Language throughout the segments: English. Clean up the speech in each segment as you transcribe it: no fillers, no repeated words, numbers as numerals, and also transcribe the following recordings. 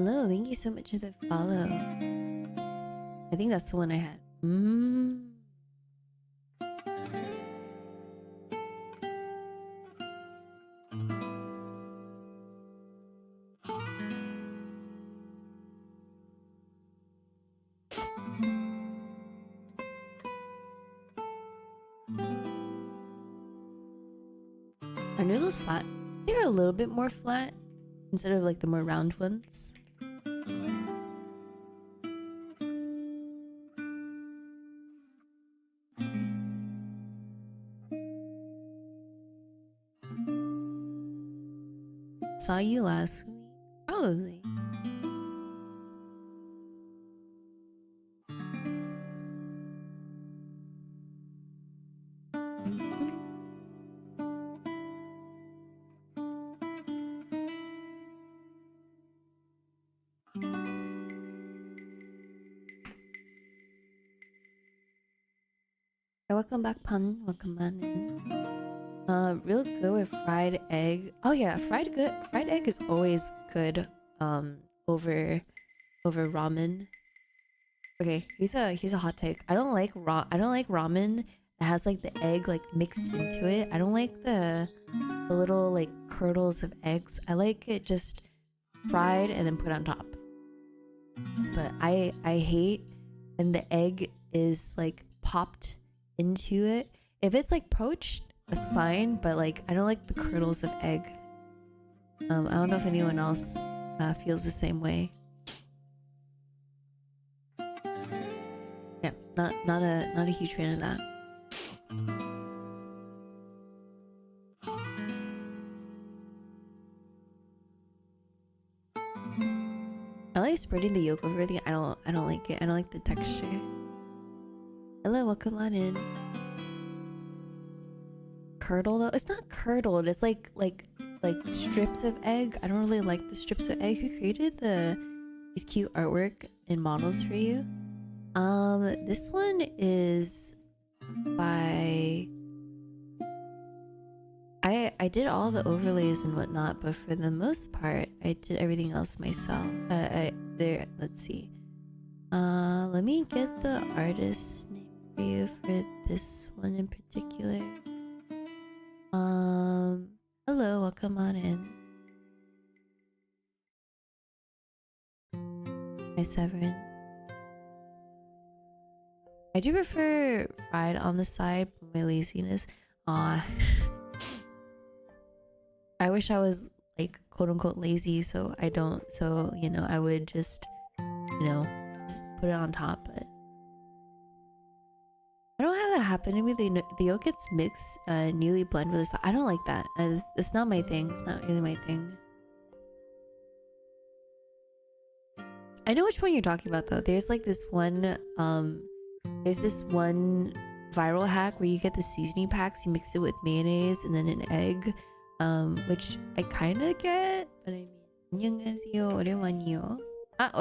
Hello, thank you so much for the follow. I think that's the one I had. Are noodles flat? They're a little bit more flat instead of like the more round ones. Saw you last week? Probably. Hey, welcome back, Pun. Welcome on in. Real good with fried egg. Oh yeah, fried egg is always good. Over ramen. Okay, here's a hot take. I don't like ramen that has like the egg like mixed into it. I don't like the little like kernels of eggs. I like it just fried and then put on top. But I hate when the egg is like popped into it. If it's like poached, that's fine. But like I don't like the kernels of egg. I don't know if anyone else feels the same way. Yeah, not a huge fan of that. I like spreading the yolk over everything. I don't like it. I don't like the texture. Hello, welcome on in. Curdle though? It's not curdled. It's like strips of egg. I don't really like the strips of egg. Who created these cute artwork and models for you? This one is by I did all the overlays and whatnot, but for the most part, I did everything else myself. Let's see. Let me get the artist name for you for this one in particular. Hello, welcome on in. Hi, Severin. I do prefer fried on the side for my laziness. Aw. I wish I was like quote unquote lazy, so I don't, so you know, I would just, you know, just put it on top, but I don't have that happen to me. The yolk gets mixed, newly blend with this. I don't like that. It's not my thing. It's not really my thing. I know which one you're talking about though. There's like this one, there's this one viral hack where you get the seasoning packs, you mix it with mayonnaise and then an egg, which I kind of get, but I mean, 안녕하세요, 오랜만이요. 아,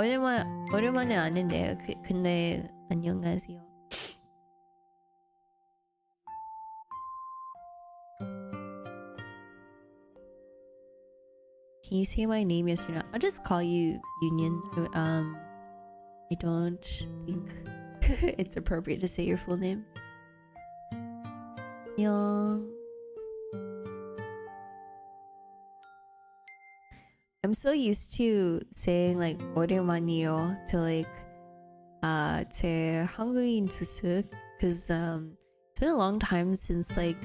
오랜만에 아닌데요. 근데 안녕하세요. Can you say my name? Yes or no? I'll just call you Union. I don't think it's appropriate to say your full name. Young. I'm so used to saying like 오랜만이요 to like 제 한국인 특수, because it's been a long time since like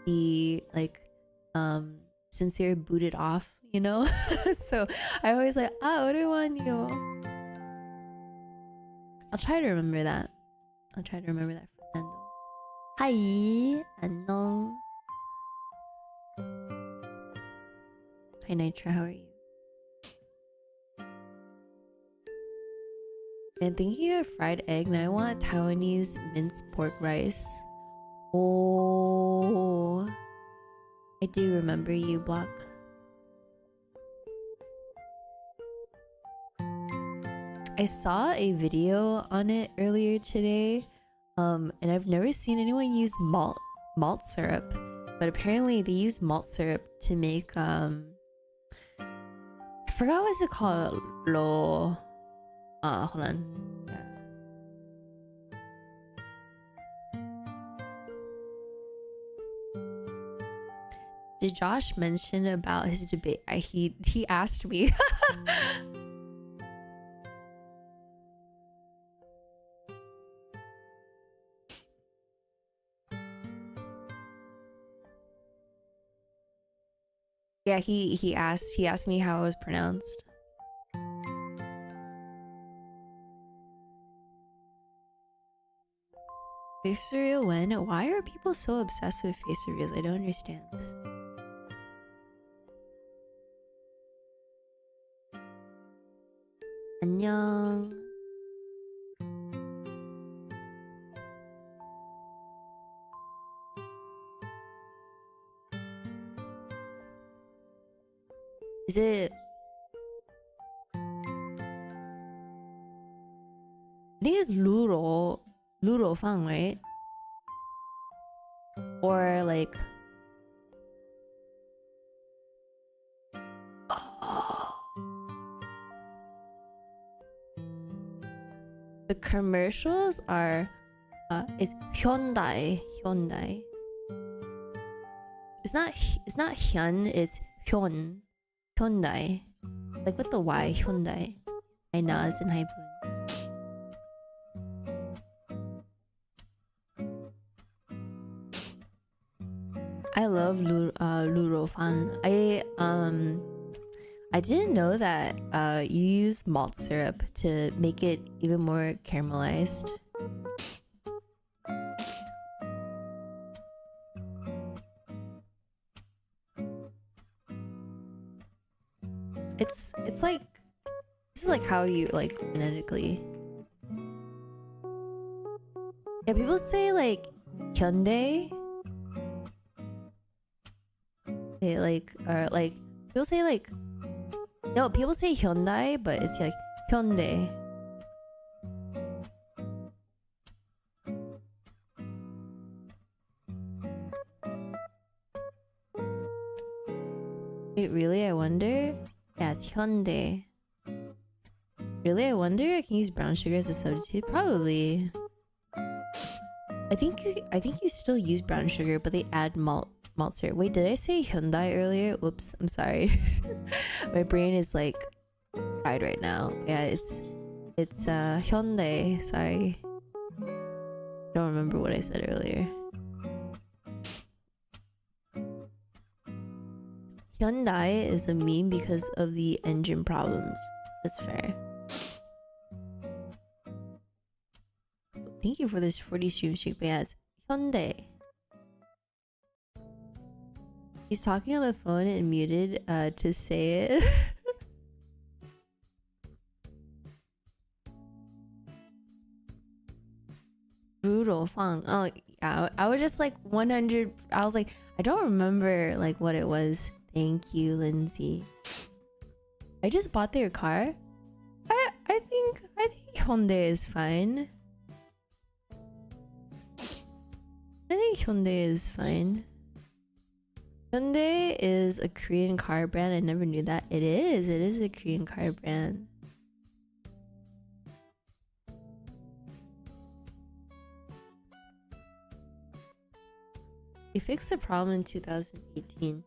the since they were booted off, you know. So I always like 오랜만이요. I'll try to remember that. Fernando. Hi, 안녕. Hi Nitra, how are you? And thinking of fried egg, now I want Taiwanese minced pork rice. Oh, I do remember you, Block. I saw a video on it earlier today, and I've never seen anyone use malt syrup, but apparently they use malt syrup to make I forgot what's it called. Lo. Hold on. Did Josh mention about his debate? He asked me. Yeah, he asked me how it was pronounced. Face reveal when? Why are people so obsessed with face reveals? I don't understand. 안녕. Is it? I think it's Luro Fang, right? Or like, the commercials are it's Hyundai. It's not Hyun, it's Hyundai. Like with the Y, Hyundai. I Naz and Hypun. I love Luro Fang. I didn't know that you use malt syrup to make it even more caramelized. It's like, this is like how you like phonetically. Yeah, people say like Hyundai. They like people say like, no, people say Hyundai, but it's like Hyundai. Wait, really? I wonder. Yeah, it's Hyundai. Really? I wonder I can use brown sugar as a substitute? Probably. I think you still use brown sugar, but they add malt syrup. Wait, did I say Hyundai earlier? Whoops, I'm sorry. My brain is like fried right now. Yeah, it's Hyundai. Sorry. Don't remember what I said earlier. Hyundai is a meme because of the engine problems. That's fair. Thank you for this 40 stream streak, but yeah, it's Hyundai. He's talking on the phone and muted to say it. Brutal Fang. Oh yeah, I was just like 100. I was like, I don't remember like what it was. Thank you, Lindsay. I just bought their car. I think Hyundai is fine. I think Hyundai is fine. Hyundai is a Korean car brand. I never knew that. It is a Korean car brand. They fixed the problem in 2018.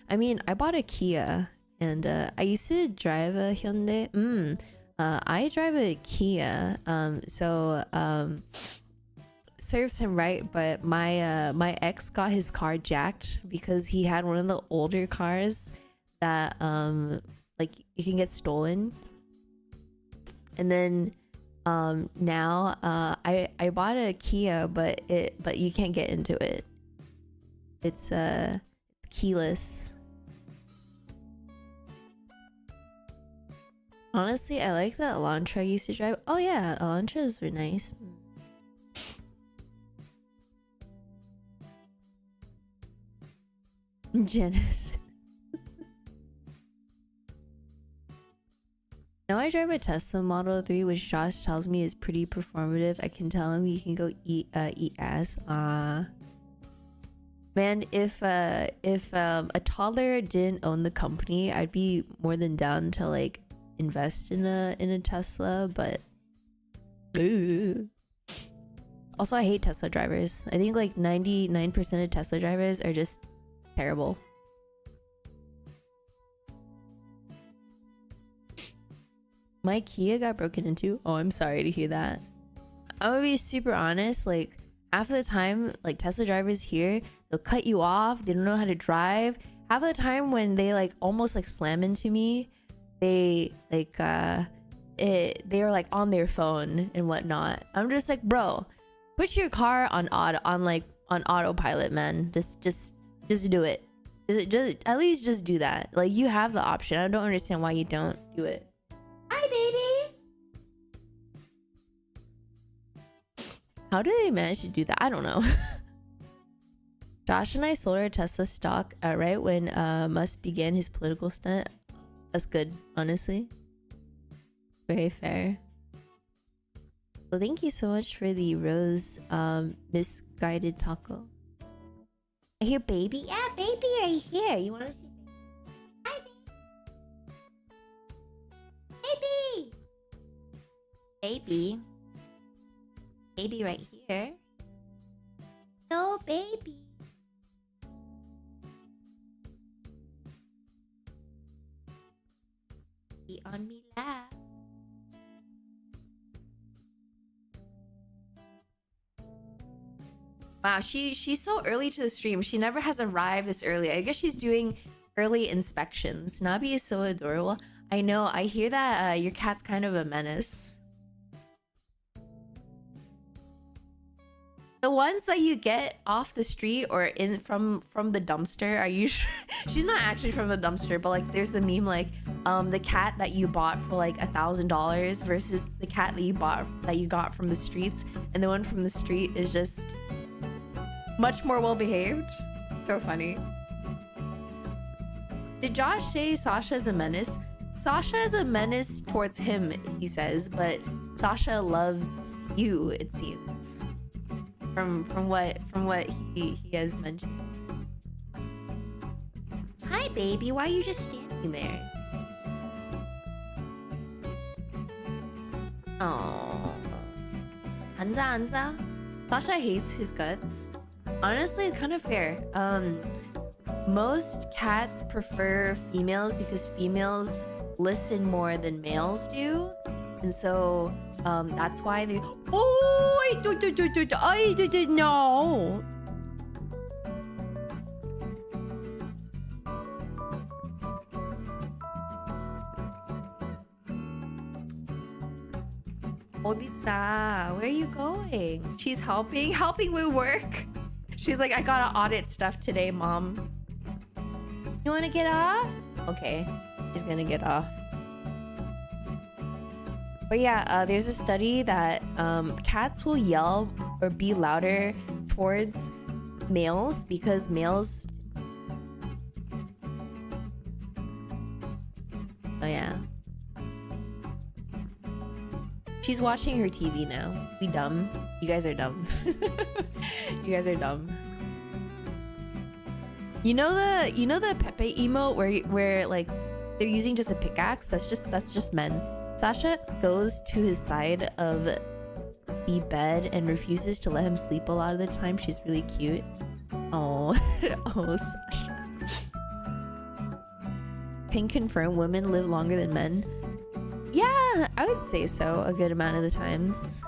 I mean, I bought a Kia, and I used to drive a Hyundai. I drive a Kia. Serves him right, but my ex got his car jacked because he had one of the older cars that like you can get stolen. And then now I bought a Kia, but you can't get into it. It's keyless. Honestly, I like that Elantra I used to drive. Oh yeah, Elantras were nice. Genesis. Now I drive a Tesla Model 3, which Josh tells me is pretty performative. I can tell him he can go eat ass. Man, if a toddler didn't own the company, I'd be more than down to like invest in a Tesla, but Ugh. Also I hate Tesla drivers. I think like 99% of Tesla drivers are just terrible. My Kia got broken into. Oh, I'm sorry to hear that. I'm gonna be super honest, like half of the time, like Tesla drivers here, they'll cut you off, they don't know how to drive. Half of the time when they like almost like slam into me, they like they are like on their phone and whatnot. I'm just like, bro, put your car on autopilot, man. Just do it. Just at least just do that. Like you have the option. I don't understand why you don't do it. Hi, baby. How do they manage to do that? I don't know. Josh and I sold our Tesla stock right when Musk began his political stunt. That's good, honestly. Very fair. Well, thank you so much for the rose misguided taco. I hear baby. Yeah, baby right here. You want to see baby? Hi, baby. Baby. Baby right here. No, baby. Be on me lap. Wow, she's so early to the stream. She never has arrived this early. I guess she's doing early inspections. Nabi is so adorable. I know. I hear that your cat's kind of a menace. The ones that you get off the street or in from the dumpster are usually she's not actually from the dumpster, but like there's the meme like the cat that you bought for like $1,000 versus the cat that you got from the streets, and the one from the street is just much more well behaved. So funny. Did Josh say Sasha is a menace? Sasha is a menace towards him, he says, but Sasha loves you, it seems. From what he has mentioned. Hi, baby. Why are you just standing there? Oh, 앉아. Sasha hates his guts. Honestly, it's kind of fair. Most cats prefer females because females listen more than males do, and so that's why they. Oh, I didn't know. Odita, where are you going? She's helping with work. She's like, I gotta audit stuff today, mom. You wanna get off? Okay, she's gonna get off. But yeah, there's a study that cats will yell or be louder towards males because males. Oh yeah. She's watching her TV now. We dumb. You guys are dumb. You guys are dumb. You know the Pepe emote where like they're using just a pickaxe? That's just men. Sasha goes to his side of the bed and refuses to let him sleep a lot of the time. She's really cute. Oh, oh, Sasha. Can confirm women live longer than men. Yeah, I would say so a good amount of the times.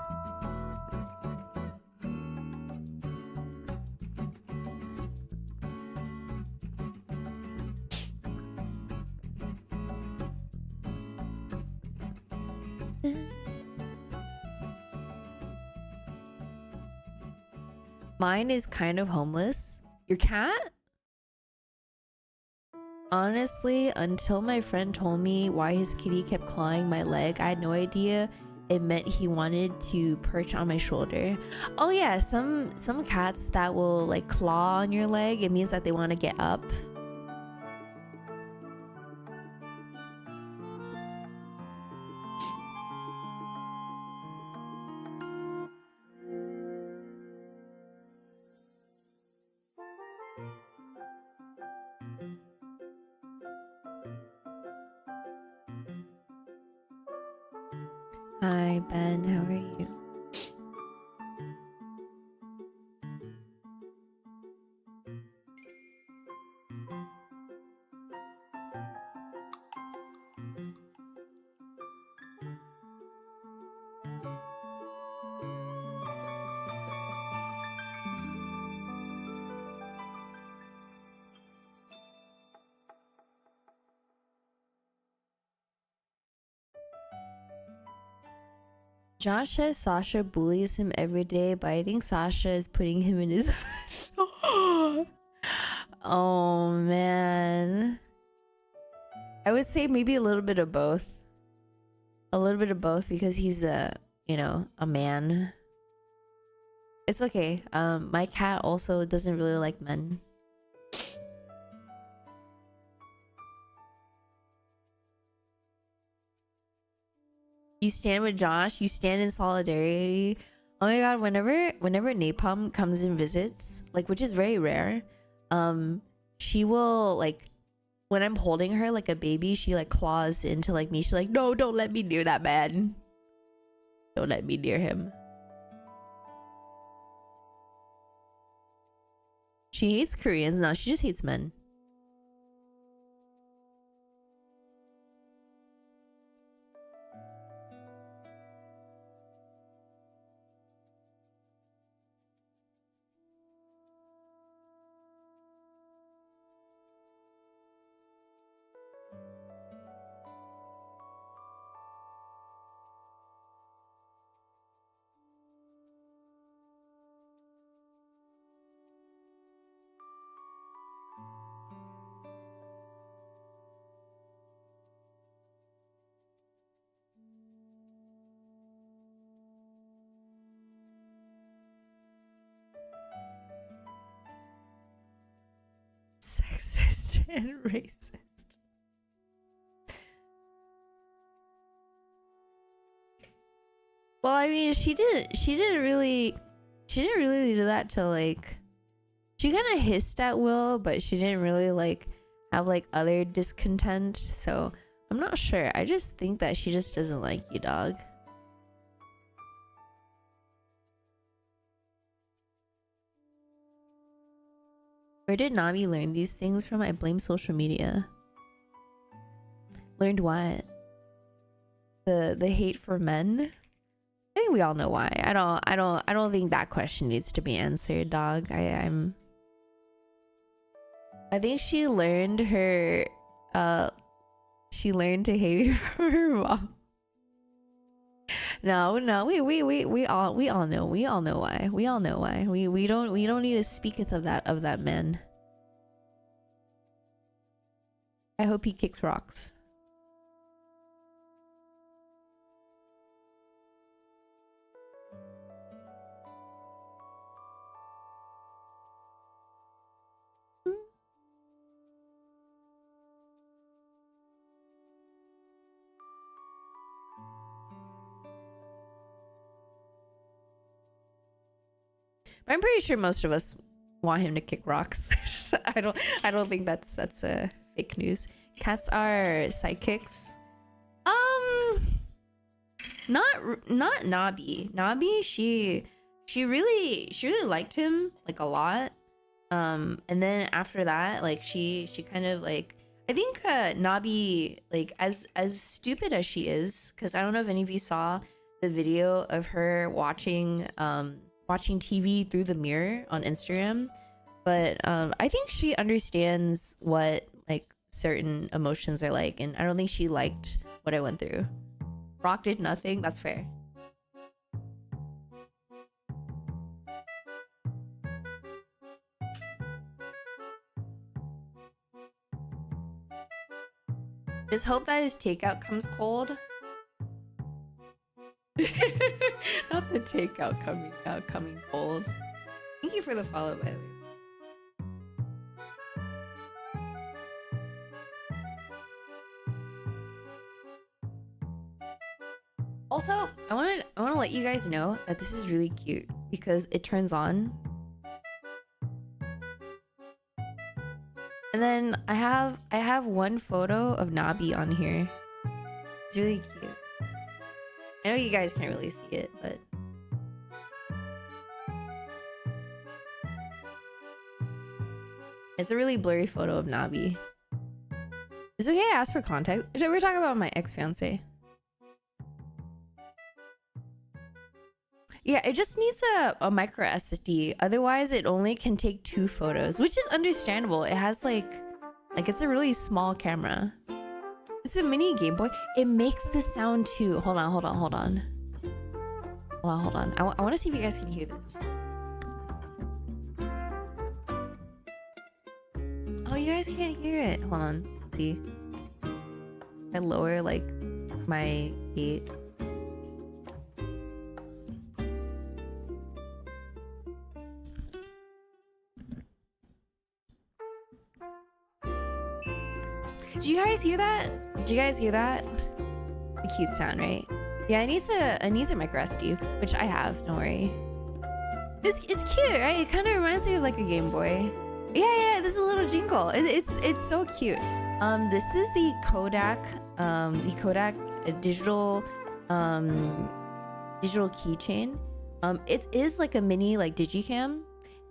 Mine is kind of homeless. Your cat? Honestly, until my friend told me why his kitty kept clawing my leg, I had no idea it meant he wanted to perch on my shoulder. Oh yeah, some cats that will like claw on your leg, it means that they want to get up. Hi Ben, how are you? Josh says Sasha bullies him every day, but I think Sasha is putting him in his. Oh man. I would say maybe a little bit of both. A little bit of both because he's a man. It's okay. My cat also doesn't really like men. You stand with Josh, you stand in solidarity. Oh my god, whenever Napalm comes and visits, like, which is very rare, she will, like, when I'm holding her like a baby, she like claws into like me. She's like, no, don't let me near that man. Don't let me near him. She hates Koreans now, she just hates men. Sexist and racist. Well, I mean, she didn't really do that to, like, she kind of hissed at Will, but she didn't really like have like other discontent. So I'm not sure. I just think that she just doesn't like you, dog. Where did Nami learn these things from? I blame social media. Learned what? The hate for men? I think we all know why. I don't think that question needs to be answered, dog. I think she learned her she learned to hate from her mom. No, we all know. We all know why. We all know why. We don't need to speak of that man. I hope he kicks rocks. I'm pretty sure most of us want him to kick rocks. I don't think that's fake news. Cats are sidekicks. Not Nabi. Nabi, she really liked him like a lot. And then after that, like she kind of like, I think Nabi, like, as stupid as she is, because I don't know if any of you saw the video of her watching TV through the mirror on Instagram, but I think she understands what like certain emotions are like, and I don't think she liked what I went through. Rock did nothing. That's fair. Just hope that his takeout comes cold. Not the takeout coming cold. Thank you for the follow, by the way. Also, I want to let you guys know that this is really cute because it turns on. And then I have one photo of Nabi on here. It's really cute. I know you guys can't really see it, but it's a really blurry photo of Nabi. Is it okay I ask for context? We're talking about my ex-fiance. Yeah, it just needs a micro SSD. Otherwise, it only can take 2 photos, which is understandable. It has like it's a really small camera. It's a mini Game Boy. It makes the sound too. Hold on. I want to see if you guys can hear this. Oh, you guys can't hear it. Hold on. Let's see. I lower like my gate. Did you guys hear that? The cute sound, right? Yeah, it needs a micro SD, which I have. Don't worry. It's cute, right? It kind of reminds me of like a Game Boy. Yeah. This is a little jingle. It's so cute. This is the Kodak digital keychain. It is like a mini like digicam,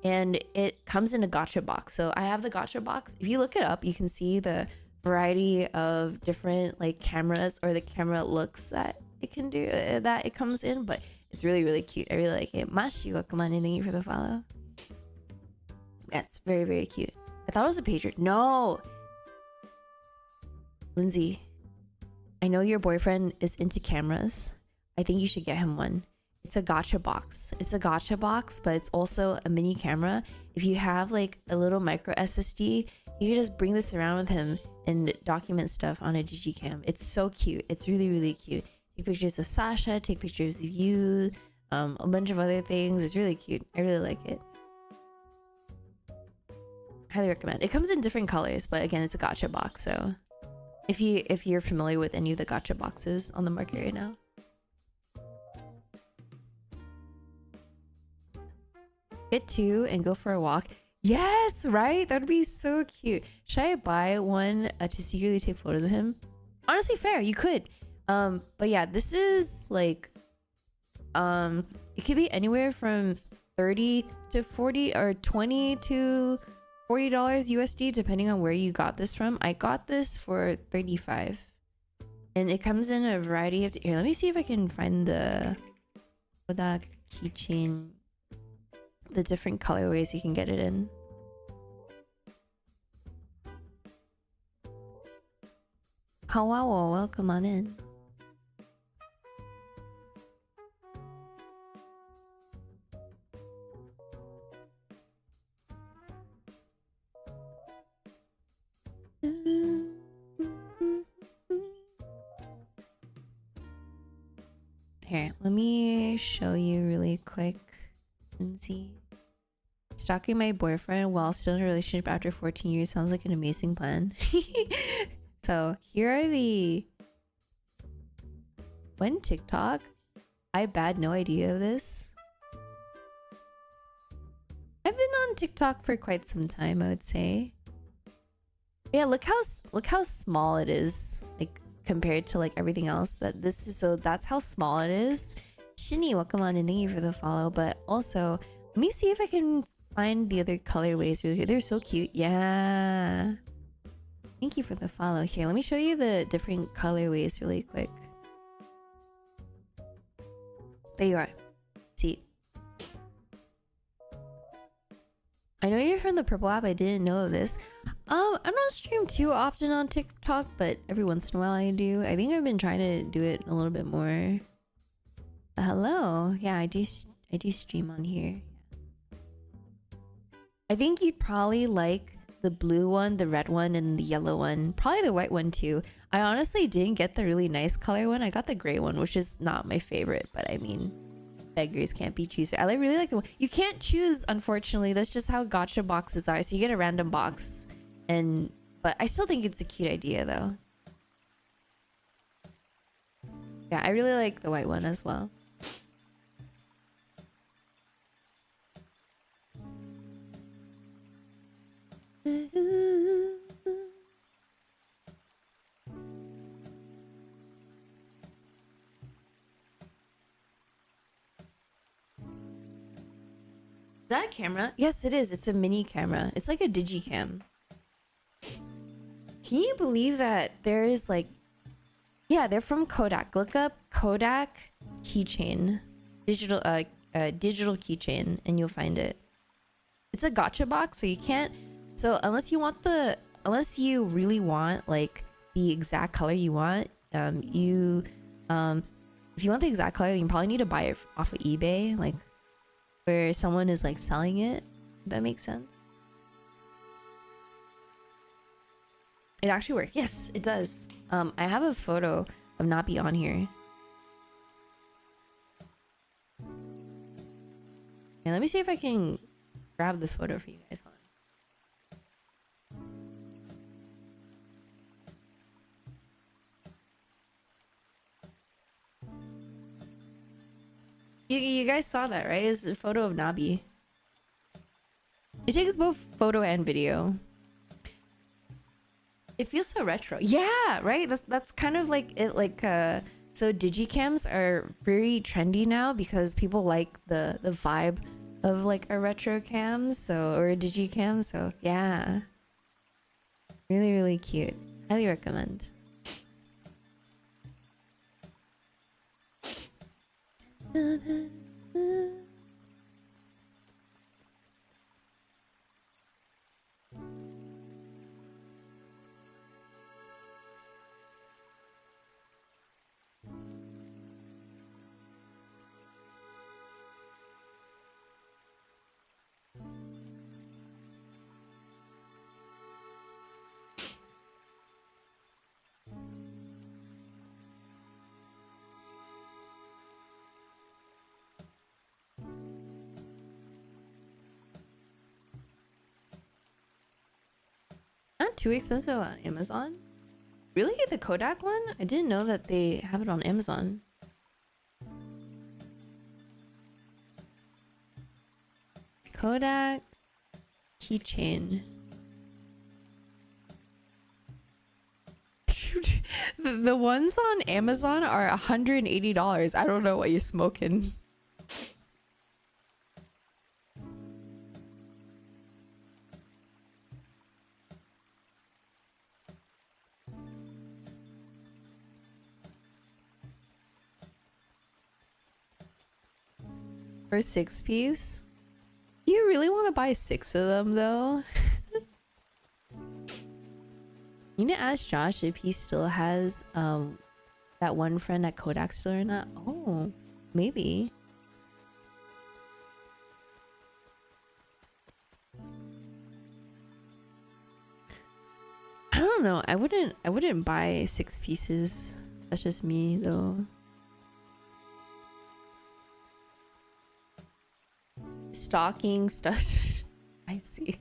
and it comes in a gotcha box. So I have the gotcha box. If you look it up, you can see the variety of different like cameras or the camera looks that it can do, that it comes in, but it's really cute. I really like it. Mashi, welcome on in. Thank you for the follow. Yeah, it's very cute. I thought it was a pager. No, Lindsay, I know your boyfriend is into cameras. I think you should get him one. It's a gotcha box. But it's also a mini camera. If you have like a little micro SSD, you can just bring this around with him and document stuff on a digicam. It's so cute. It's really cute. Take pictures of Sasha, take pictures of you, a bunch of other things. It's really cute. I really like it. Highly recommend. It comes in different colors, but again, it's a gotcha box. So if you're familiar with any of the gotcha boxes on the market right now. Get 2 and go for a walk. Yes, right? That would be so cute. Should I buy one to secretly take photos of him? Honestly, fair. You could. But yeah, this is like, it could be anywhere from 30 to 40 or 20 to $40 USD, depending on where you got this from. I got this for 35, and it comes in a variety of. Here, let me see if I can find the keychain. The different colorways you can get it in. Kawawa, welcome on in. Here, let me show you really quick and see. Stalking my boyfriend while still in a relationship after 14 years sounds like an amazing plan. So here are the when TikTok. I had no idea of this. I've been on TikTok for quite some time, I would say. Yeah, look how small it is, like compared to like everything else that this is. So that's how small it is. Shinny, welcome on and thank you for the follow. But also, let me see if I can find the other colorways really good. They're so cute. Yeah. Thank you for the follow. Here, let me show you the different colorways really quick. There you are. See. I know you're from the Purple app. I didn't know of this. I don't stream too often on TikTok, but every once in a while I do. I think I've been trying to do it a little bit more. Hello. Yeah, I do stream on here. I think you'd probably like the blue one, the red one, and the yellow one. Probably the white one too. I honestly didn't get the really nice color one. I got the gray one, which is not my favorite, but I mean, beggars can't be choosers. I really like the one. You can't choose, unfortunately. That's just how gotcha boxes are. So you get a random box, but I still think it's a cute idea though. Yeah, I really like the white one as well. That camera? Yes, it is. It's a mini camera. It's like a digicam. Can you believe that there is like... Yeah, they're from Kodak. Look up Kodak keychain. Digital keychain, and you'll find it. It's a gotcha box, so you can't... So unless you want the... Unless you really want like the exact color you want, if you want the exact color, you probably need to buy it off of eBay, like where someone is like selling it. If that makes sense. It actually works. Yes, it does. I have a photo of Nabi on here. And let me see if I can grab the photo for you guys. Hold on. You guys saw that, right? It's a photo of Nabi. It takes both photo and video. It feels so retro. Yeah, right? That's kind of like it, like so digicams are very trendy now because people like the vibe of like a retro cam, so, or a digicam, so yeah. Really, really cute. Highly recommend. Not too expensive on Amazon. Really? The Kodak one? I didn't know that they have it on Amazon. Kodak keychain. The ones on Amazon are $180. I don't know what you're smoking. For 6-piece? Do you really want to buy 6 of them though? You need to ask Josh if he still has that one friend at Kodak store or not. Oh, maybe. I don't know. I wouldn't buy 6 pieces. That's just me though. Stocking stuff. I see.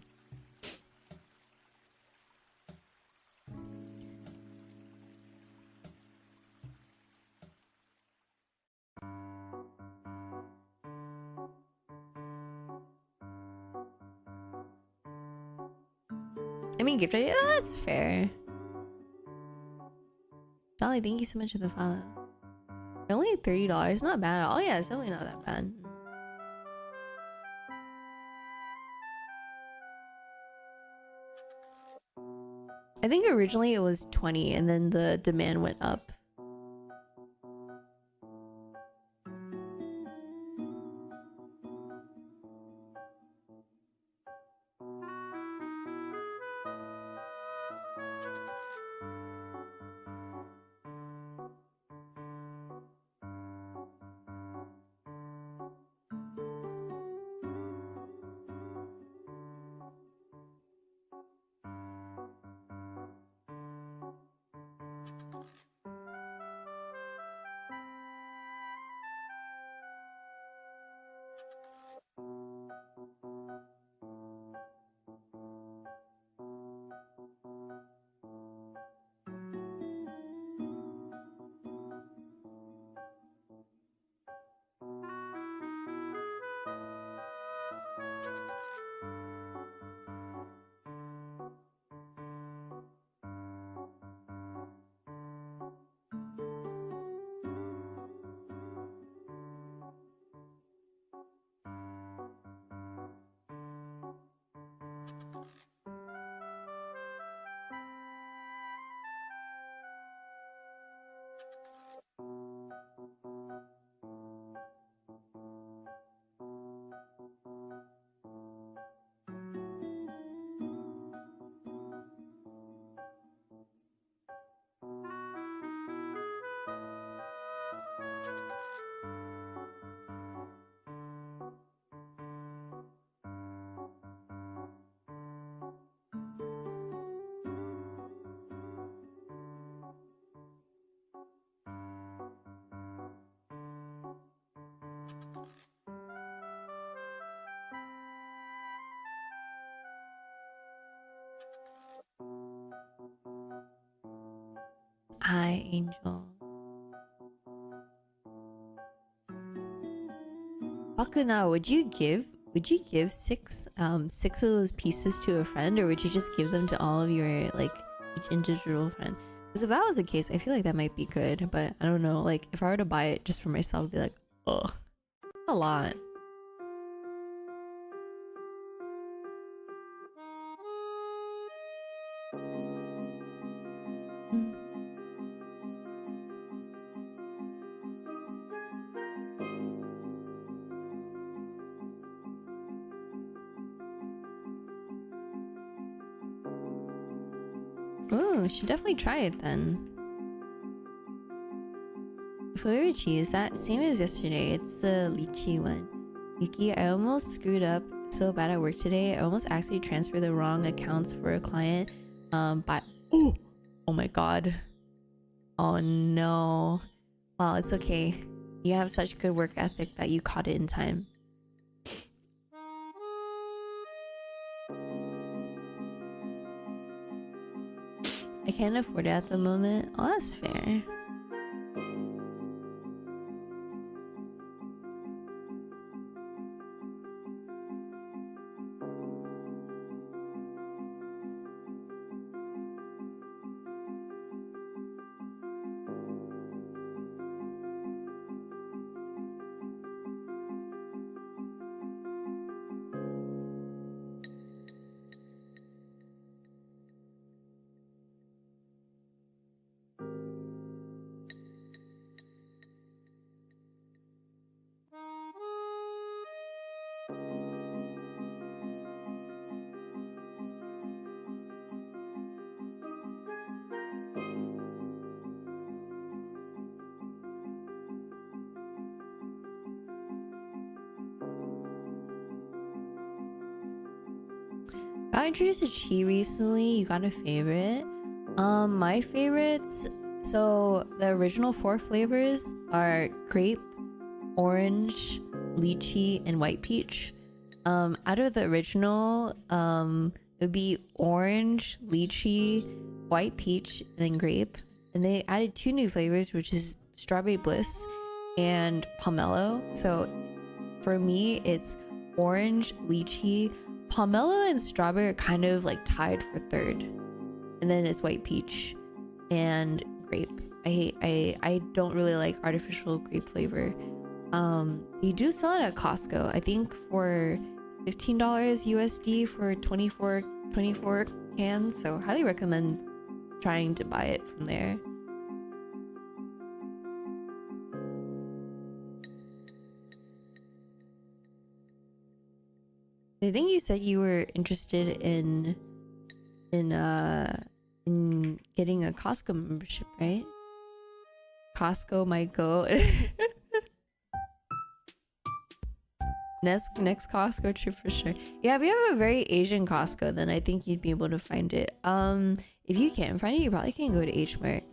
I mean, gift idea. Oh, that's fair. Dolly, thank you so much for the follow. Only $30. Not bad at all. Oh yeah, it's definitely not that bad. I think originally it was 20 and then the demand went up. Hi, Angel. Bakuna, would you give six of those pieces to a friend, or would you just give them to all of your like each individual friend? Because if that was the case, I feel like that might be good, but I don't know. Like if I were to buy it just for myself, I'd be like, oh, a lot. Mm. Oh, should definitely try it then. Flavored cheese, that same as yesterday. It's the lychee one. Yuki, I almost screwed up so bad at work today. I almost actually transferred the wrong accounts for a client. But oh my god. Oh no. Well, it's okay. You have such good work ethic that you caught it in time. I can't afford it at the moment. Oh, that's fair. Got introduced to Chi recently. You got a favorite? My favorites. So the original 4 flavors are grape, orange, lychee, and white peach. Out of the original, it would be orange, lychee, white peach, and then grape. And they added 2 new flavors, which is strawberry bliss and pomelo. So for me, it's orange, lychee. Pomelo and strawberry are kind of like tied for 3rd, and then it's white peach and grape. I don't really like artificial grape flavor. They do sell it at Costco, I think for $15 USD for 24 cans, so highly recommend trying to buy it from there. I think you said you were interested in getting a Costco membership, right? Costco might go. next Costco trip for sure. Yeah, if you have a very Asian Costco, then I think you'd be able to find it. If you can't find it, you probably can go to H Mart.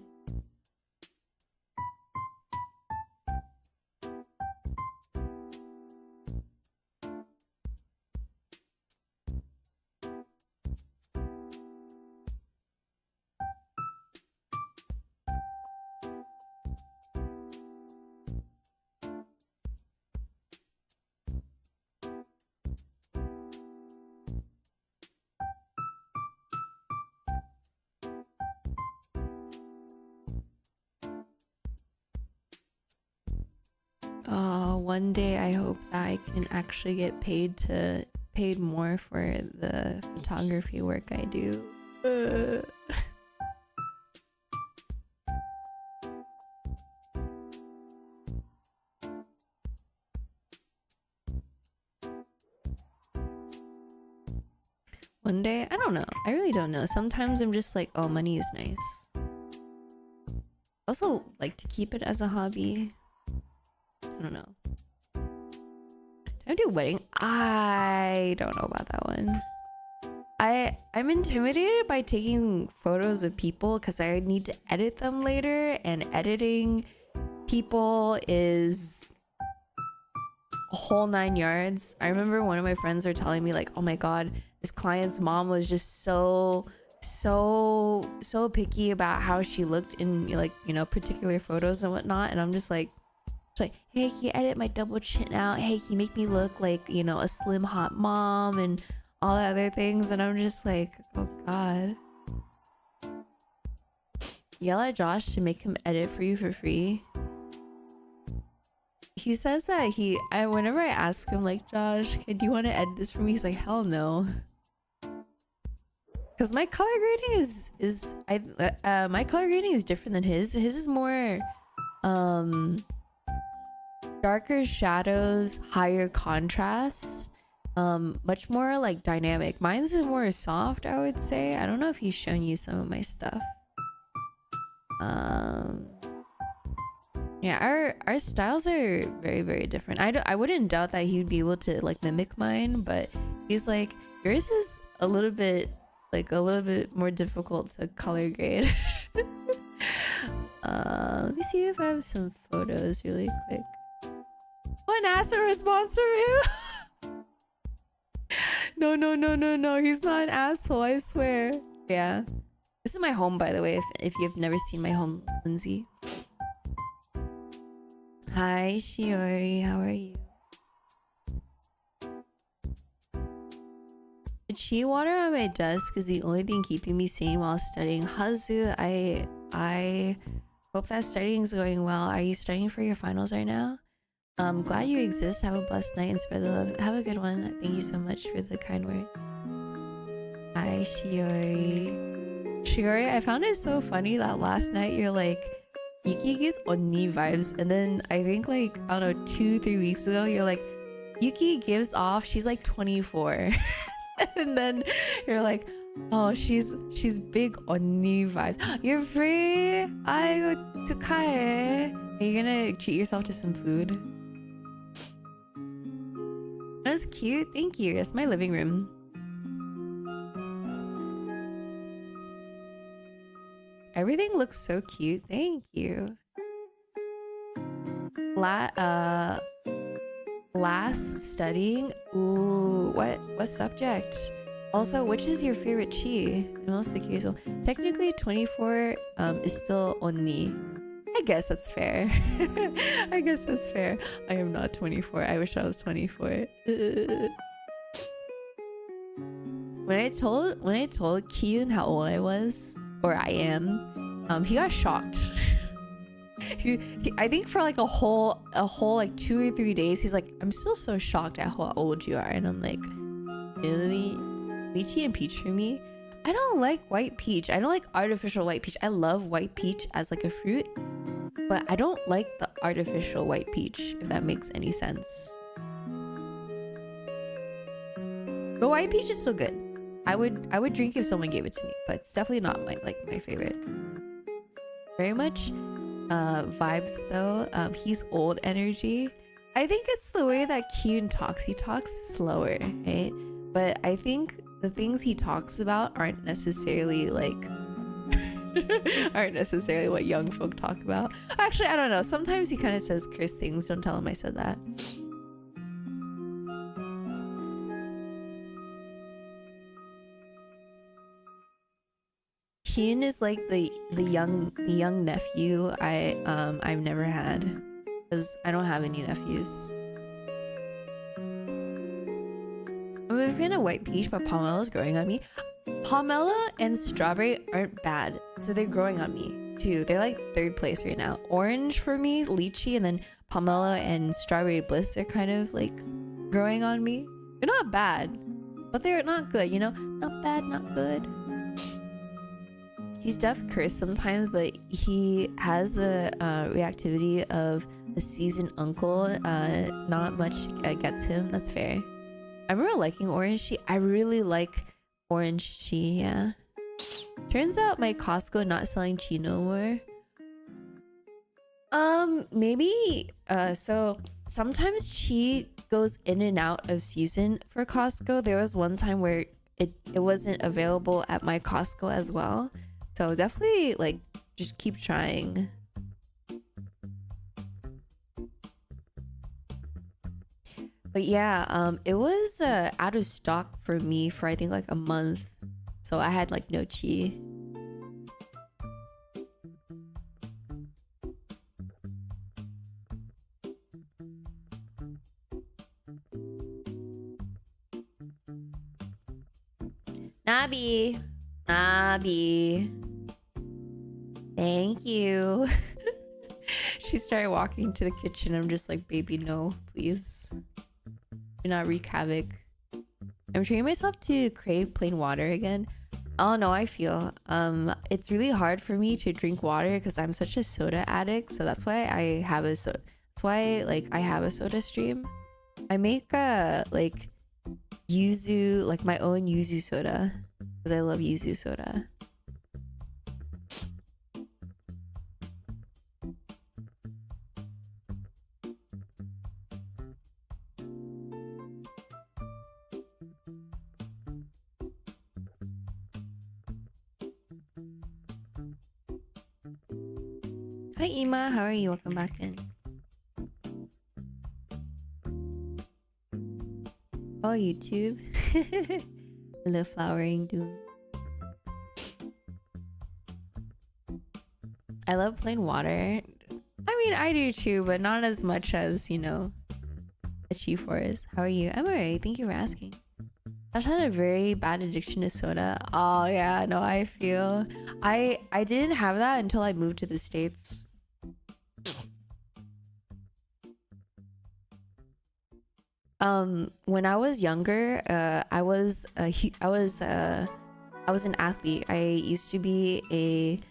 One day I hope that I can actually get paid more for the photography work I do. One day, I don't know. I really don't know. Sometimes I'm just like, oh, money is nice. Also like to keep it as a hobby. I don't know. Did I do wedding? I don't know about that one. I'm intimidated by taking photos of people because I need to edit them later, and editing people is a whole 9 yards. I remember one of my friends were telling me like, oh my god, this client's mom was just so so picky about how she looked in like, you know, particular photos and whatnot, and I'm just like, hey, can you edit my double chin out? Hey, can you make me look like, you know, a slim hot mom and all the other things? And I'm just like, oh god. Yell at Josh to make him edit for you for free. He says that whenever I ask him like, Josh, do you want to edit this for me? He's like, hell no. Because my color grading my color grading is different than his. His is more darker shadows, higher contrast, much more like dynamic. Mine's is more soft, I would say. I don't know if he's shown you some of my stuff. Yeah, our styles are very, very different. I wouldn't doubt that he would be able to like mimic mine, but he's like, yours is a little bit more difficult to color grade. Let me see if I have some photos really quick. One asshole response from him. No, he's not an asshole, I swear. Yeah, this is my home, by the way, if you've never seen my home, Lindsay. Hi Shiori, how are you? The chi water on my desk is the only thing keeping me sane while studying. Hazu, I hope that studying is going well. Are you studying for your finals right now? Glad you exist. Have a blessed night and spread the love. Have a good one. Thank you so much for the kind word. Hi Shiori. Shiori, I found it so funny that last night you're like, Yuki gives Oni vibes, and then I think like, I don't know, 2-3 weeks ago you're like, Yuki gives off, she's like 24. And then you're like, oh, she's big Oni vibes. You're free. I go to Kae. Are you gonna treat yourself to some food? That's cute. Thank you. That's my living room. Everything looks so cute. Thank you. Last studying. Ooh, what subject? Also, which is your favorite chi? I'm also curious. Technically, 24 is still Oni. I guess that's fair. I guess that's fair. I am not 24. I wish I was 24. When I told Kiyun how old I was, or I am, he got shocked. he I think for like a whole like 2 or 3 days, he's like, I'm still so shocked at how old you are. And I'm like, really? Lychee and peach for me? I don't like white peach. I don't like artificial white peach. I love white peach as like a fruit, but I don't like the artificial white peach, if that makes any sense. But white peach is still good. I would drink if someone gave it to me, but it's definitely not my favorite. Very much vibes though. He's old energy. I think it's the way that Kyun talks. He talks slower, right? But I think the things he talks about aren't necessarily like aren't necessarily what young folk talk about. Actually, I don't know. Sometimes he kind of says cursed things. Don't tell him I said that. Keen is like the young nephew I've never had, because I don't have any nephews. I'm a fan of white peach, but pomelo's growing on me. Pomelo and strawberry aren't bad, so they're growing on me too. They're like third place right now. Orange for me, lychee, and then pomelo and strawberry bliss are kind of like growing on me. They're not bad, but they're not good, you know? Not bad, not good. He's deaf cursed sometimes, but he has the reactivity of a seasoned uncle. Not much gets him. That's fair. I remember liking orange chi. I really like orange chi, yeah. Turns out my Costco not selling chi no more. Maybe so sometimes chi goes in and out of season for Costco. There was one time where it wasn't available at my Costco as well. So definitely like just keep trying. But yeah, it was out of stock for me for I think like a month. So I had like no chi. Nabi. Nabi. Thank you. She started walking to the kitchen. I'm just like, baby, no, please. Do not wreak havoc. I'm training myself to crave plain water again. Oh no, I feel it's really hard for me to drink water because I'm such a soda addict. So that's why I have a soda. That's why like I have a soda stream. I make like yuzu, like my own yuzu soda because I love yuzu soda. Hi Ima, how are you? Welcome back in. Oh, YouTube. Hello, Flowering Doom. I love plain water. I mean, I do too, but not as much as, you know, a Chief Forest. How are you? I'm alright. Thank you for asking. I've had a very bad addiction to soda. Oh yeah, no, I feel. I didn't have that until I moved to the States. When I was younger, I was an athlete. I used to be a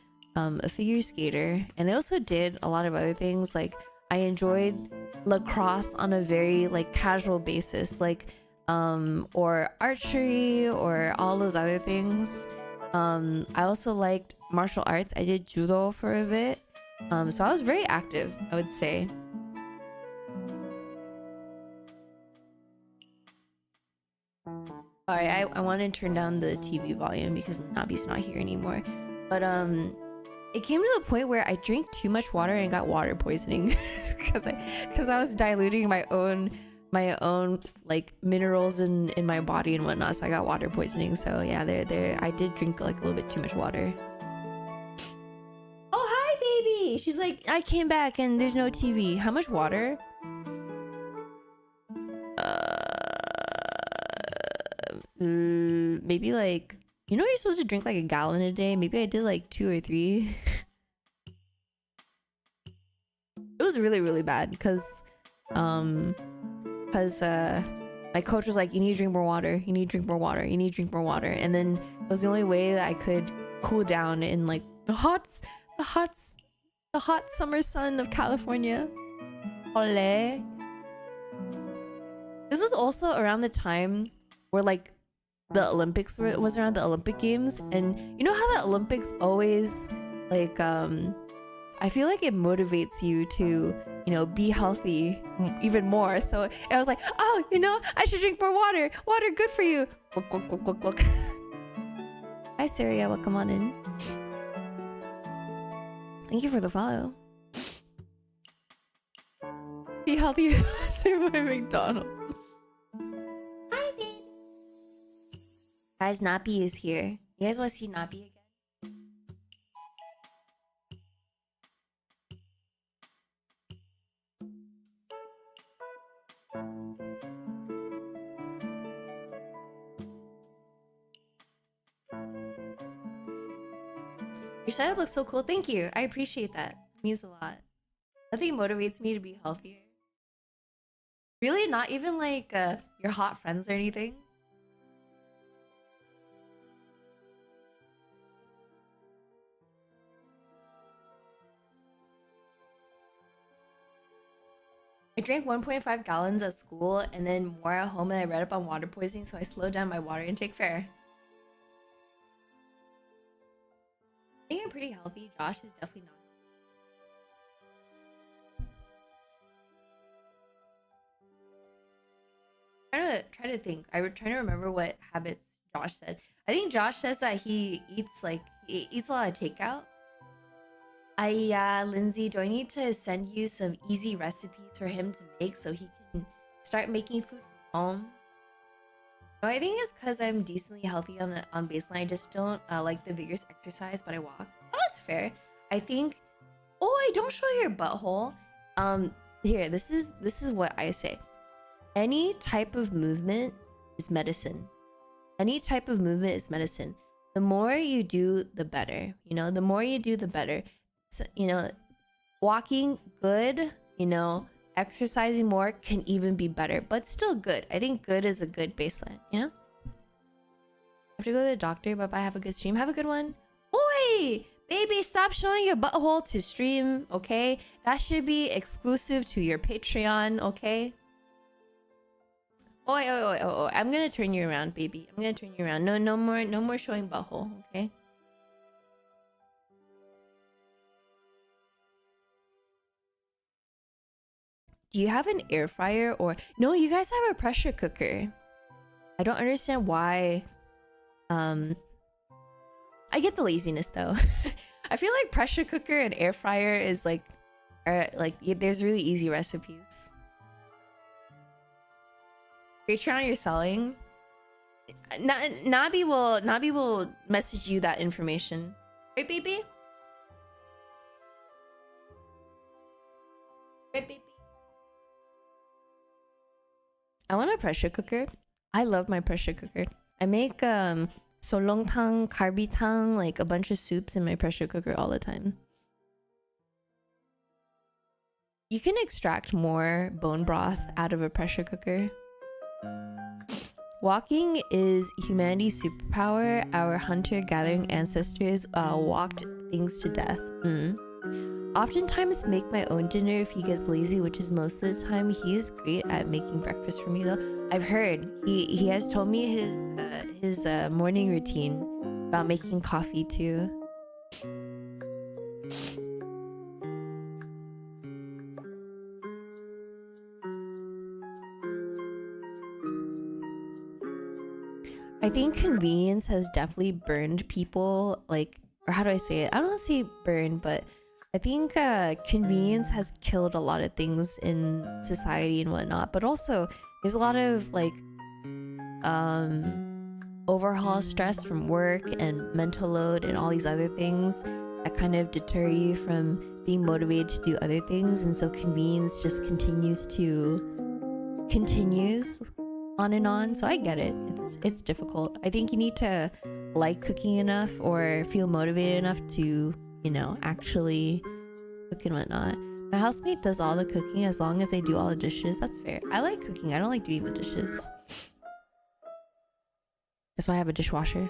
figure skater, and I also did a lot of other things. Like I enjoyed lacrosse on a very like casual basis, like or archery or all those other things. I also liked martial arts. I did judo for a bit. So I was very active, I would say. Sorry, I want to turn down the TV volume because Nabi's not here anymore. But it came to a point where I drank too much water and got water poisoning because I was diluting my own like minerals in my body and whatnot. So I got water poisoning. So yeah, there I did drink like a little bit too much water. Oh hi baby! She's like, I came back and there's no TV. How much water? Maybe like, you know, you're supposed to drink like a gallon a day. Maybe I did like 2 or 3. It was really really bad because my coach was like, you need to drink more water, you need to drink more water, you need to drink more water. And then it was the only way that I could cool down in like the hot summer sun of California. Ole. This was also around the time where like the Olympics was around, the Olympic Games, and you know how the Olympics always like I feel like it motivates you to, you know, be healthy even more. So I was like, oh, you know, I should drink more water. Water good for you. Look, look, look, look, look. Hi Saria, welcome on in. Thank you for the follow. Be healthy. Save by McDonald's. Hi, babe. Guys, Nappy is here. You guys want to see Nappy again? Your setup looks so cool. Thank you. I appreciate that. It means a lot. Nothing motivates me to be healthier. Really? Not even like your hot friends or anything? I drank 1.5 gallons at school and then more at home, and I read up on water poisoning, so I slowed down my water intake. Fair. I think I'm pretty healthy. Josh is definitely not. Try to think. I would try to remember what habits Josh said. I think Josh says that he eats a lot of takeout. Lindsay, do I need to send you some easy recipes for him to make so he can start making food from home? No, I think it's because I'm decently healthy on baseline. I just don't like the vigorous exercise, but I walk. Oh, that's fair. I think. Oh, I don't show your butthole. Here, this is what I say. Any type of movement is medicine. Any type of movement is medicine. The more you do, the better. You know, the more you do, the better. So, you know, walking good. You know, exercising more can even be better, but still good. I think good is a good baseline, you know? I have to go to the doctor, but I have a good stream. Have a good one. Oi! Baby, stop showing your butthole to stream, okay? That should be exclusive to your Patreon, okay? Oi, oi, oi, oi, oi. I'm gonna turn you around, baby. I'm gonna turn you around. No more showing butthole, okay? Do you have an air fryer or no? You guys have a pressure cooker. I don't understand why. I get the laziness though. I feel like pressure cooker and air fryer is like, there's really easy recipes. Patreon, you're selling. Nabi will message you that information, right, baby? Right, baby. I want a pressure cooker. I love my pressure cooker. I make solongtang, karbitang, like a bunch of soups in my pressure cooker all the time. You can extract more bone broth out of a pressure cooker. Walking is humanity's superpower. Our hunter-gathering ancestors walked things to death. Oftentimes make my own dinner if he gets lazy, which is most of the time. He is great at making breakfast for me though. I've heard he has told me his morning routine about making coffee too. I think convenience has definitely burned people, like, or how do I say it? I don't want to say burn, but I think convenience has killed a lot of things in society and whatnot. But also, there's a lot of like overhaul stress from work and mental load and all these other things that kind of deter you from being motivated to do other things. And so convenience just continues on and on. So I get it. It's difficult. I think you need to like cooking enough or feel motivated enough to, you know, actually cook and whatnot. My housemate does all the cooking as long as they do all the dishes. That's fair. I like cooking. I don't like doing the dishes. That's why I have a dishwasher.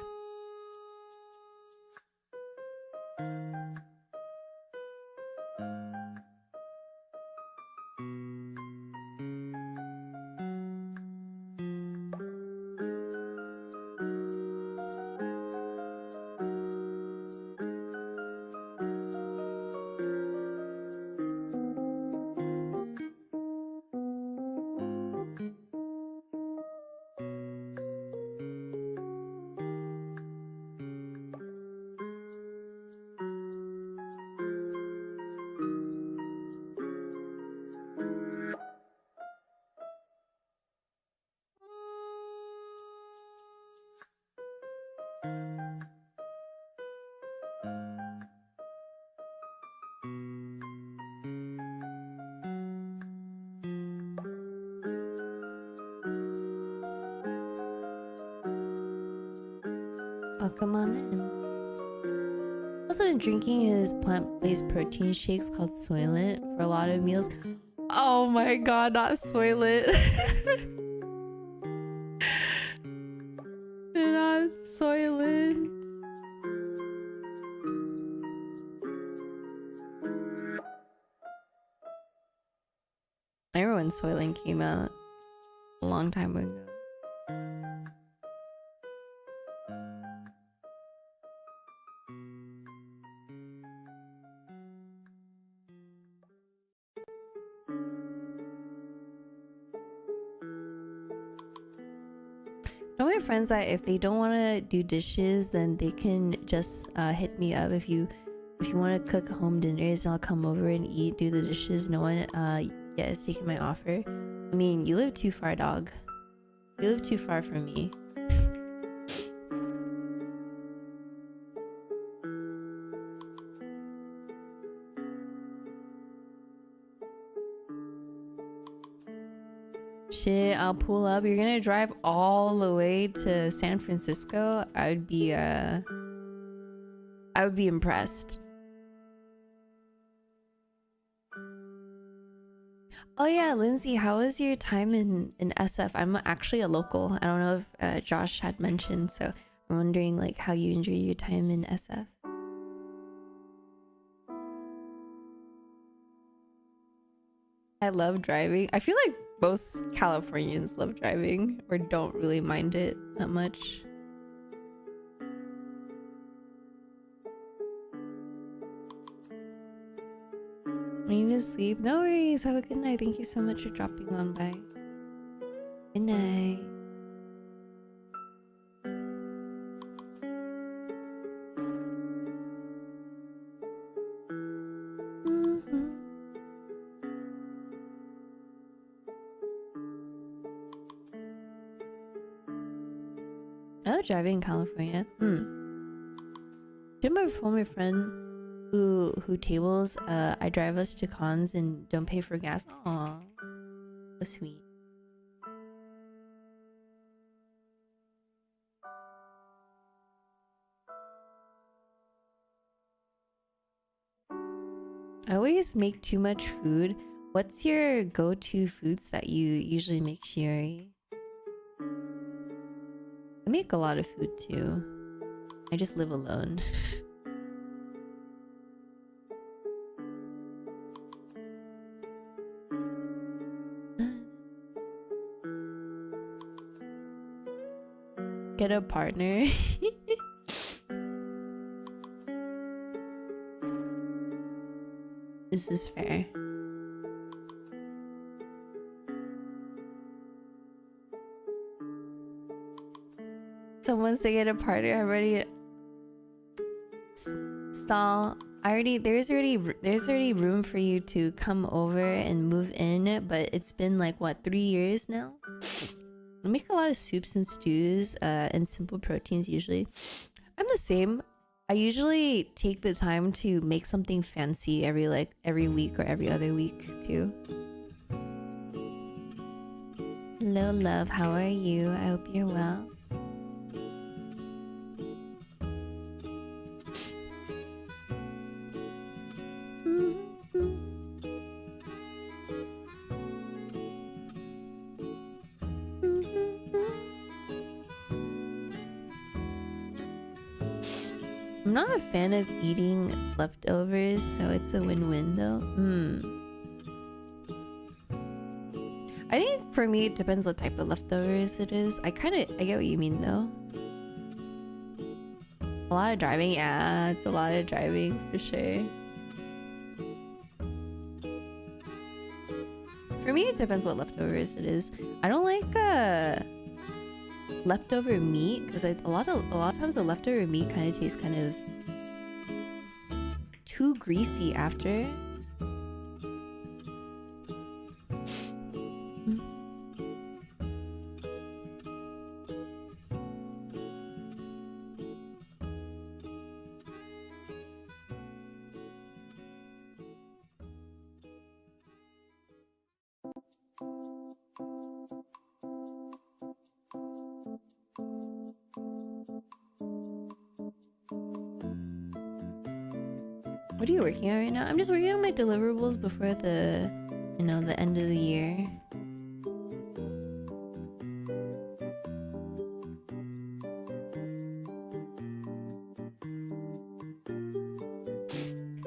Welcome on in. Also been drinking his plant-based protein shakes called Soylent for a lot of meals. Oh my god, not Soylent. Not Soylent. I remember when Soylent came out a long time ago. Tell my friends that if they don't want to do dishes, then they can just hit me up. If you want to cook home dinners, I'll come over and do the dishes. No one is taking my offer. I mean, you live too far, dog. You live too far from me. Shit, I'll pull up. You're gonna drive all the way to San Francisco? I would be impressed. Oh yeah, Lindsay, how was your time in SF? I'm actually a local. I don't know if Josh had mentioned, so I'm wondering like how you enjoy your time in SF. I love driving. I feel like most Californians love driving or don't really mind it that much. I need to sleep. No worries. Have a good night. Thank you so much for dropping on by. Good night. I love driving in California. Did my former friend who tables I drive us to cons and don't pay for gas. Aw, so sweet. I always make too much food. What's your go-to foods that you usually make, Shiori? I make a lot of food too. I just live alone. Get a partner. This is fair. Someone say get a partner. I already stall. There's already room for you to come over and move in, but it's been like what, 3 years now? I make a lot of soups and stews and simple proteins usually. I'm the same. I usually take the time to make something fancy every week or every other week too. Hello love, how are you? I hope you're well. I'm not a fan of eating leftovers, so it's a win-win though. I think for me it depends what type of leftovers it is. I get what you mean though. A lot of driving, yeah, it's a lot of driving for sure. For me it depends what leftovers it is. I don't like leftover meat because a lot of times the leftover meat kind of tastes kind of too greasy after. What are you working on right now? I'm just working on my deliverables before the end of the year.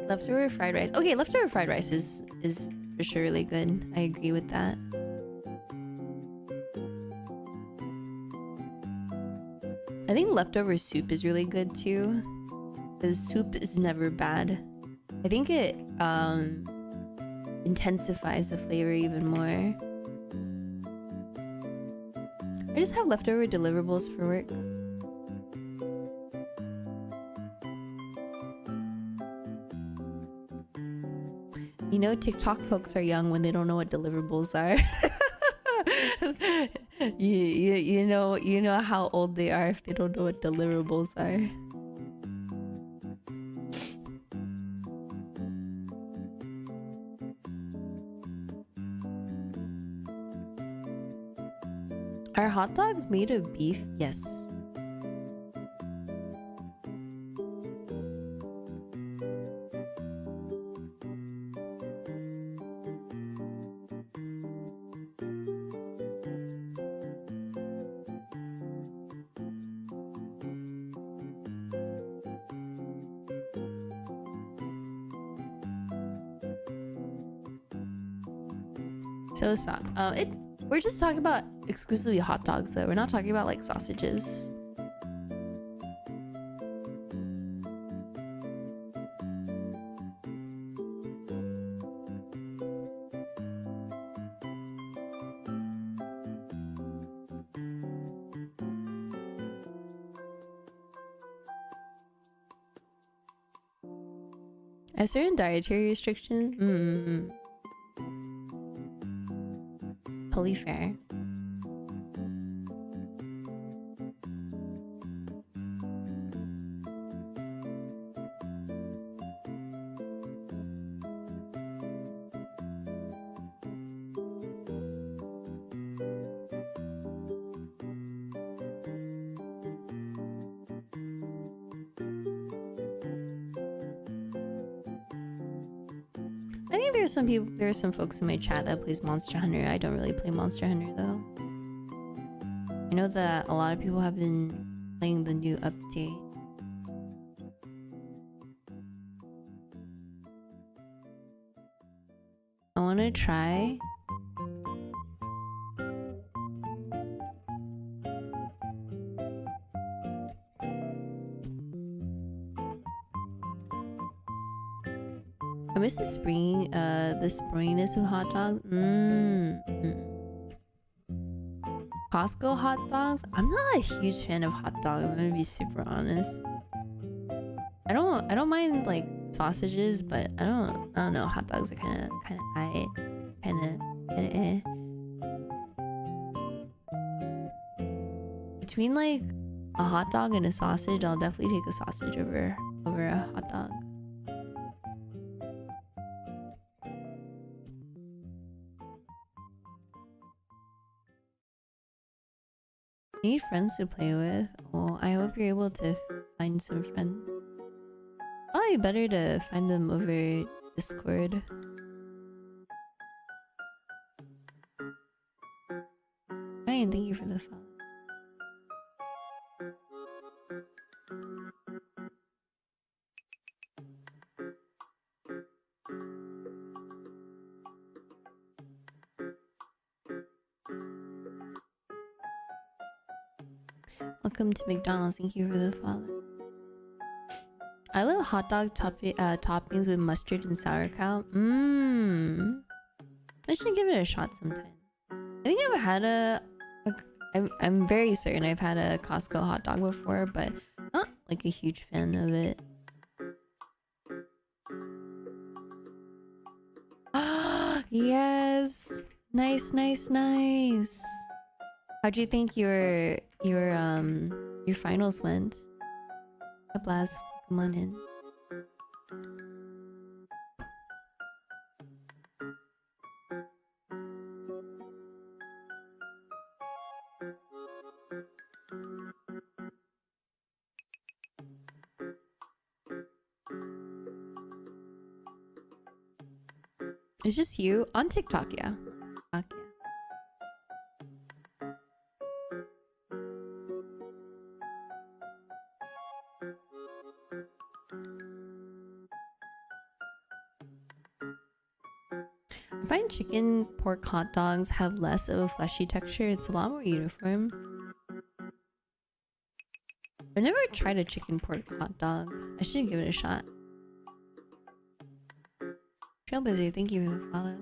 Leftover fried rice. Okay, leftover fried rice is for sure really good. I agree with that. I think leftover soup is really good too. Because soup is never bad. I think it intensifies the flavor even more. I just have leftover deliverables for work. You know, TikTok folks are young when they don't know what deliverables are. You know how old they are if they don't know what deliverables are. Are hot dogs made of beef? Yes. So we're just talking about exclusively hot dogs though. We're not talking about like sausages. Are certain dietary restrictions? Totally fair. I think there are some folks in my chat that plays Monster Hunter. I don't really play Monster Hunter though. I know that a lot of people have been playing the new update. I want to try. I miss the springiness of hot dogs. Costco hot dogs? I'm not a huge fan of hot dogs, I'm gonna be super honest. I don't mind like sausages, but I don't know, hot dogs are kinda eh. Between like a hot dog and a sausage, I'll definitely take a sausage over a hot dog. Need friends to play with? Oh, I hope you're able to find some friends. Probably better to find them over Discord. Ryan, thank you for the follow. Welcome to McDonald's. Thank you for the follow. I love hot dog toppings with mustard and sauerkraut. I should give it a shot sometime. I think I've had I'm very certain I've had a Costco hot dog before, but not like a huge fan of it. Yes, nice. How'd you think your finals went? A blast. Come on in. It's just you on TikTok, yeah. I find chicken pork hot dogs have less of a fleshy texture. It's a lot more uniform. I've never tried a chicken pork hot dog. I should give it a shot. Trailblazer, thank you for the follow.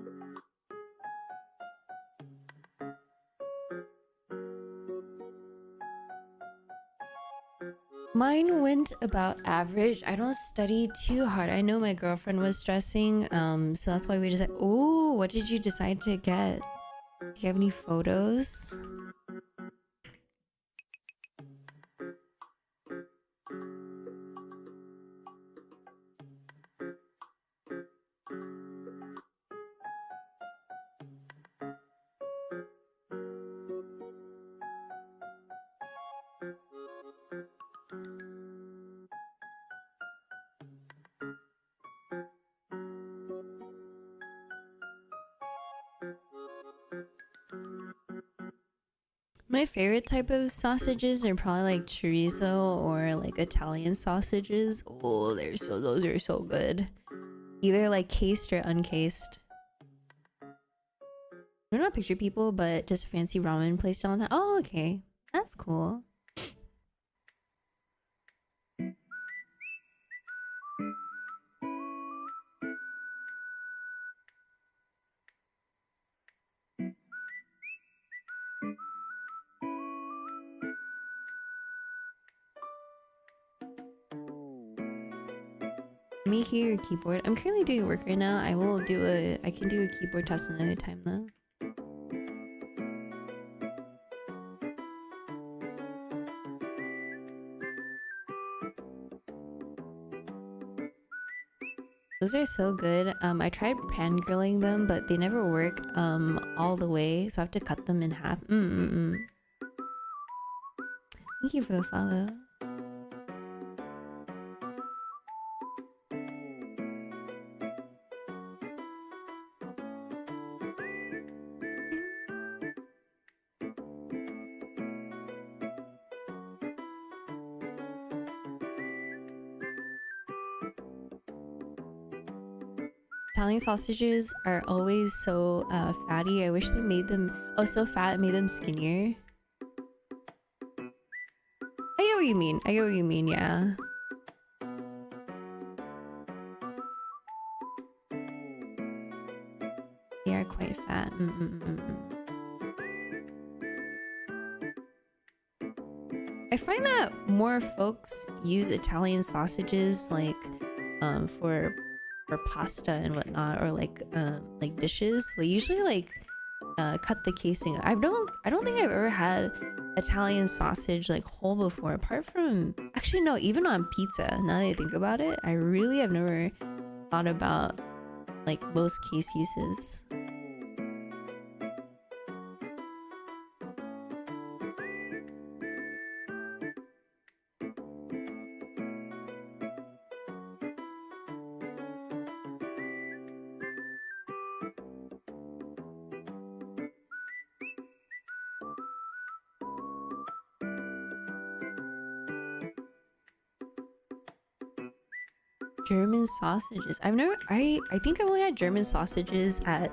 Mine went about average. I don't study too hard. I know my girlfriend was stressing, so that's why we decided. Oh, what did you decide to get? Do you have any photos? My favorite type of sausages are probably like chorizo or like Italian sausages. Oh, those are so good. Either like cased or uncased. We're not picture people, but just fancy ramen place on that. Oh, okay. That's cool. Let me hear your keyboard. I'm currently doing work right now. I can do a keyboard test another time though. Those are so good. I tried pan grilling them, but they never work all the way, so I have to cut them in half. Thank you for the follow. Italian sausages are always so fatty. I wish they made them so fat it made them skinnier. I get what you mean. I get what you mean, yeah. They are quite fat. I find that more folks use Italian sausages like for pasta and whatnot, or like dishes. They usually like cut the casing. I don't think I've ever had Italian sausage like whole before, apart from actually no, even on pizza. Now that I think about it, I really have never thought about like most case uses. German sausages. I think I've only had German sausages at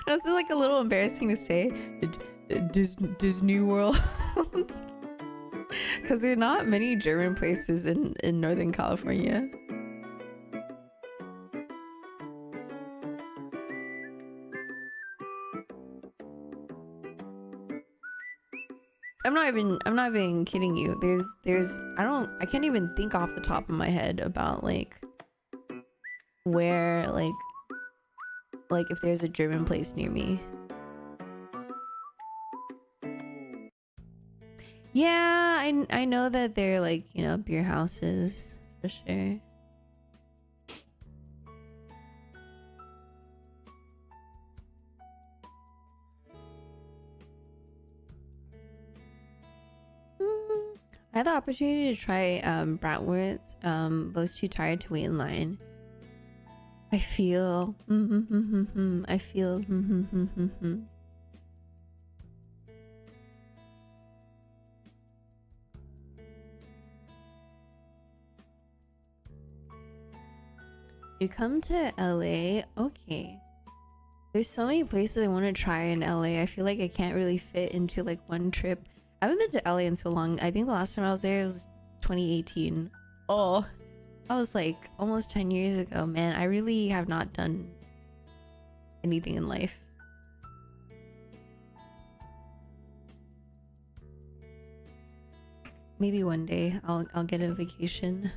that's like a little embarrassing to say. Disney World. Because there are not many German places in Northern California. I'm not even kidding you. I can't even think off the top of my head about like where like if there's a German place near me. Yeah, I know that they're like, you know, beer houses for sure. I had the opportunity to try bratwurst, but was too tired to wait in line. I feel I feel You come to LA? Okay. There's so many places I want to try in LA. I feel like I can't really fit into like one trip. I haven't been to LA in so long. I think the last time I was there was 2018. Oh, that was like almost 10 years ago, man. I really have not done anything in life. Maybe one day I'll get a vacation.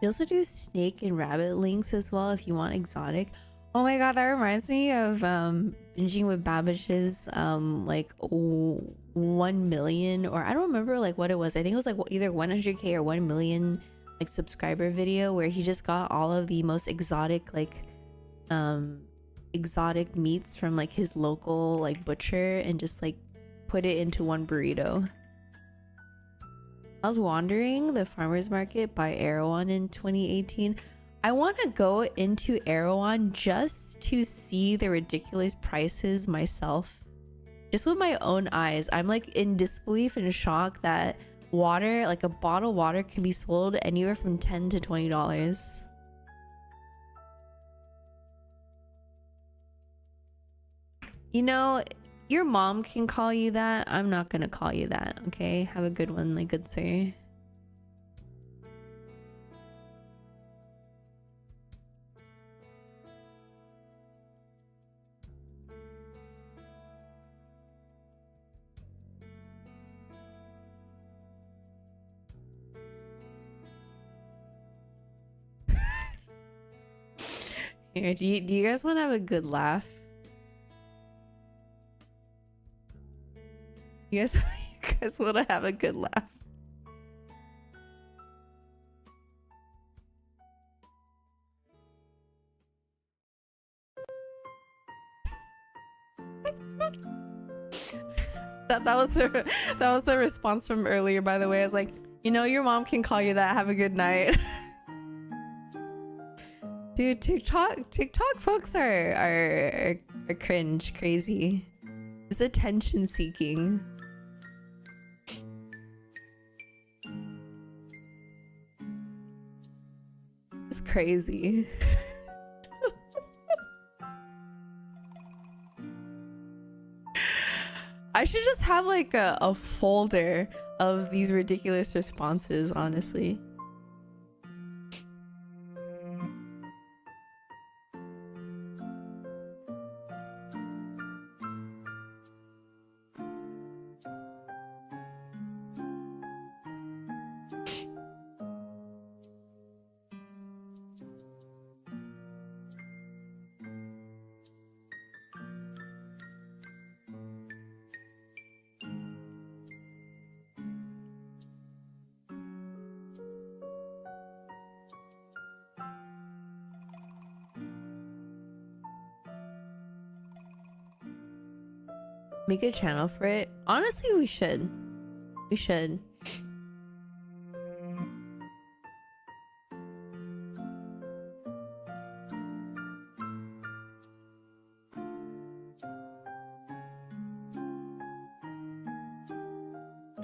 They also do snake and rabbit links as well if you want exotic. Oh my god, that reminds me of binging with Babish's like 1 million, or I don't remember like what it was. I think it was like either 100k or 1 million like subscriber video where he just got all of the most exotic like exotic meats from like his local like butcher and just like put it into one burrito. I was wandering the farmers market by Erewhon in 2018. I want to go into Erewhon just to see the ridiculous prices myself, just with my own eyes. I'm like in disbelief and shock that water, like a bottle of water, can be sold anywhere from $10 to $20. You know, your mom can call you that. I'm not gonna call you that, okay? Have a good one, my good sir. Here, do you guys want to have a good laugh? You guys want to have a good laugh? that was the response from earlier, by the way. I was like, you know, your mom can call you that. Have a good night. Dude, TikTok folks are cringe, crazy. It's attention seeking. It's crazy. I should just have like a folder of these ridiculous responses, honestly. Make a channel for it. Honestly, we should. We should.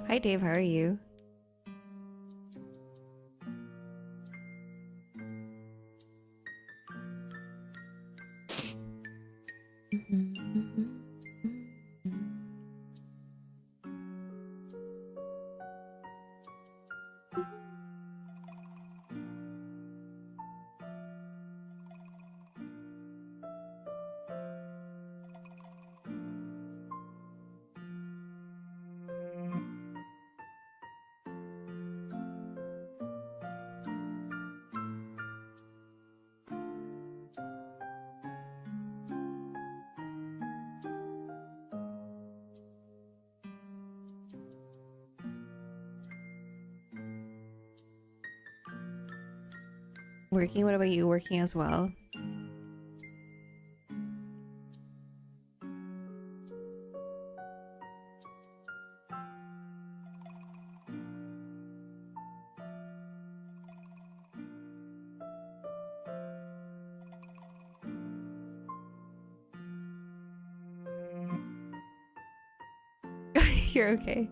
Hi Dave, how are you? Working? What about you? Working as well? You're okay.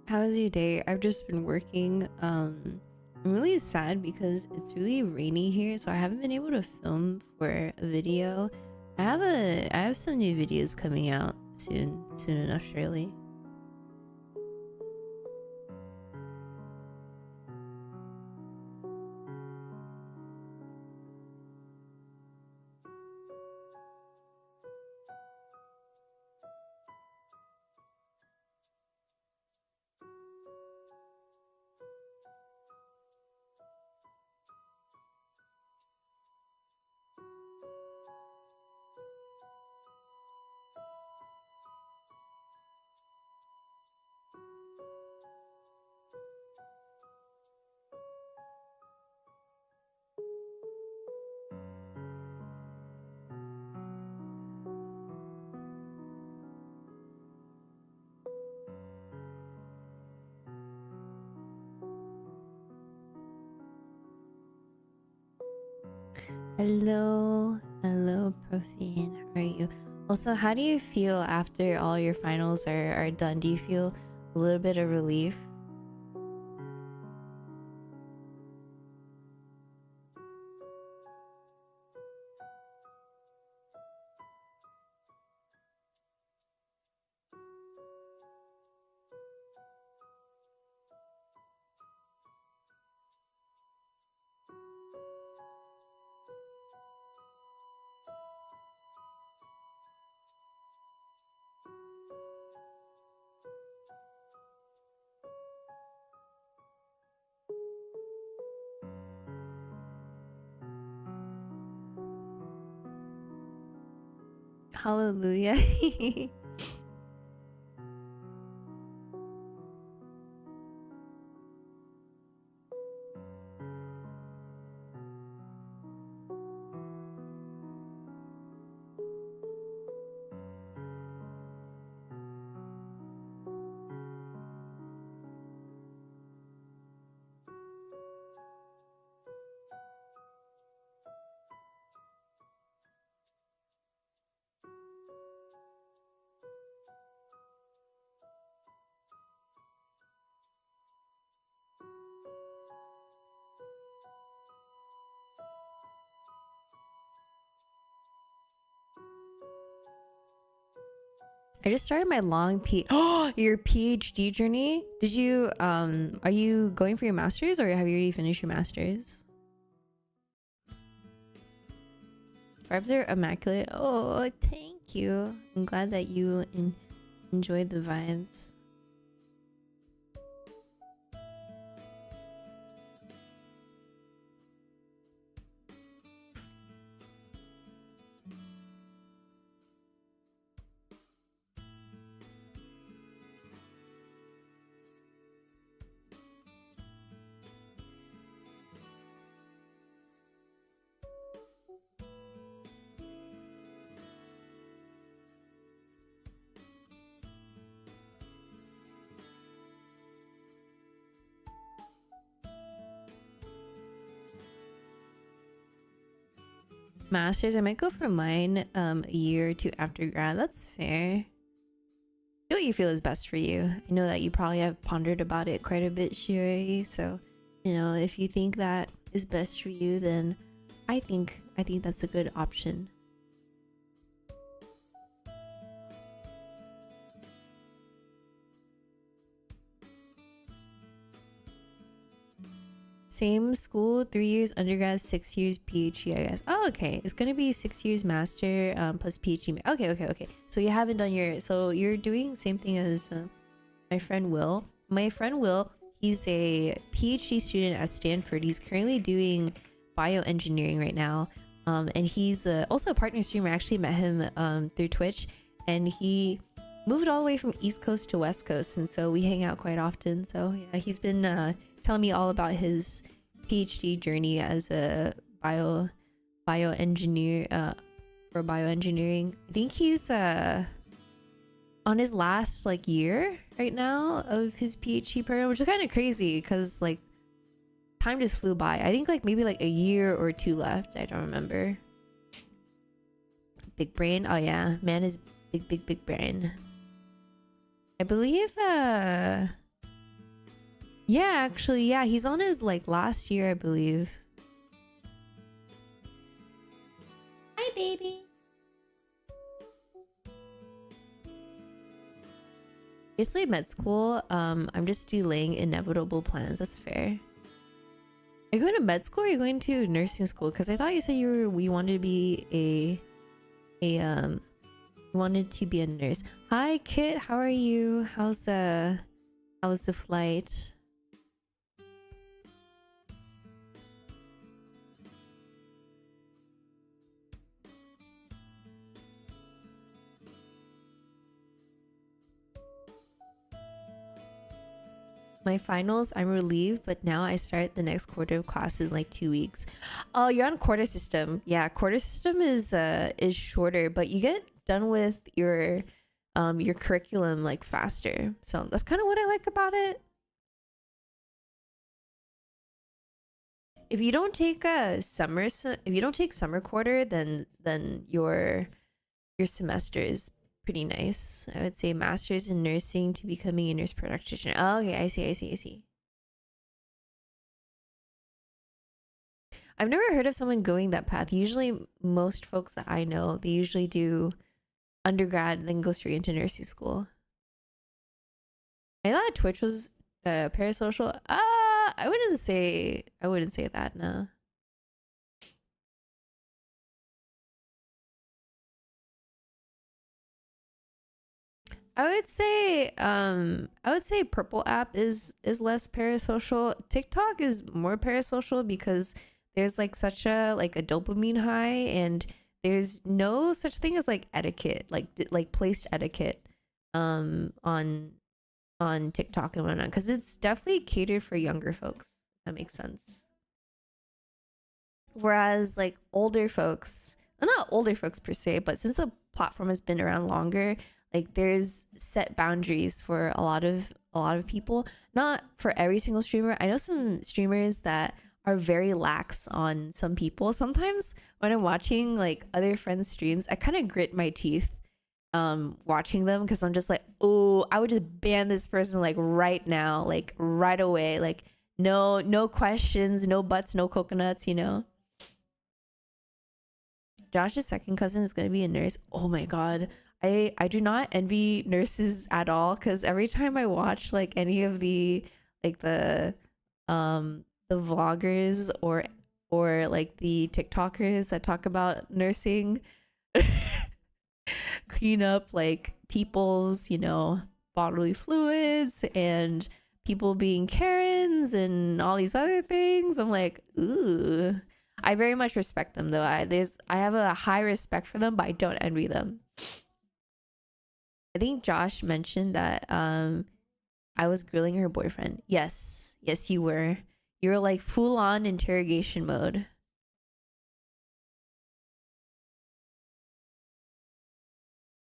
How was your day? I've just been working. I'm really sad because it's really rainy here, so I haven't been able to film for a video. I have some new videos coming out soon enough, surely. Hello, hello, Profane. How are you? Also, how do you feel after all your finals are done? Do you feel a little bit of relief? Hallelujah. I just started my long Oh, your PhD journey. Did you are you going for your masters or have you already finished your masters? Vibes are immaculate. Oh, thank you. I'm glad that you enjoyed the vibes. Masters, I might go for mine a year or two after grad. That's fair. Do what you feel is best for you. I know that you probably have pondered about it quite a bit, Shiri. So, you know, if you think that is best for you, then I think that's a good option. Same school, 3 years undergrad, 6 years PhD, I guess. Oh, okay. It's gonna be 6 years master plus PhD. Okay. So you haven't done your. So you're doing same thing as my friend Will. My friend Will, he's a PhD student at Stanford. He's currently doing bioengineering right now. And he's also a partner streamer. I actually met him through Twitch, and he moved all the way from East Coast to West Coast, and so we hang out quite often. So yeah, he's been telling me all about his PhD journey as a bioengineer for bioengineering. I think he's on his last like year right now of his PhD program, which is kind of crazy because like time just flew by. I think like maybe like a year or two left. I don't remember. Big brain. Oh yeah, man is big brain. I believe yeah, actually, yeah, he's on his like last year, I believe. Hi, baby. Basically, med school. I'm just delaying inevitable plans. That's fair. Are you going to med school or are you going to nursing school? Because I thought you said we wanted to be you wanted to be a nurse. Hi, Kit. How are you? How's the flight? My finals, I'm relieved, but now I start the next quarter of classes in like 2 weeks. Oh, you're on quarter system. Yeah, quarter system is shorter, but you get done with your curriculum like faster. So that's kind of what I like about it. if you don't take a if you don't take summer quarter, then your semester is pretty nice. I would say master's in nursing to becoming a nurse practitioner. Oh, okay, I see. I've never heard of someone going that path. Usually, most folks that I know, they usually do undergrad and then go straight into nursing school. I thought Twitch was parasocial. I wouldn't say that. No. I would say Purple app is less parasocial. TikTok is more parasocial because there's like such a dopamine high, and there's no such thing as like etiquette, like placed etiquette on TikTok and whatnot, because it's definitely catered for younger folks. That makes sense. Whereas like older folks, well, not older folks per se, but since the platform has been around longer, like there's set boundaries for a lot of people. Not for every single streamer. I know some streamers that are very lax on some people. Sometimes when I'm watching like other friends' streams, I kind of grit my teeth watching them, because I'm just like, oh, I would just ban this person like right now, like right away, like no questions, no buts, no coconuts, you know. Josh's second cousin is going to be a nurse. Oh my god. I do not envy nurses at all, cuz every time I watch like any of the like the vloggers or like the TikTokers that talk about nursing, clean up like people's, you know, bodily fluids and people being Karens and all these other things. I'm like, ooh. I very much respect them though. I have a high respect for them, but I don't envy them. I think Josh mentioned that I was grilling her boyfriend. Yes. Yes, you were. You were like full on interrogation mode.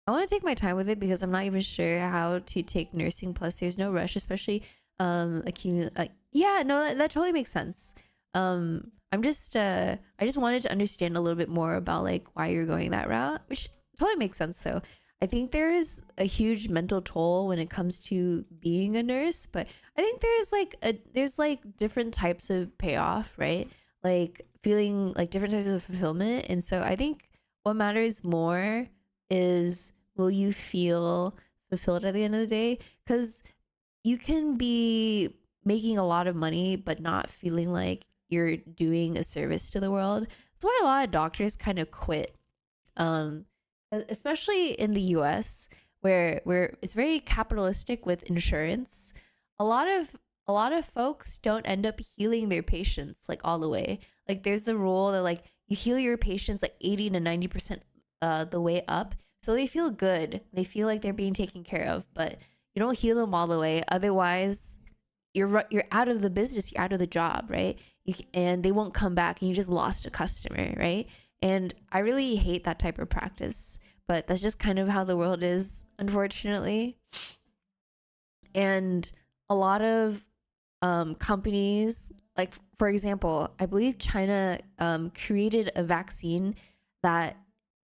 I want to take my time with it because I'm not even sure how to take nursing. Plus, there's no rush, especially yeah, no, that totally makes sense. I'm just I just wanted to understand a little bit more about like why you're going that route, which totally makes sense though. I think there is a huge mental toll when it comes to being a nurse, but I think there's like different types of payoff, right? Like feeling like different types of fulfillment. And so I think what matters more is, will you feel fulfilled at the end of the day? Because you can be making a lot of money but not feeling like you're doing a service to the world. That's why a lot of doctors kind of quit. Especially in the US, where it's very capitalistic with insurance. A lot of folks don't end up healing their patients like all the way. Like there's the rule that like you heal your patients like 80 to 90% the way up. So they feel good. They feel like they're being taken care of, but you don't heal them all the way. Otherwise, you're out of the business, you're out of the job, right? And they won't come back, and you just lost a customer, right? And I really hate that type of practice, but that's just kind of how the world is, unfortunately. And a lot of companies, like for example, I believe China created a vaccine that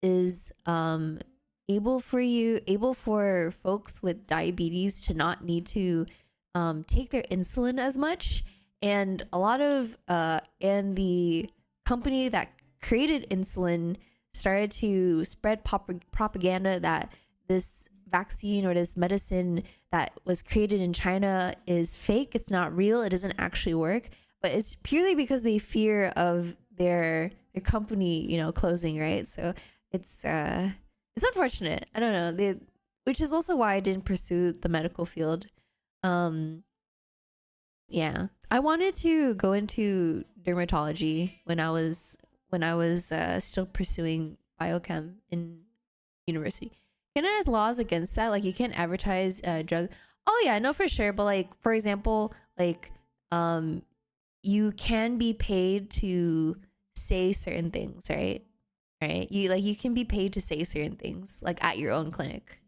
is able for folks with diabetes to not need to take their insulin as much. And a lot of and the company that created insulin started to spread propaganda that this vaccine or this medicine that was created in China is fake, it's not real, it doesn't actually work. But it's purely because they fear of their company, you know, closing, right? So it's unfortunate. I don't know. Which is also why I didn't pursue the medical field. Um yeah. I wanted to go into dermatology when I was still pursuing biochem in university. Canada has laws against that. Like you can't advertise drugs. Oh yeah, no for sure. But like for example, like you can be paid to say certain things, right? Right? You can be paid to say certain things like at your own clinic.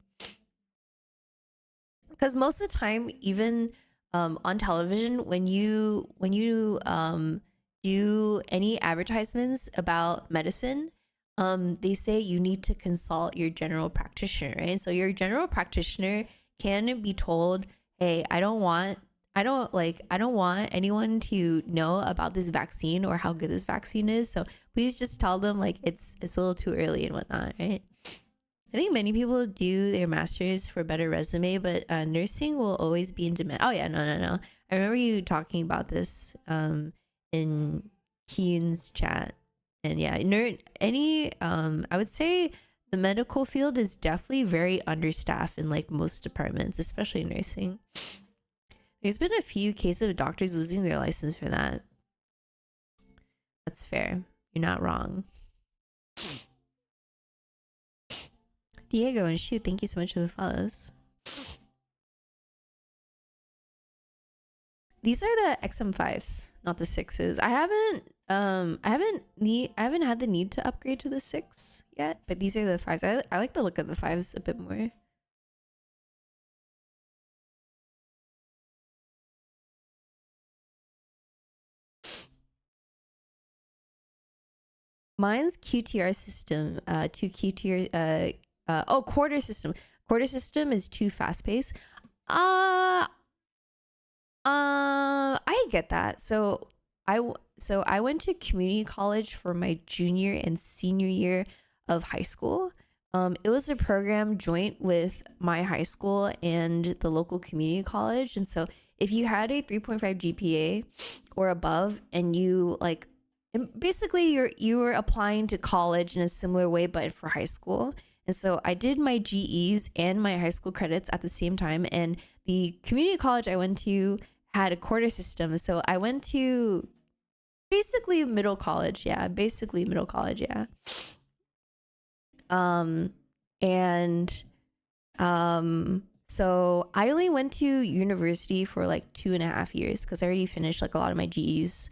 Because most of the time, even on television, when you do any advertisements about medicine, they say you need to consult your general practitioner, right? So your general practitioner can be told, hey, I don't want anyone to know about this vaccine or how good this vaccine is. So please just tell them like it's a little too early and whatnot, right? I think many people do their masters for better resume, but nursing will always be in demand. Oh yeah, no. I remember you talking about this in Keen's chat, and yeah, I would say the medical field is definitely very understaffed in like most departments, especially nursing. There's been a few cases of doctors losing their license for that. That's fair. You're not wrong. Diego and Shoot, thank you so much for the follows. These are the XM5s, not the 6s. I haven't had the need to upgrade to the 6 yet, but these are the 5s. I like the look of the 5s a bit more. Mine's QTR system, quarter system. Quarter system is too fast paced. I get that. So I went to community college for my junior and senior year of high school. It was a program joint with my high school and the local community college. And so if you had a 3.5 GPA or above, and you like, basically you were applying to college in a similar way, but for high school. And so I did my GEs and my high school credits at the same time. And the community college I went to had a quarter system. So I went to basically middle college. Yeah. So I only went to university for like 2.5 years because I already finished like a lot of my GEs.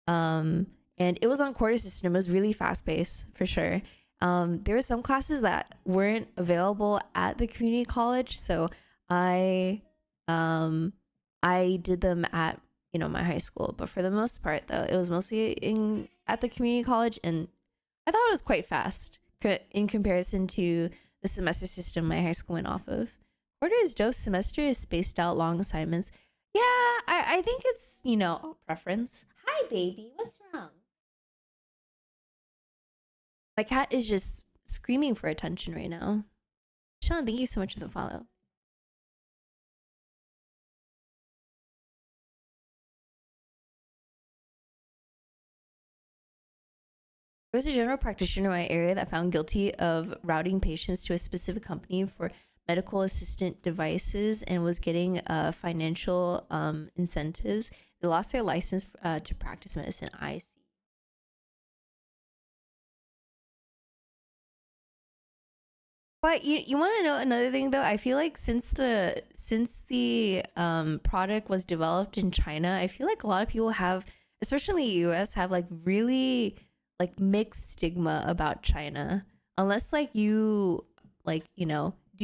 And it was on quarter system. It was really fast paced for sure. There were some classes that weren't available at the community college, so I did them at my high school. But for the most part, though, it was mostly at the community college, and I thought it was quite fast in comparison to the semester system my high school went off of. Quarter is dope. Semester is spaced out long assignments. Yeah, I think it's preference. Hi, baby. What's wrong? My cat is just screaming for attention right now. Sean, thank you so much for the follow. There was a general practitioner in my area that found guilty of routing patients to a specific company for medical assistant devices and was getting financial incentives. They lost their license to practice medicine. I see. But you want to know another thing though? I feel like since the product was developed in China, I feel like a lot of people have, especially in the US, have like really like mixed stigma about China. Unless like you do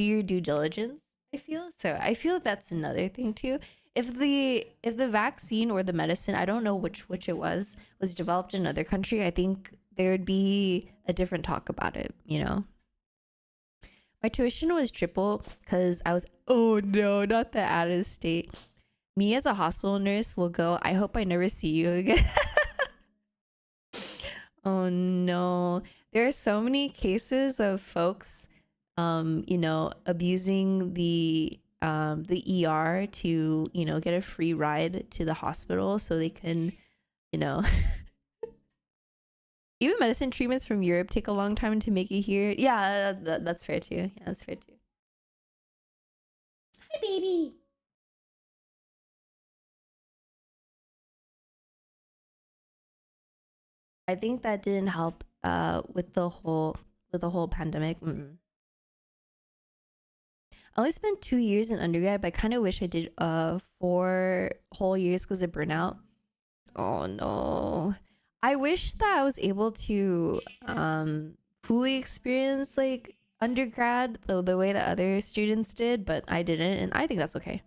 your due diligence, I feel. So I feel that's another thing too. If the vaccine or the medicine, I don't know which it was developed in another country, I think there would be a different talk about it, My tuition was triple because I was, oh no, not the out of state. Me as a hospital nurse will go, I hope I never see you again. Oh no. There are so many cases of folks, abusing the ER to, get a free ride to the hospital so they can, even medicine treatments from Europe take a long time to make it here. Yeah, that's fair too. Yeah, that's fair too. Hi, baby. I think that didn't help with the whole pandemic. I only spent 2 years in undergrad, but I kind of wish I did 4 whole years because of burnout. Oh no. I wish that I was able to fully experience like undergrad the way that other students did, but I didn't, and I think that's okay.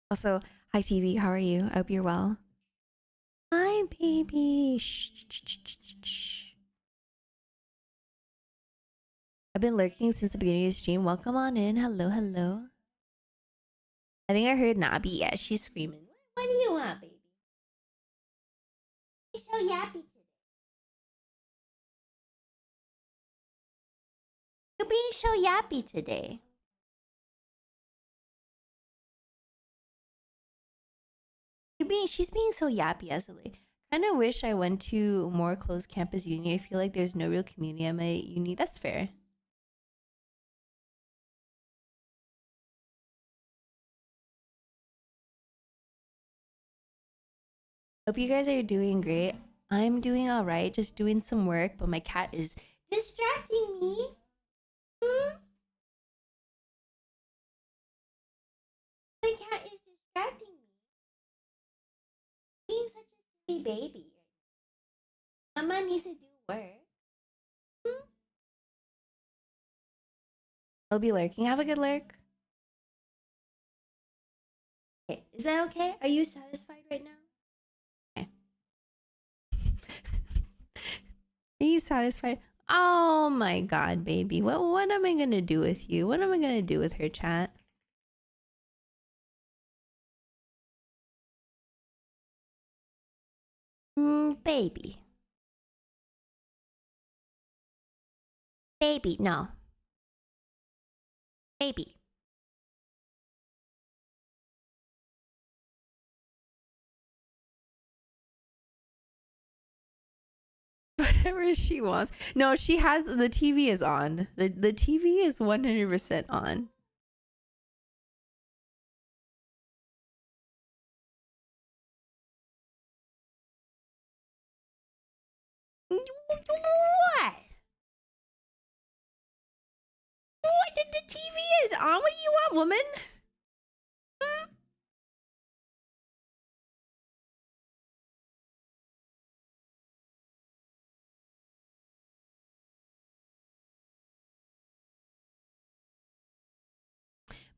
Also, hi TV, how are you? I hope you're well. Hi Hi, baby. Shh, shh, shh, shh, shh. I've been lurking since the beginning of the stream. Welcome on in. Hello, hello. I think I heard Nabi. Yeah, she's screaming. What do you want, baby? You're so yappy today. You're being so yappy today. She's being so yappy as of late. Kind of wish I went to more closed campus uni. I feel like there's no real community at my uni. That's fair. Hope you guys are doing great. I'm doing all right, just doing some work, but my cat is distracting me. Hmm? My cat is distracting me. Being such a silly baby. Mama needs to do work. Hmm? I'll be lurking. Have a good lurk. Okay, is that okay? Are you satisfied right now? Okay. Are you satisfied? Oh my god, baby. What am I gonna do with you? What am I gonna do with her, chat? Baby. Baby, no. Baby. Whatever she wants. No, she has the TV is on. The TV is 100% on. What? What? The TV is on. What do you want, woman?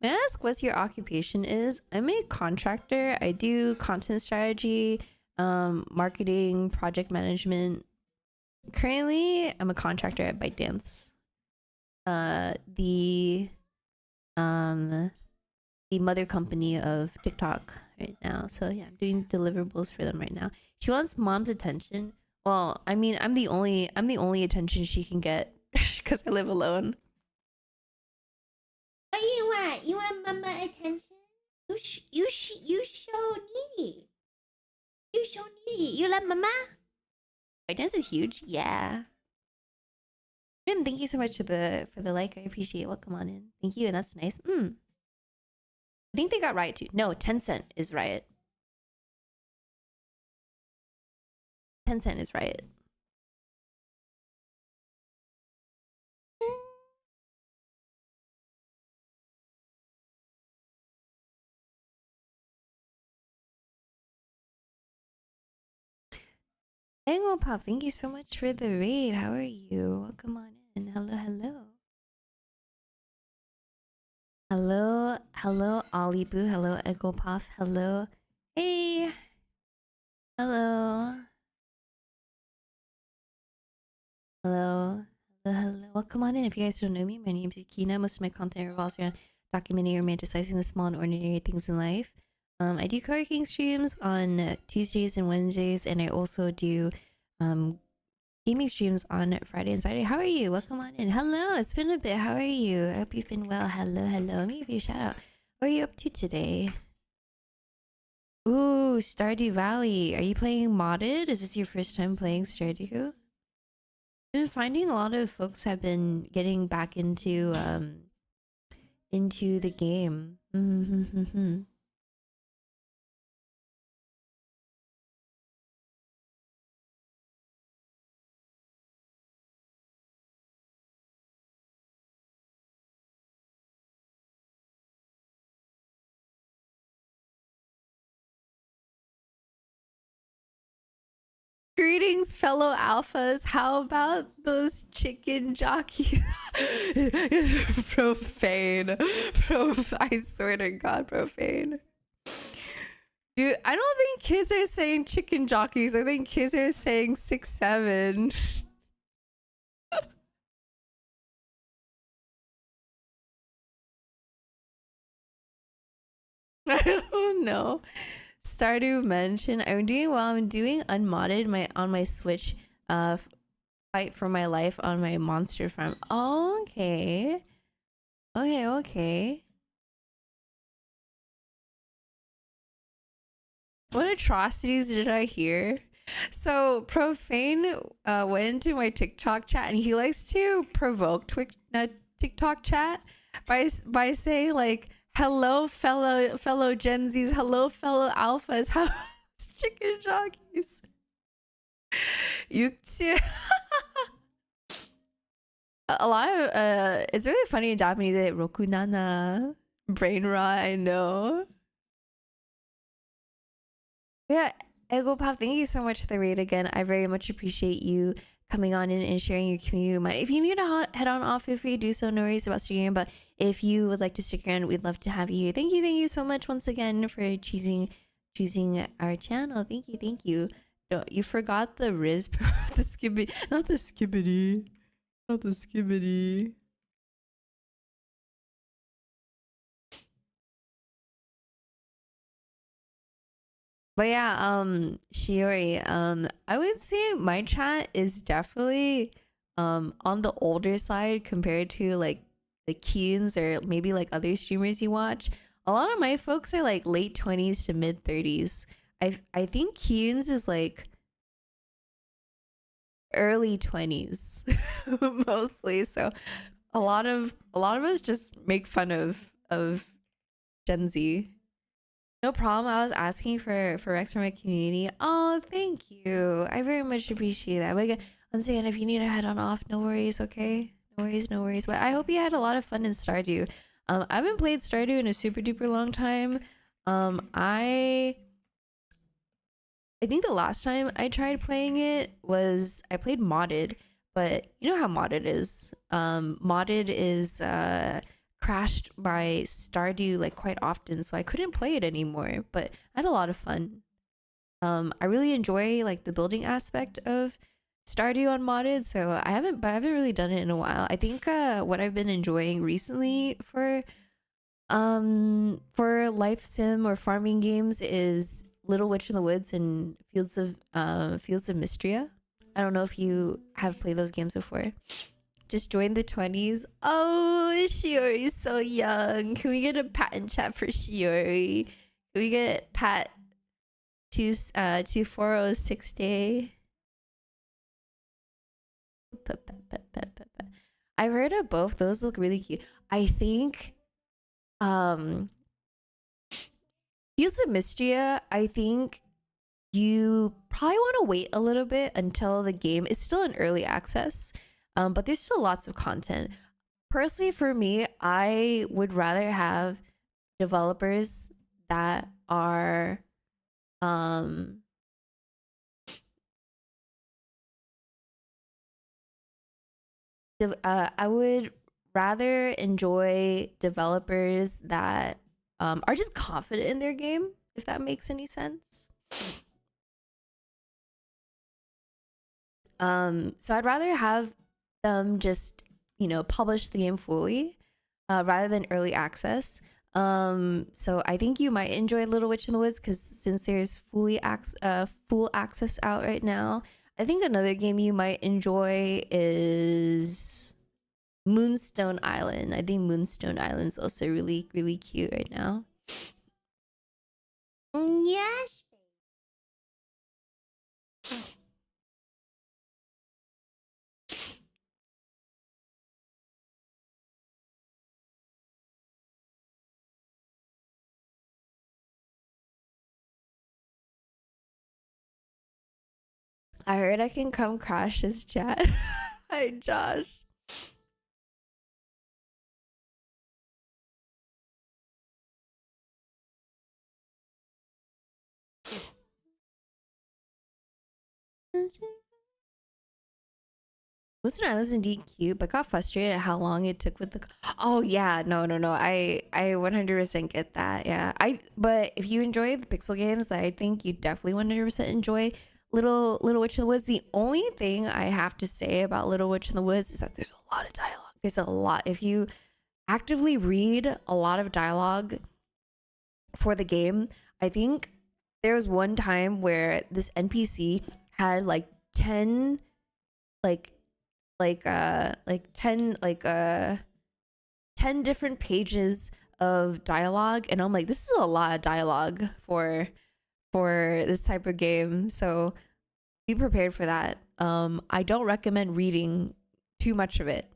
May I ask what your occupation is? I'm a contractor. I do content strategy, marketing, project management. Currently, I'm a contractor at ByteDance. The mother company of TikTok right now. So yeah, I'm doing deliverables for them right now. She wants mom's attention. Well, I mean, I'm the only attention she can get because I live alone. What do you want? You want mama attention? You so needy. You so needy. You love mama? ByteDance is huge. Yeah. Rim, thank you so much for the like. I appreciate it. Welcome on in. Thank you, and that's nice. I think they got Riot too. No, Tencent is Riot. Tencent is Riot. Angle Pop, thank you so much for the raid. How are you? Welcome on in. Hello, hello. Hello, hello, Ollie Boo. Hello, Eggle Puff. Hello. Hey. Hello. Hello. Hello, hello. Welcome on in. If you guys don't know me, my name is Akina. Most of my content revolves around documenting or romanticizing the small and ordinary things in life. I do co-working streams on Tuesdays and Wednesdays, and I also do gaming streams on Friday and Saturday. How are you? Welcome on in. Hello, it's been a bit. How are you? I hope you've been well. Hello, hello. Let me give you a shout out. What are you up to today? Ooh, Stardew Valley. Are you playing modded? Is this your first time playing Stardew? I've been finding a lot of folks have been getting back into the game. Greetings, fellow alphas. How about those chicken jockeys? Profane. I swear to God, profane. Dude, I don't think kids are saying chicken jockeys. I think kids are saying 6'7". I don't know. Stardew Mansion. I'm doing well. I'm doing unmodded my on my Switch. Fight for my life on my monster farm. Oh, okay. Okay, okay. What atrocities did I hear? So Profane went into my TikTok chat and he likes to provoke TikTok chat by saying like, "Hello, fellow Gen Zs. Hello, fellow alphas. How's chicken jockeys?" You too. A lot of it's really funny in Japanese. Rokunana, brain rot. I know. Yeah, Ego Pop, thank you so much for the raid again. I very much appreciate you coming on in and sharing your community with mine. If you need to head on off, feel free to do so. No worries about sticking around, but if you would like to stick around, we'd love to have you here. Thank you so much once again for choosing our channel. Thank you, thank you. You forgot the Riz, the skibbity, not the skibbity, not the skibbity. But yeah, Shiori, I would say my chat is definitely on the older side compared to like the Keens or maybe like other streamers you watch. A lot of my folks are like late 20s to mid 30s. I think Keens is like early 20s mostly. So a lot of us just make fun of Gen Z. No problem. I was asking for Rex from my community. Oh, thank you. I very much appreciate that. But again, once again, if you need to head on off, no worries. Okay, no worries, no worries. But I hope you had a lot of fun in Stardew. I haven't played Stardew in a super duper long time. I think the last time I tried playing it was I played modded, but you know how modded is. Modded is crashed by Stardew like quite often, so I couldn't play it anymore. But I had a lot of fun. I really enjoy like the building aspect of Stardew on modded, so I haven't really done it in a while. I think what I've been enjoying recently for life sim or farming games is Little Witch in the Woods and Fields of Mystria. I don't know if you have played those games before. Just joined the 20s. Oh, Shiori's so young. Can we get a pat in chat for Shiori? Can we get Pat 2406 day? I've heard of both. Those look really cute. I think um Fields of Mystria, I think you probably want to wait a little bit until the game is still in early access. But there's still lots of content. Personally, for me, I would rather have developers that are I would rather enjoy developers that are just confident in their game, if that makes any sense. So I'd rather have them just, publish the game fully, rather than early access. So I think you might enjoy Little Witch in the Woods because since there's full access out right now. I think another game you might enjoy is Moonstone Island. I think Moonstone Island's also really, really cute right now. Yes. I heard I can come crash this chat. Hi, Josh. Listen, I was indeed cute, but got frustrated at how long it took with the. Oh yeah, no. I 100% get that. Yeah, but if you enjoy the pixel games, I think you definitely 100% enjoy Little Witch in the Woods. The only thing I have to say about Little Witch in the Woods is that there's a lot of dialogue. There's a lot. If you actively read a lot of dialogue for the game, I think there was one time where this NPC had like 10 like 10 10 different pages of dialogue, and I'm like, this is a lot of dialogue for this type of game, so be prepared for that. I don't recommend reading too much of it.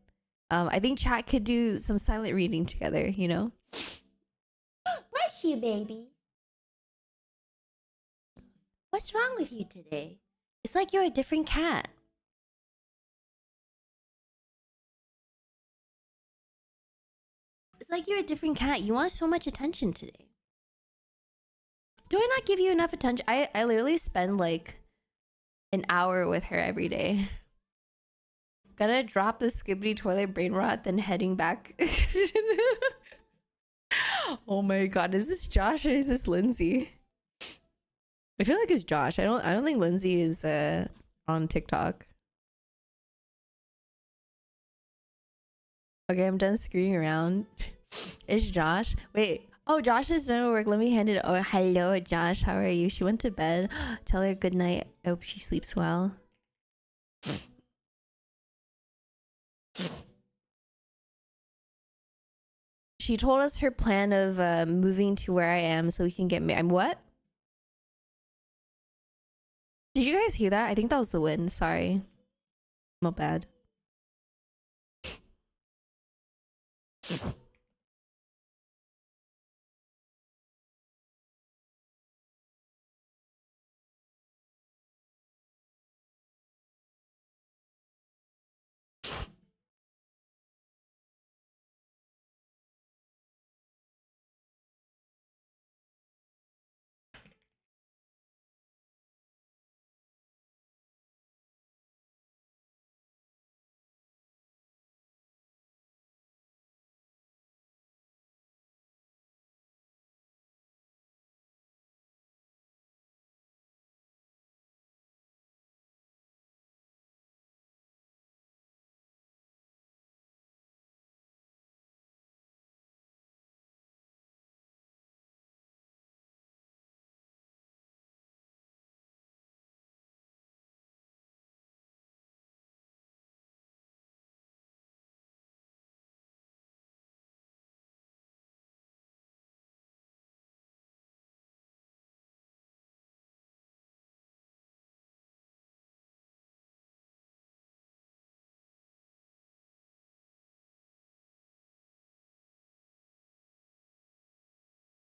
I think chat could do some silent reading together, you know. Bless you, baby. What's wrong with you today? It's like you're a different cat. It's like you're a different cat. You want so much attention today. Do I not give you enough attention? I literally spend like an hour with her every day. Gotta drop the skibbity toilet brain rot, then heading back. Oh my god, is this Josh or is this Lindsay? I feel like it's Josh. I don't think Lindsay is on TikTok. Okay, I'm done screwing around. It's Josh. Wait. Oh, Josh is done work. Let me hand it. Oh, hello, Josh. How are you? She went to bed. Tell her good night. I hope she sleeps well. She told us her plan of moving to where I am so we can get married. What? Did you guys hear that? I think that was the wind. Sorry. Not bad.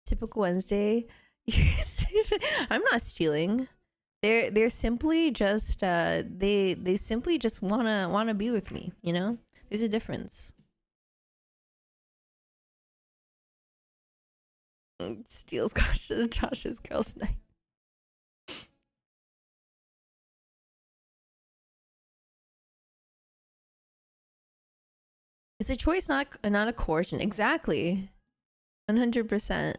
Typical Wednesday. I'm not stealing. They're simply just they simply just wanna be with me, you know? There's a difference. Steals Josh's girls' night. It's a choice, not a coercion. Exactly. 100%.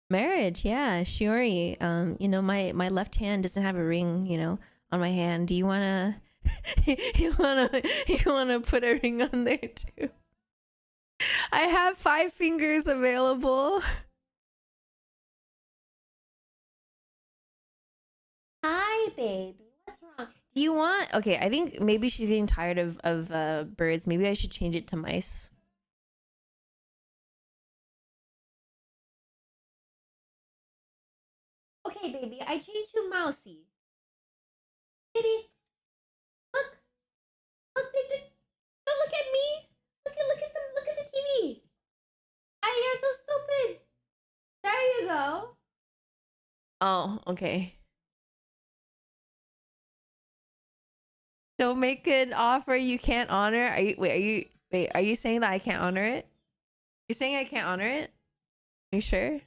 Marriage, yeah, Shiori. You know, my left hand doesn't have a ring, you know, on my hand. Do you wanna you wanna put a ring on there too? I have 5 fingers available. Hi, baby. What's wrong? Do you want? Okay, I think maybe she's getting tired of birds. Maybe I should change it to mice. Okay, baby. I changed to Mousy. Baby, look, look, don't look at me. Look at the TV. You're so stupid. There you go. Oh, okay. Don't make an offer you can't honor. Are you saying that I can't honor it? You're saying I can't honor it? You sure?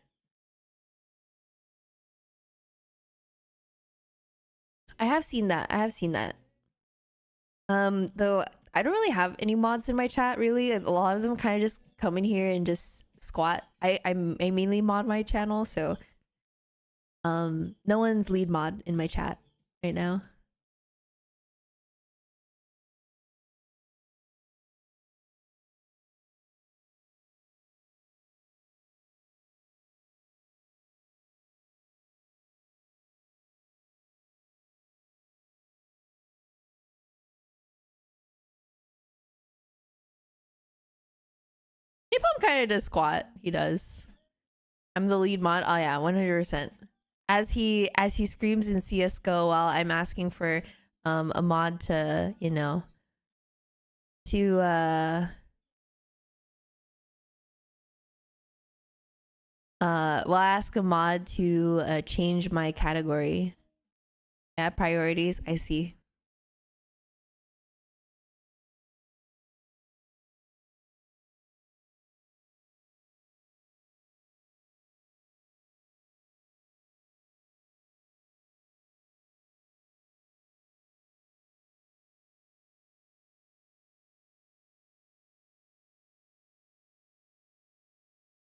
I have seen that. I have seen that. Though I don't really have any mods in my chat. Really, a lot of them kind of just come in here and just squat. I mainly mod my channel, so no one's lead mod in my chat right now. Napalm kind of does squat. He does. I'm the lead mod. Oh yeah, 100%. As he screams in CS:GO while I'm asking for a mod to, you know, to well, I ask a mod to change my category. Yeah, priorities. I see.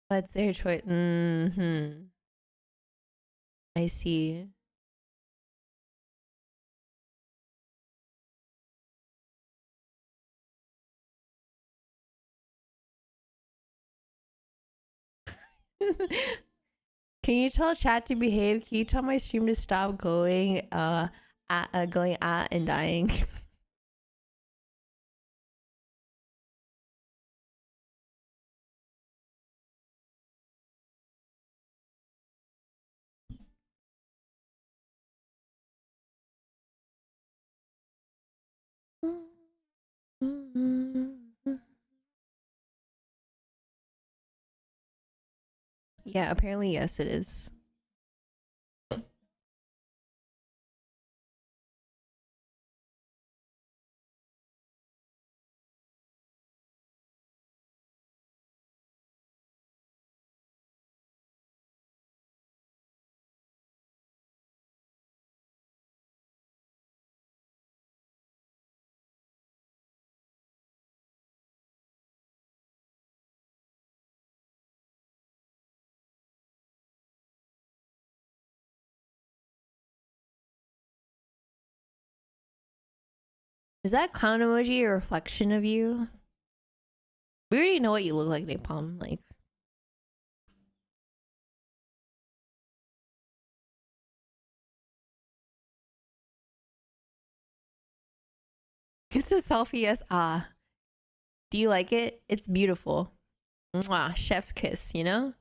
What's their choice? Mm-hmm. I see. Can you tell chat to behave? Can you tell my stream to stop going going at and dying? Yeah, apparently yes it is. Is that clown emoji a reflection of you? We already know what you look like, Napalm. Like, it's a selfie. Yes. Ah. Do you like it? It's beautiful. Mwah, chef's kiss, you know?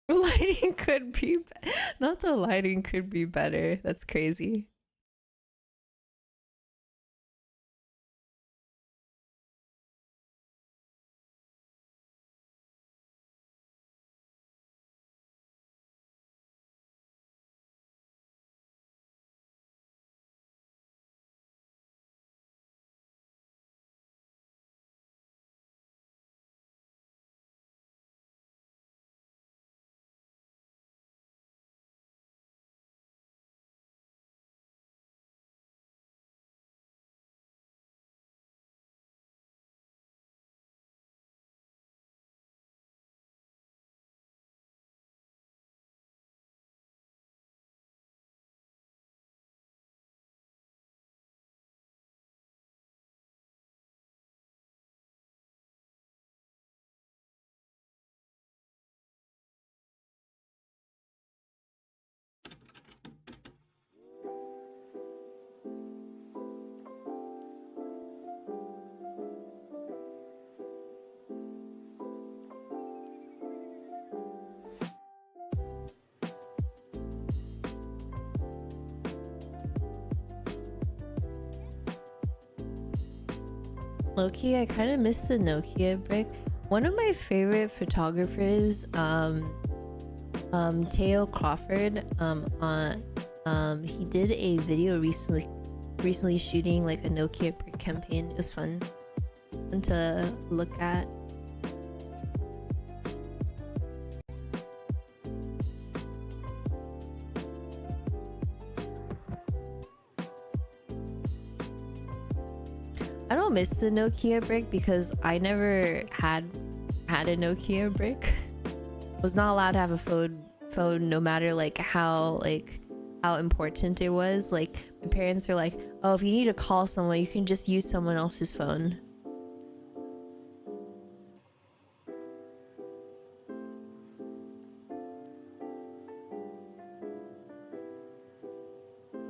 Lighting could be not the lighting could be better. That's crazy. Loki, I kind of miss the Nokia brick. One of my favorite photographers, Teo Crawford, he did a video recently shooting like a Nokia brick campaign. It was fun to look at. I don't miss the Nokia brick because I never had a Nokia brick. Was not allowed to have a phone no matter like how important it was. Like my parents are like, oh, if you need to call someone, you can just use someone else's phone.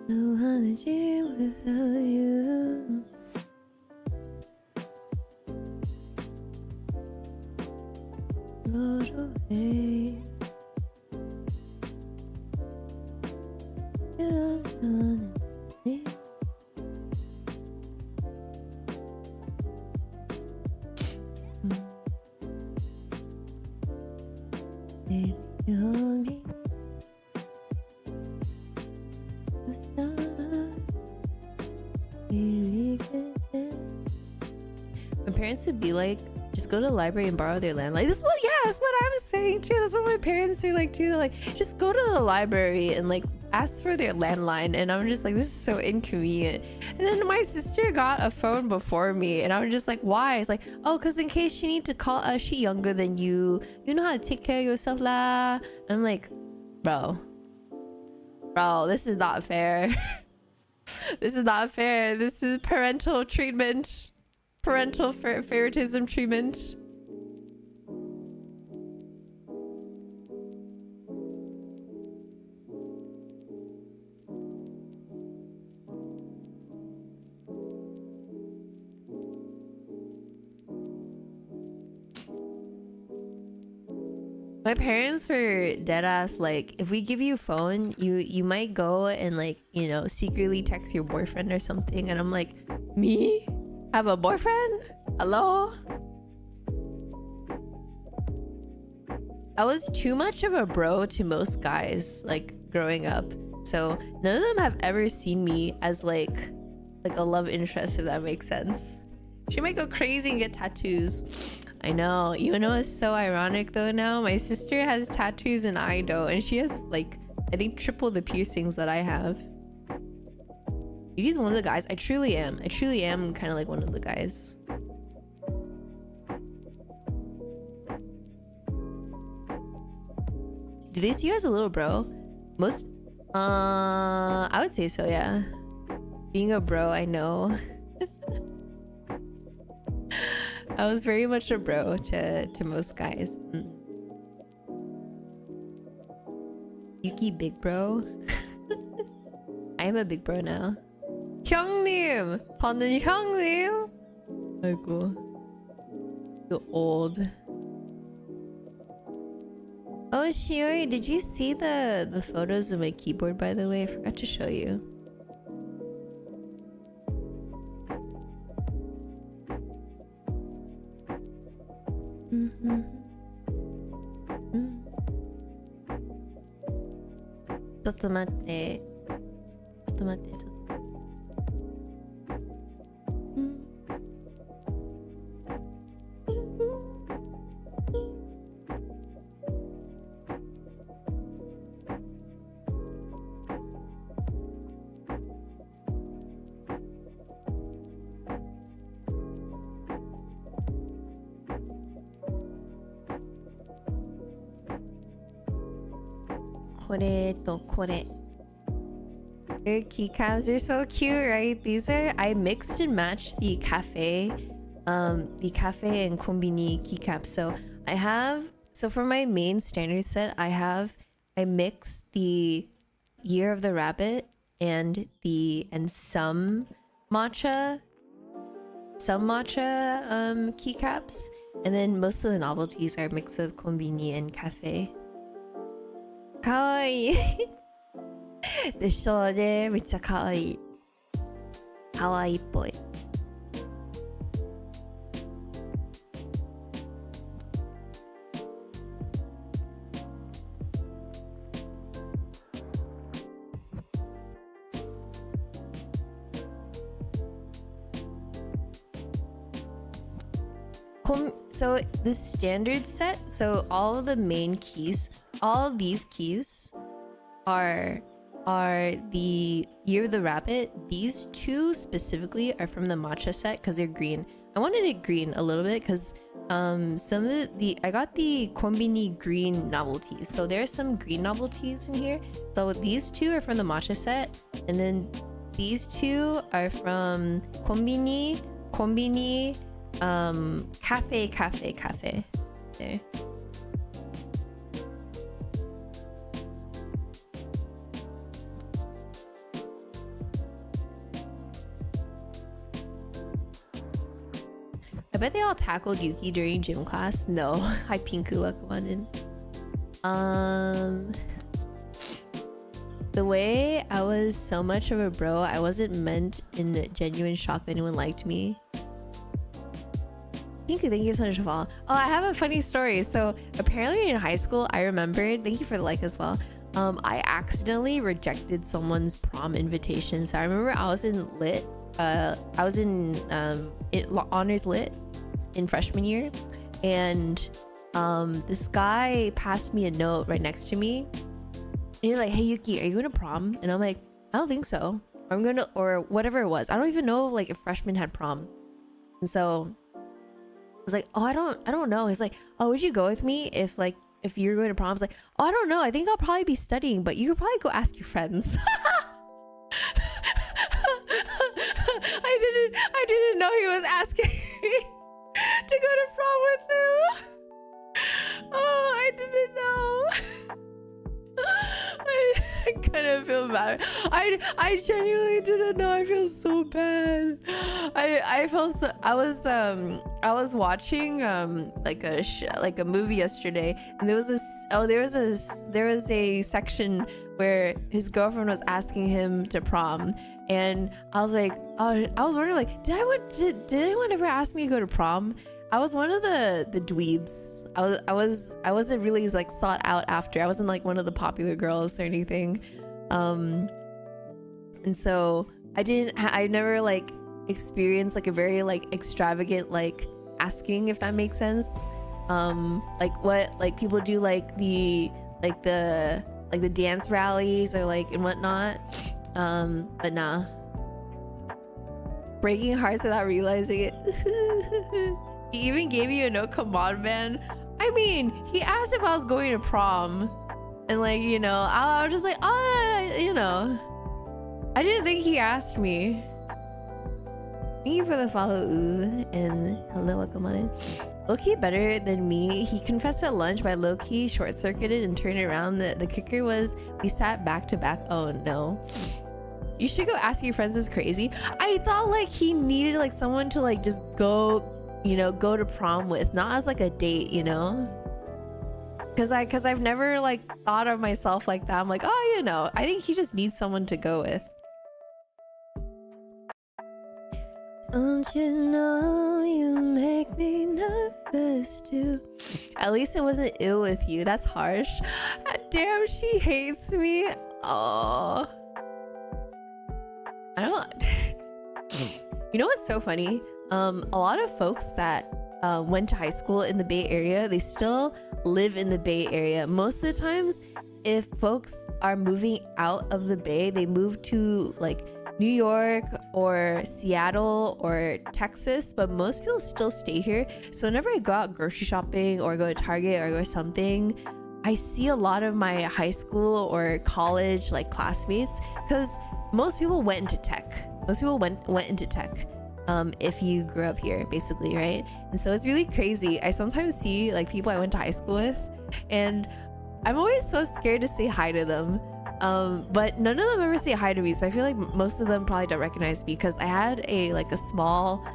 No holiday without you. Float away. You're gonna leave. Baby, you hold me. The sun. Baby, my parents would be like, just go to the library and borrow their landline. This is what, yeah, that's what I was saying too. That's what my parents are like too. They're like, just go to the library and like ask for their landline. And I'm just like, this is so inconvenient. And then my sister got a phone before me, and I was just like, why? It's like, oh, because in case she need to call us, she younger than you. You know how to take care of yourself, lah. And I'm like, bro, this is not fair. This is not fair. This is parental treatment. Parental favoritism treatment. My parents were dead ass like, if we give you a phone, you might go and like, you know, secretly text your boyfriend or something. And I'm like, me? Have a boyfriend? Hello? I was too much of a bro to most guys like growing up, so none of them have ever seen me as like a love interest, if that makes sense. She might go crazy and get tattoos. I know. You know what's so ironic though now? My sister has tattoos and I don't, and she has like, I think triple the piercings that I have. Yuki's one of the guys. I truly am kind of like one of the guys. Do they see you as a little bro? Most I would say so, yeah. Being a bro, I know. I was very much a bro to most guys. Yuki big bro. I am a big bro now. 형님! 저는 형님! 아이고. You're old. Oh, Shiori, did you see the photos of my keyboard, by the way? I forgot to show you. Your keycaps are so cute, right? These are, I mixed and matched the cafe and konbini keycaps. So I have, so for my main standard set, I mixed the Year of the Rabbit and some matcha keycaps, and then most of the novelties are a mix of konbini and cafe. Kawaii. でしょうね。めっちゃ可愛い。可愛いっぽい。So the standard set, so all of the main keys, all of these keys are are the Year of the Rabbit. These two specifically are from the matcha set because they're green. I wanted it green a little bit because some of the I got the Konbini green novelties, so there's some green novelties in here. So these two are from the matcha set, and then these two are from Konbini cafe there. I bet they all tackled Yuki during gym class. No, hi Pinku, welcome on in. The way I was so much of a bro, I wasn't meant in genuine shock that anyone liked me. Pinku, thank you so much for following. Oh, I have a funny story. So apparently in high school, I remembered, thank you for the like as well. I accidentally rejected someone's prom invitation. So I remember I was in lit. I was in honors lit in freshman year, and this guy passed me a note right next to me, and he's like, "Hey Yuki, are you going to prom?" And I'm like, "I don't think so." Or I'm gonna, or whatever it was. I don't even know like if freshmen had prom. And so I was like, "Oh, I don't know." He's like, "Oh, would you go with me if you're going to prom?" I was like, "Oh, I don't know. I think I'll probably be studying, but you could probably go ask your friends." I didn't know he was asking me to go to prom with him. Oh, I didn't know. I couldn't feel bad. I genuinely didn't know. I feel so bad. I felt so. I was watching like a movie yesterday, and there was a section where his girlfriend was asking him to prom, and I was like, oh, I was wondering like, did anyone ever ask me to go to prom? I was one of the dweebs. I wasn't really like sought out after. I wasn't like one of the popular girls or anything. And so I never like experienced like a very like extravagant like asking, if that makes sense. Like what like people do like the dance rallies or like and whatnot. But nah. Breaking hearts without realizing it. He even gave you a no, come on, man. I mean, he asked if I was going to prom, and like, you know, I was just like, oh, you know, I didn't think he asked me. Thank you for the follow, ooh, and hello, welcome on in. Low-key better than me. He confessed at lunch, but low-key short-circuited and turned around. The kicker was we sat back to back. Oh no. You should go ask your friends. Is crazy. I thought like he needed like someone to like just go, you know, go to prom with, not as like a date, you know, because I've never like thought of myself like that. I'm like, oh, you know, I think he just needs someone to go with. Don't you know you make me nervous too? At least it wasn't ill with you. That's harsh. Damn, she hates me. Oh, I don't. You know what's so funny? A lot of folks that went to high school in the Bay Area, they still live in the Bay Area. Most of the times, if folks are moving out of the Bay, they move to like New York or Seattle or Texas, but most people still stay here. So whenever I go out grocery shopping or go to Target or go something, I see a lot of my high school or college like classmates, because most people went into tech. Most people went into tech. If you grew up here, basically, right? And so it's really crazy. I sometimes see like people I went to high school with, and I'm always so scared to say hi to them. But none of them ever say hi to me, so I feel like most of them probably don't recognize me because I had a small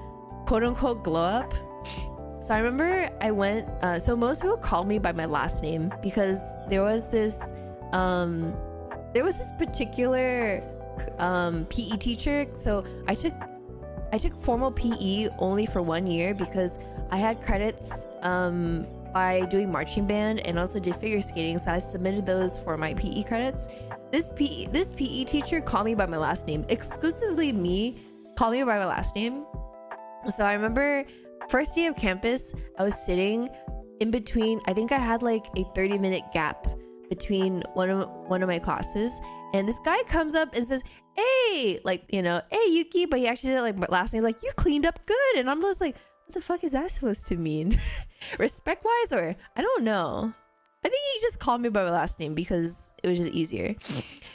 quote-unquote glow up. So I remember I went, so most people call me by my last name because there was this particular PE teacher. So I took formal PE only for 1 year because I had credits by doing marching band and also did figure skating, so I submitted those for my PE credits. This PE teacher called me by my last name, exclusively me, called me by my last name. So I remember first day of campus, I was sitting in between, I think I had like a 30-minute gap between one of my classes, and this guy comes up and says, "Hey," like, you know, "Hey Yuki," but he actually said like my last name, like, "You cleaned up good," and I'm just like, what the fuck is that supposed to mean? Respect wise, or I don't know. I think he just called me by my last name because it was just easier.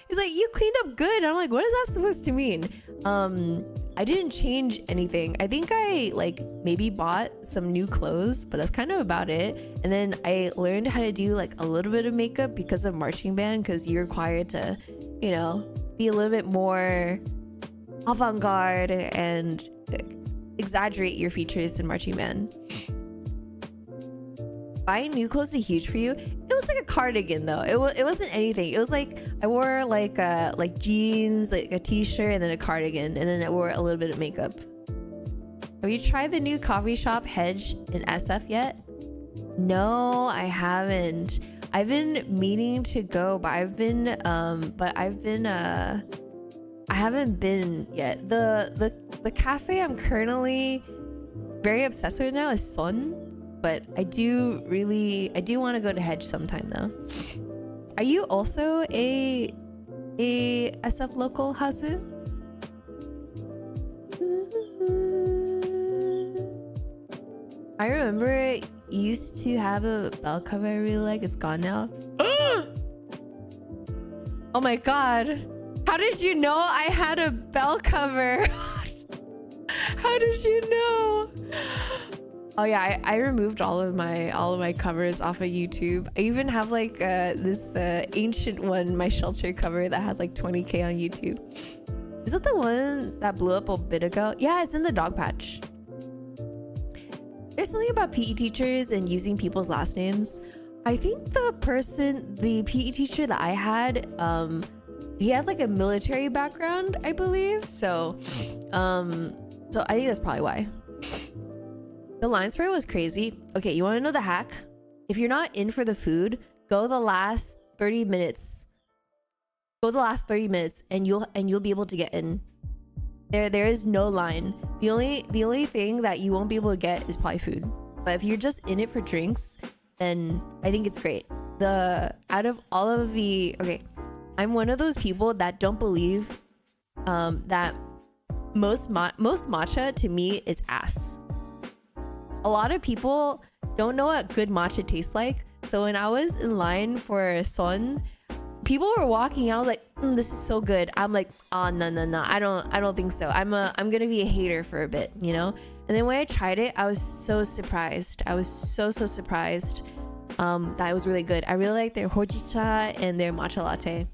He's like, "You cleaned up good." And I'm like, what is that supposed to mean? I didn't change anything. I think I like maybe bought some new clothes, but that's kind of about it. And then I learned how to do like a little bit of makeup because of marching band, because you're required to, you know, be a little bit more avant-garde and exaggerate your features in marching band. Buying new clothes is huge for you. It was like a cardigan though. It wasn't anything. It was like I wore like jeans, like a t-shirt, and then a cardigan, and then I wore a little bit of makeup. Have you tried the new coffee shop Hedge in SF yet? No, I haven't. I've been meaning to go, but I haven't been yet. The cafe I'm currently very obsessed with now is Son. But I do want to go to Hedge sometime though. Are you also a SF local, Hazu? I remember you used to have a bell cover I really like. It's gone now. Oh my god. How did you know I had a bell cover? How did you know? Oh yeah, I removed all of my covers off of YouTube. I even have like this ancient one, my shelter cover that had like 20k on YouTube. Is that the one that blew up a bit ago? Yeah, it's in the dog patch. There's something about PE teachers and using people's last names. I think the PE teacher that I had, he has like a military background, I believe. So I think that's probably why. The lines for it was crazy. Okay, you want to know the hack? If you're not in for the food, go the last 30 minutes. Go the last 30 minutes and you'll be able to get in. There is no line. The only thing that you won't be able to get is probably food. But if you're just in it for drinks, then I think it's great. Out of all of the, okay, I'm one of those people that don't believe that most matcha to me is ass. A lot of people don't know what good matcha tastes like. So when I was in line for Son, people were walking. I was like, "This is so good." I'm like, "Oh no. I don't think so. I'm gonna be a hater for a bit, you know." And then when I tried it, I was so surprised. I was so surprised that it was really good. I really like their hojicha and their matcha latte.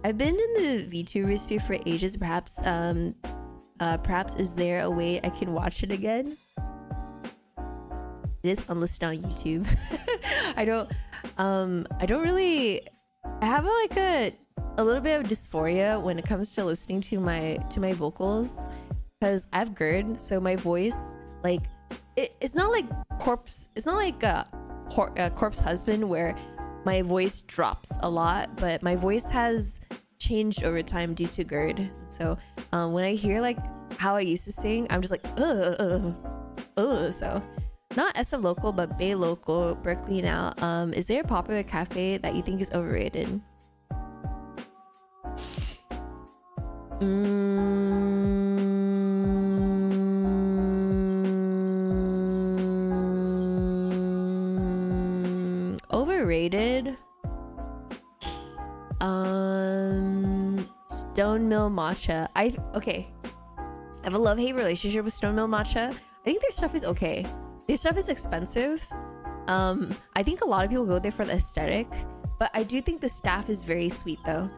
I've been in the VTuber sphere for ages. Perhaps is there a way I can watch it again? It is unlisted on YouTube. I have like a little bit of dysphoria when it comes to listening to my vocals, because I have GERD, so my voice, like, it's not like corpse husband where my voice drops a lot, but my voice has changed over time due to GERD. So when I hear like how I used to sing, I'm just like so not SF local but Bay local, Berkeley now. Is there a popular cafe that you think is overrated? Overrated. Stone Mill Matcha. I have a love-hate relationship with Stone Mill Matcha. I think their stuff is okay. Their stuff is expensive. I think a lot of people go there for the aesthetic, but I do think the staff is very sweet though.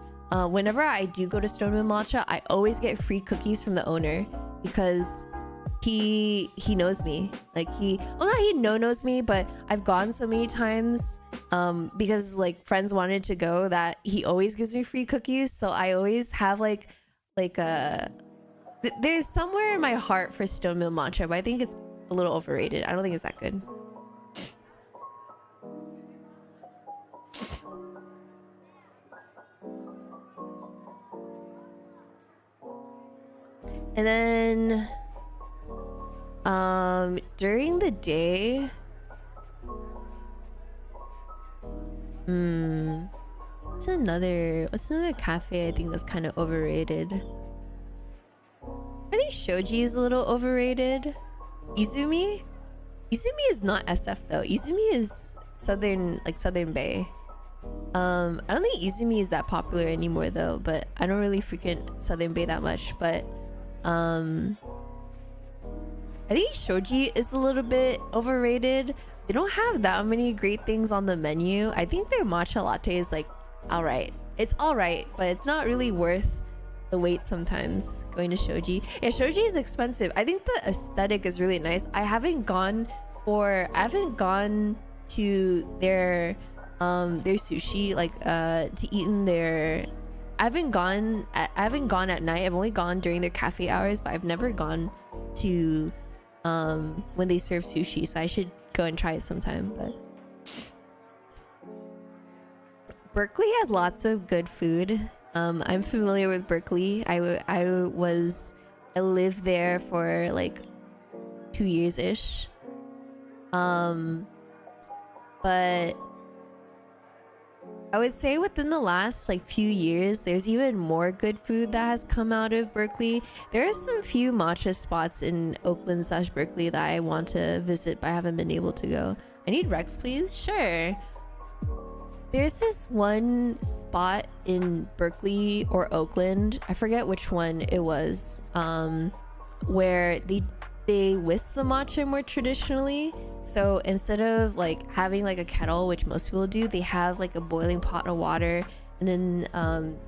Whenever I do go to Stone Mill Matcha, I always get free cookies from the owner because he knows me. Like he knows me, but I've gone so many times because like friends wanted to go that he always gives me free cookies. So I always have like there's somewhere in my heart for Stone Mill Matcha, but I think it's a little overrated. I don't think it's that good. And then during the day, What's another cafe I think that's kind of overrated? I think Shoji is a little overrated. Izumi? Izumi is not SF though. Izumi is southern, like Southern Bay. I don't think Izumi is that popular anymore though, but I don't really frequent Southern Bay that much, but I think Shoji is a little bit overrated. They don't have that many great things on the menu. I think their matcha latte is like alright. It's alright, but it's not really worth the wait sometimes going to Shoji. Yeah, Shoji is expensive. I think the aesthetic is really nice. I haven't gone to their sushi, like to eat in their I haven't gone at night. I've only gone during their cafe hours, but I've never gone to when they serve sushi, so I should go and try it sometime. But Berkeley has lots of good food. I'm familiar with Berkeley. I lived there for like 2 years ish. But I would say within the last like few years, there's even more good food that has come out of Berkeley. There are some few matcha spots in Oakland/Berkeley that I want to visit, but I haven't been able to go. I need Rex, please. Sure. There's this one spot in Berkeley or Oakland, I forget which one it was, where they whisk the matcha more traditionally. So instead of like having like a kettle, which most people do, they have like a boiling pot of water, and then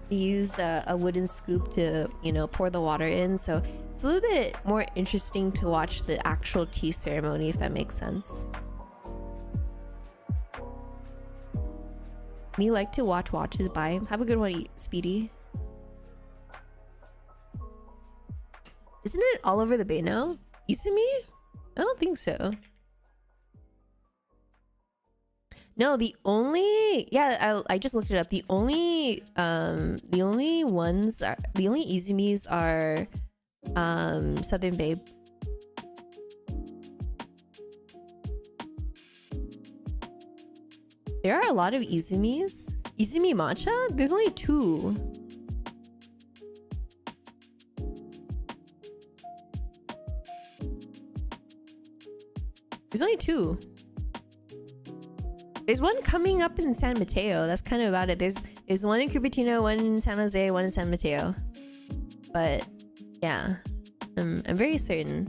they use a wooden scoop to, you know, pour the water in. So it's a little bit more interesting to watch the actual tea ceremony, if that makes sense. Me like to watch watches by. Have a good one, Speedy. Isn't it all over the bay now? Izumi? I don't think so. No, the only I just looked it up. The only Izumis are Southern Bay. There are a lot of Izumis. Izumi matcha? There's only 2. There's only 2. There's one coming up in San Mateo. That's kind of about it. There's one in Cupertino, one in San Jose, one in San Mateo. But yeah, I'm very certain.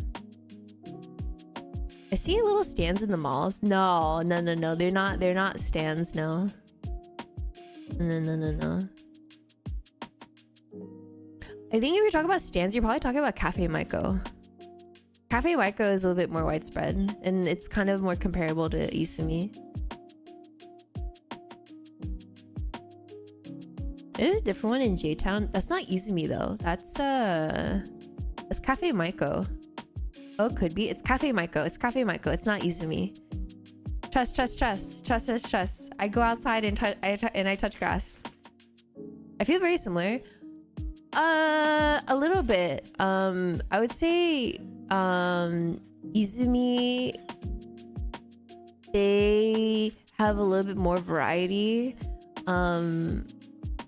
I see little stands in the malls. No. They're not stands. No. No. I think if you're talking about stands, you're probably talking about Cafe Maiko. Cafe Maiko is a little bit more widespread, and it's kind of more comparable to Izumi. There's a different one in J-Town. That's not Izumi though. That's Cafe Maiko. Oh, it could be. It's Cafe Maiko. It's Cafe Maiko. It's not Izumi. Trust. I go outside and I touch grass. I feel very similar. A little bit. I would say Izumi, they have a little bit more variety.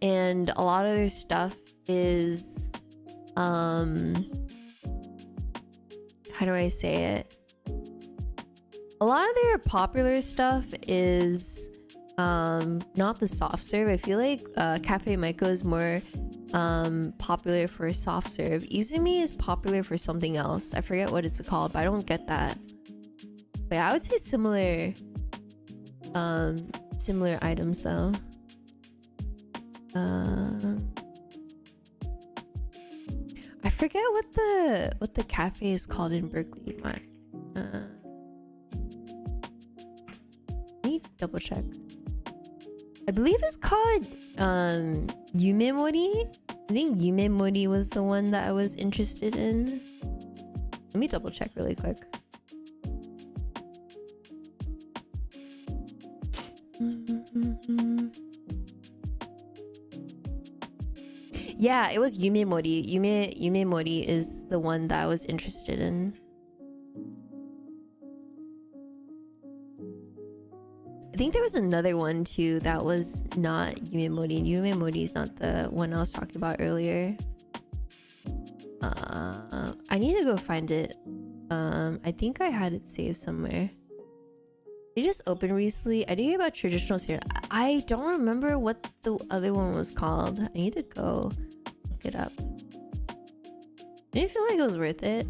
And a lot of their stuff is how do I say it? A lot of their popular stuff is not the soft serve. I feel like Cafe Maiko is more popular for soft serve. Izumi is popular for something else. I forget what it's called, but I don't get that. But yeah, I would say similar items though. I forget what the cafe is called in Berkeley. Let me double check. I believe it's called Yume Mori. I think Yume Mori was the one that I was interested in. Let me double check really quick. Yeah, it was Yume Mori. Yume Mori is the one that I was interested in. think there was another one too that was not Yume Mori. Yume Mori is not the one I was talking about earlier. I need to go find it. I think I had it saved somewhere. They just opened recently. I did hear about traditional cereal. I don't remember what the other one was called. I need to go look it up. I didn't feel like it was worth it.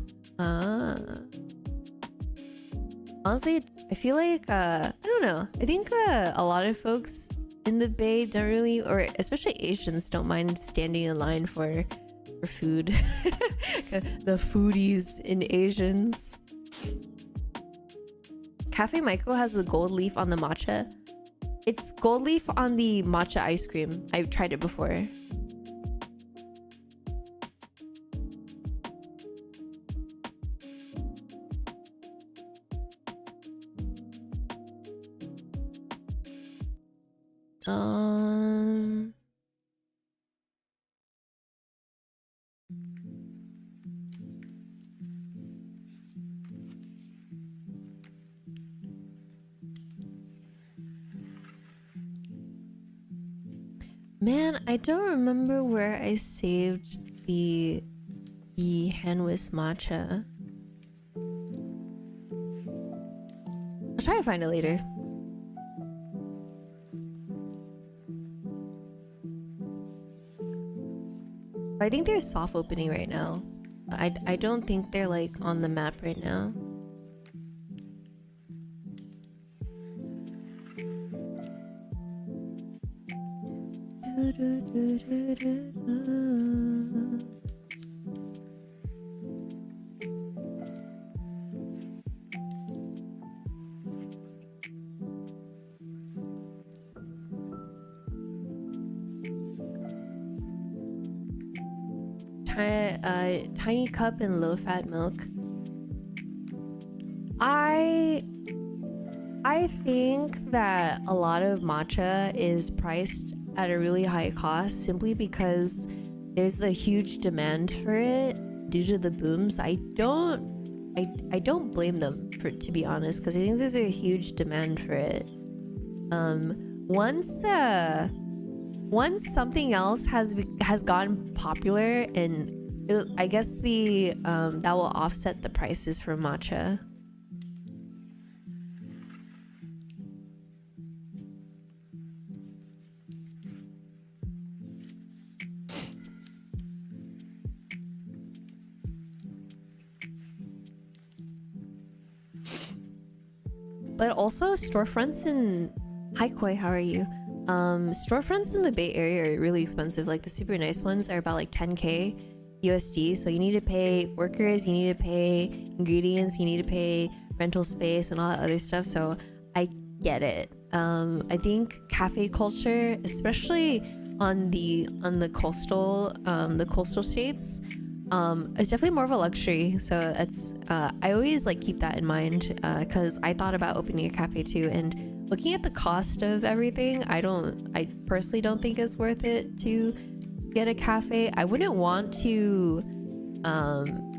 Honestly, I feel like I don't know. I think a lot of folks in the Bay don't really, or especially Asians, don't mind standing in line for food. The foodies in Asians. Cafe Michael has the gold leaf on the matcha. It's gold leaf on the matcha ice cream. I've tried it before. Man, I don't remember where I saved the Hanwis matcha. I'll try to find it later. I think they're soft opening right now. I don't think they're like on the map right now. Tiny cup and low fat milk. I think that a lot of matcha is priced at a really high cost simply because there's a huge demand for it due to the booms. I don't blame them, for to be honest, because I think there's a huge demand for it. Once something else has gotten popular, and I guess the that will offset the prices for matcha. But also storefronts in... Hi Koi, how are you? Storefronts in the Bay Area are really expensive. Like the super nice ones are about like 10k USD. So you need to pay workers, you need to pay ingredients, you need to pay rental space and all that other stuff. So I get it. I think cafe culture, especially on the coastal states, it's definitely more of a luxury. So it's I always like keep that in mind, because I thought about opening a cafe too, and looking at the cost of everything, I personally don't think it's worth it to get a cafe. I wouldn't want to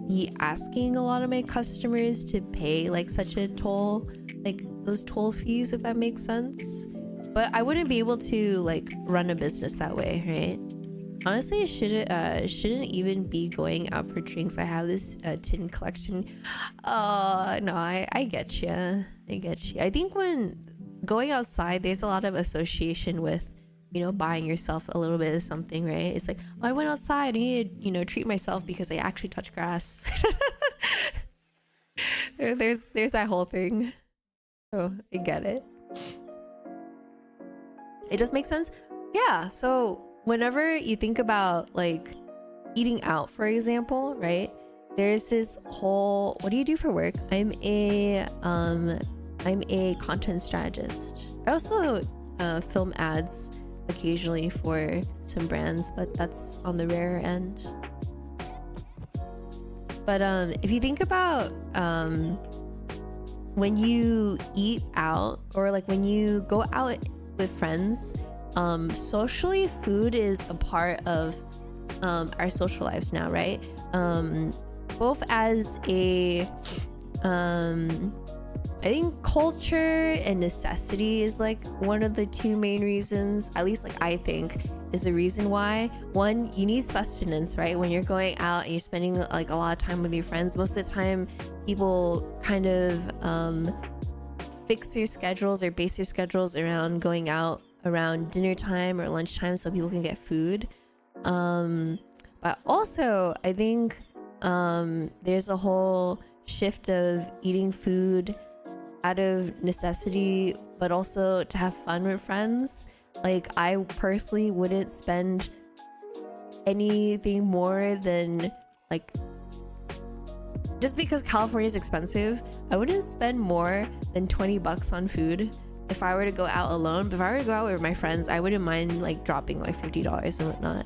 be asking a lot of my customers to pay like such a toll, like those toll fees, if that makes sense. But I wouldn't be able to like run a business that way, right? Honestly, I shouldn't even be going out for drinks. I have this tin collection. No, I get you. I get you. I think when going outside, there's a lot of association with, you know, buying yourself a little bit of something, right? It's like, oh, I went outside. I need to, you know, treat myself because I actually touched grass. there's that whole thing. Oh, I get it. It just makes sense. Yeah. So whenever you think about like eating out, for example, right? There's this whole, what do you do for work? I'm a content strategist. I also film ads occasionally for some brands, but that's on the rare end. But if you think about when you eat out, or like when you go out with friends, socially, food is a part of our social lives now, right? Both as a I think culture and necessity is like one of the two main reasons, at least like I think is the reason why. One, you need sustenance, right? When you're going out and you're spending like a lot of time with your friends, most of the time people kind of fix their schedules or base their schedules around going out around dinner time or lunchtime so people can get food. But also I think there's a whole shift of eating food out of necessity, but also to have fun with friends. Like I personally wouldn't spend anything more than like, just because California is expensive, I wouldn't spend more than 20 bucks on food if I were to go out alone. But if I were to go out with my friends, I wouldn't mind like dropping like $50 and whatnot.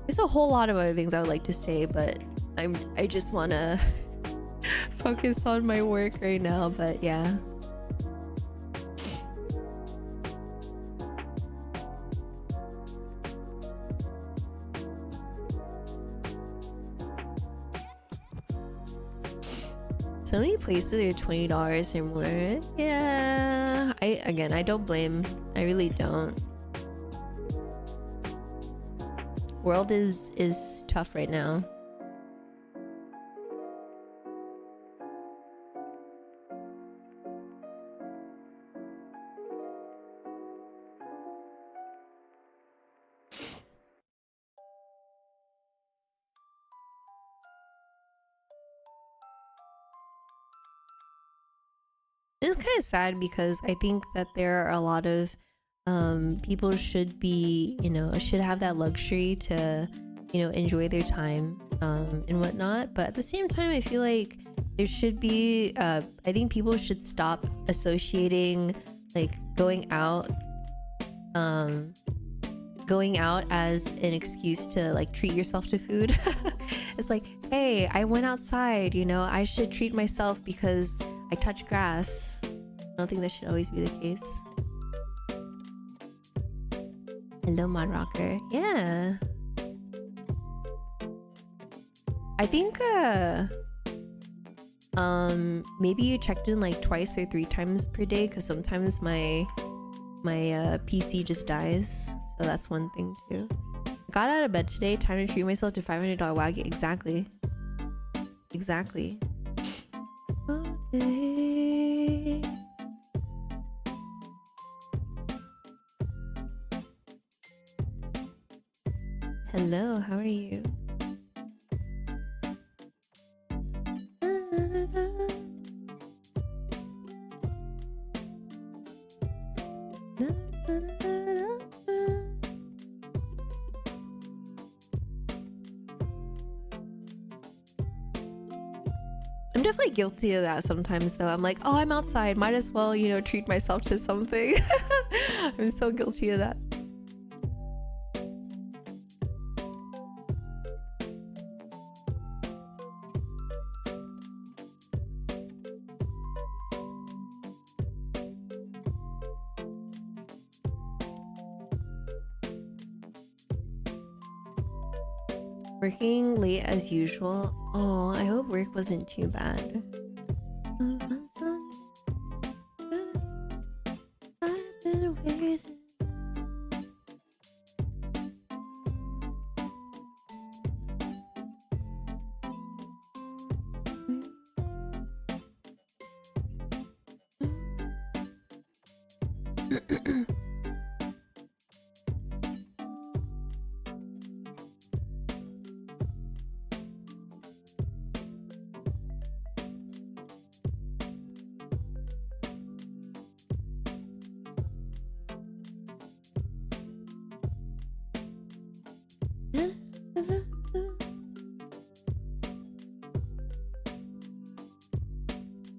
There's a whole lot of other things I would like to say, but I just want to focus on my work right now. But yeah. So many places are $20 or more. Yeah, I don't blame. I really don't. World is tough right now. It's kind of sad because I think that there are a lot of people should be, should have that luxury to, enjoy their time and whatnot. But at the same time, I feel like there should be, I think people should stop associating like going out as an excuse to like treat yourself to food. It's like, hey, I went outside, I should treat myself because I touch grass. I don't think that should always be the case. Hello, Mod Rocker. Yeah. I think maybe you checked in like twice or 3 times per day, because sometimes my PC just dies. So that's one thing too. Got out of bed today, time to treat myself to $500 Wagyu. Exactly. Exactly. Okay. Hello, how are you? I'm definitely guilty of that sometimes though. I'm like, oh, I'm outside, might as well, treat myself to something. I'm so guilty of that. Working late as usual. Oh, I hope work wasn't too bad.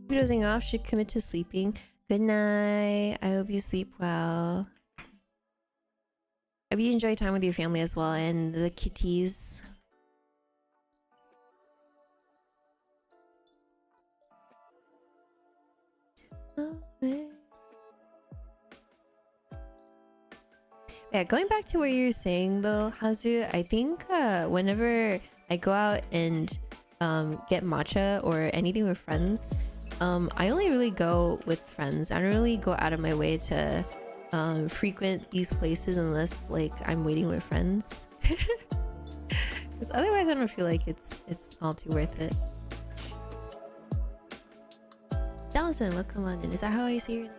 Dozing off, should commit to sleeping. Good night. I hope you sleep well. I hope you enjoy time with your family as well and the kitties. Yeah, going back to what you were saying though, Hazu, I think whenever I go out and get matcha or anything with friends, I only really go with friends. I don't really go out of my way to frequent these places unless like I'm waiting with friends. Because otherwise I don't feel like it's all too worth it. Dawson, welcome on in. Is that how I say your name?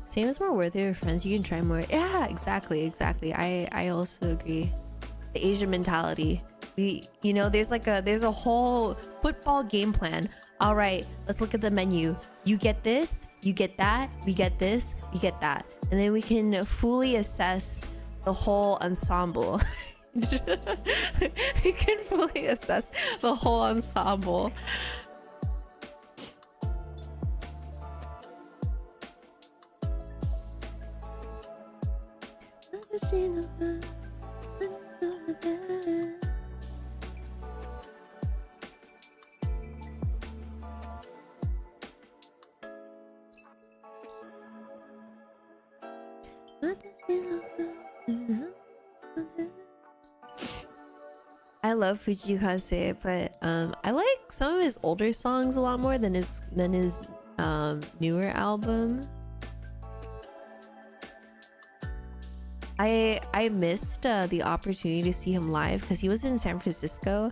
Same is more worth it with friends. You can try more. Yeah, exactly. I also agree. The Asian mentality. You know, there's a whole football game plan. All right, let's look at the menu. You get this, you get that, we get this, we get that, and then we can fully assess the whole ensemble. We can fully assess the whole ensemble. I love Fujikaze, but I like some of his older songs a lot more than his newer album. I missed the opportunity to see him live because he was in San Francisco,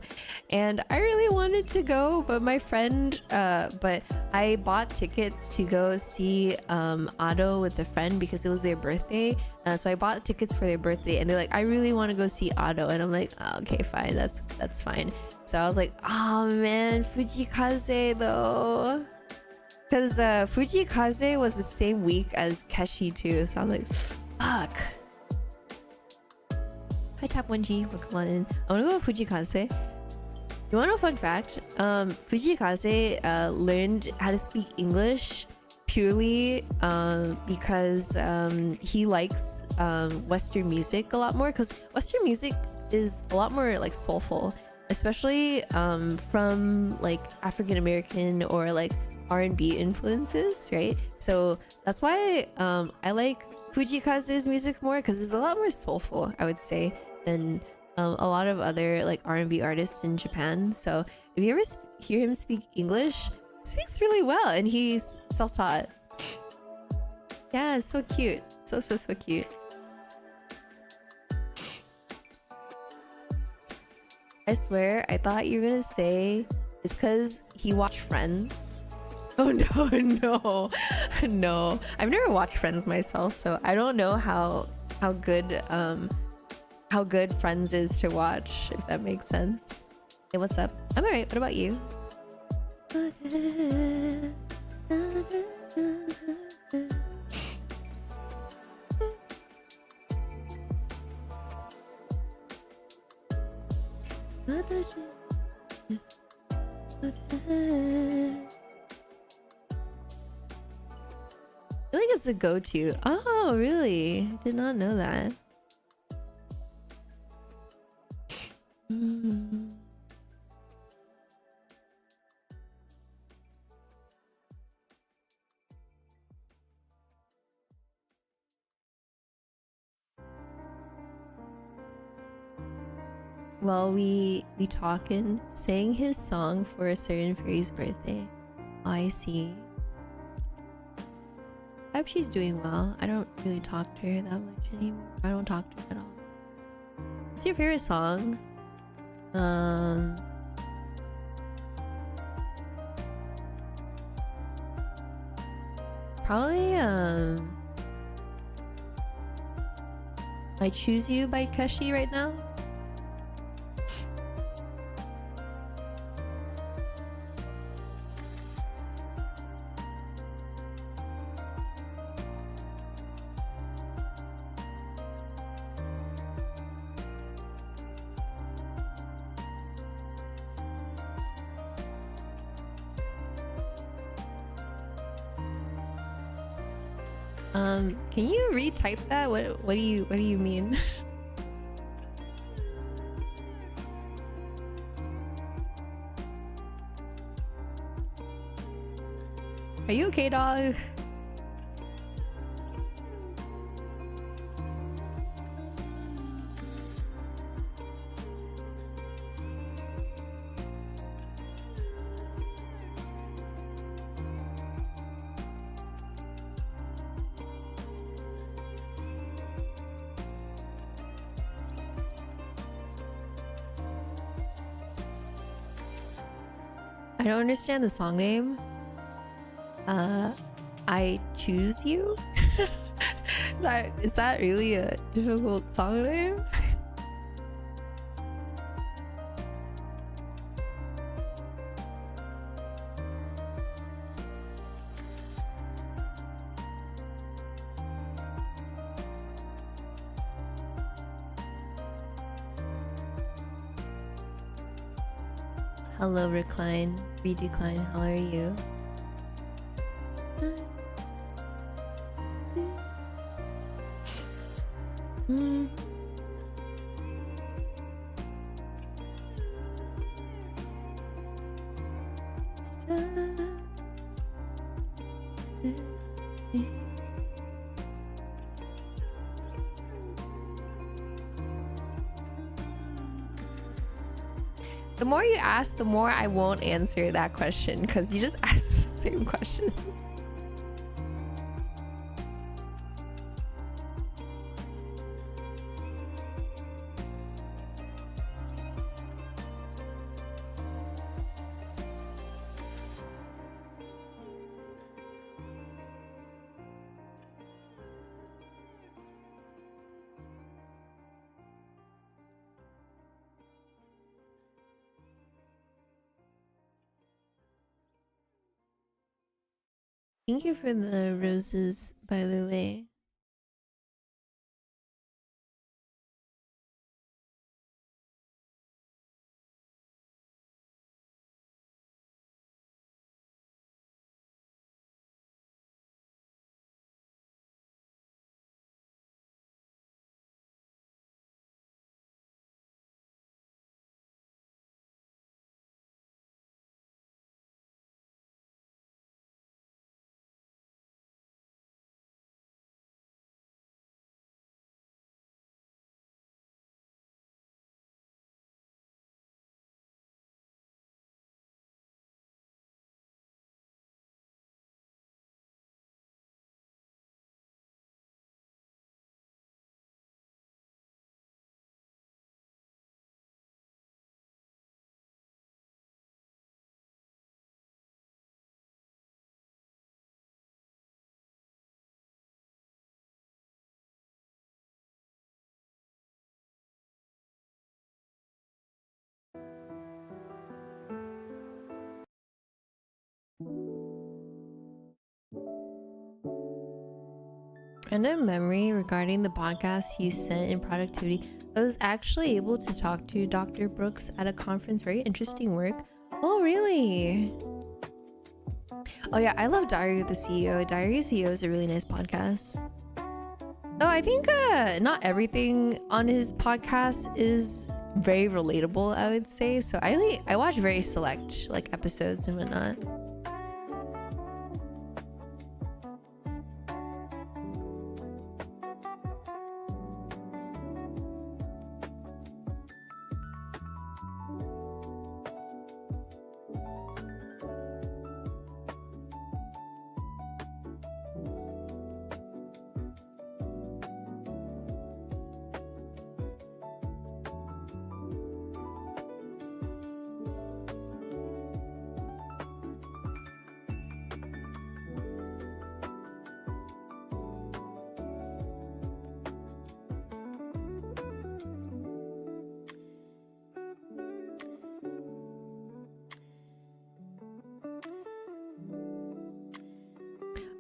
and I really wanted to go, but my friend but I bought tickets to go see Ado with a friend because it was their birthday. So I bought tickets for their birthday, and they're like, I really want to go see Ado, and I'm like, oh, okay, fine, that's fine. So I was like, oh man, Fujikaze though, because Fujikaze was the same week as Keshi too, so I was like, fuck. Hi Tap 1G, welcome on in. I want to go with Fujikaze. You want to know a fun fact? Fujikaze learned how to speak English purely because he likes Western music a lot more, because Western music is a lot more like soulful, especially from like African American or like R&B influences, right? So that's why I like Fujikaze's music more, because it's a lot more soulful, I would say, than a lot of other like R&B artists in Japan. So if you ever hear him speak English, he speaks really well, and he's self-taught. Yeah, it's so cute. So cute. I swear, I thought you were gonna say it's because he watched Friends. Oh no. No, I've never watched Friends myself, so I don't know how good Friends is to watch, if that makes sense. Hey, what's up? I'm alright. What about you? I feel like it's a go-to. Oh, really? Did not know that. Well, we talking, sang his song for a certain fairy's birthday. Oh, I see. I hope she's doing well. I don't really talk to her that much anymore. I don't talk to her at all. What's your favorite song? Probably I Choose You by Keshi right now. Can you retype that? What do you mean? Are you okay, dog? I don't understand the song name. I choose you? Is that really a difficult song name? Hello, Recline. Redecline, how are you? The more you ask, the more I won't answer that question because you just asked the same question. Thank you for the roses, by the way. Random memory regarding the podcast you sent in productivity. I was actually able to talk to Dr. Brooks at a conference. Very interesting work. Oh, really? Oh, yeah. I love Diary of the CEO. Diary of the CEO is a really nice podcast. Oh, I think not everything on his podcast is very relatable, I would say. So I watch very select like episodes and whatnot.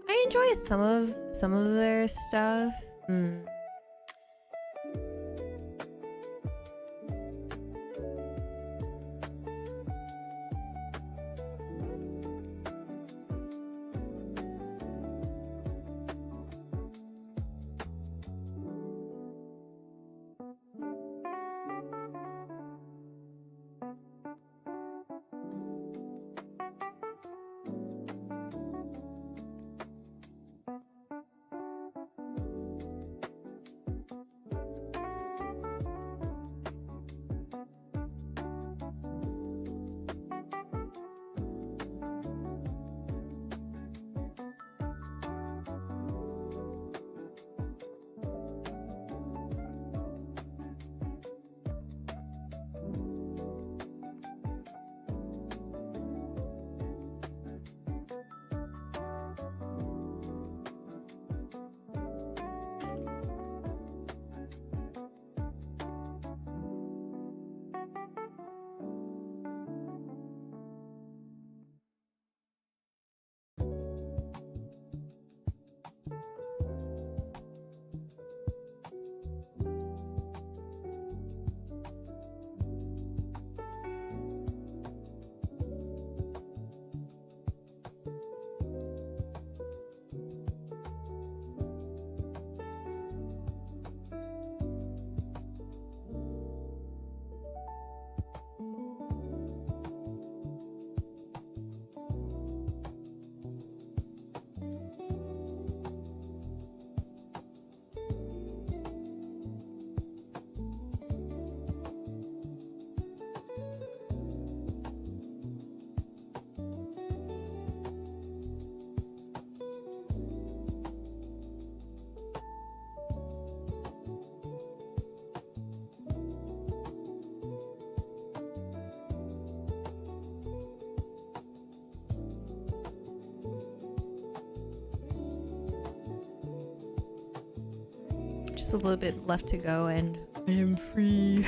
I enjoy some of their stuff. Just a little bit left to go, and I am free.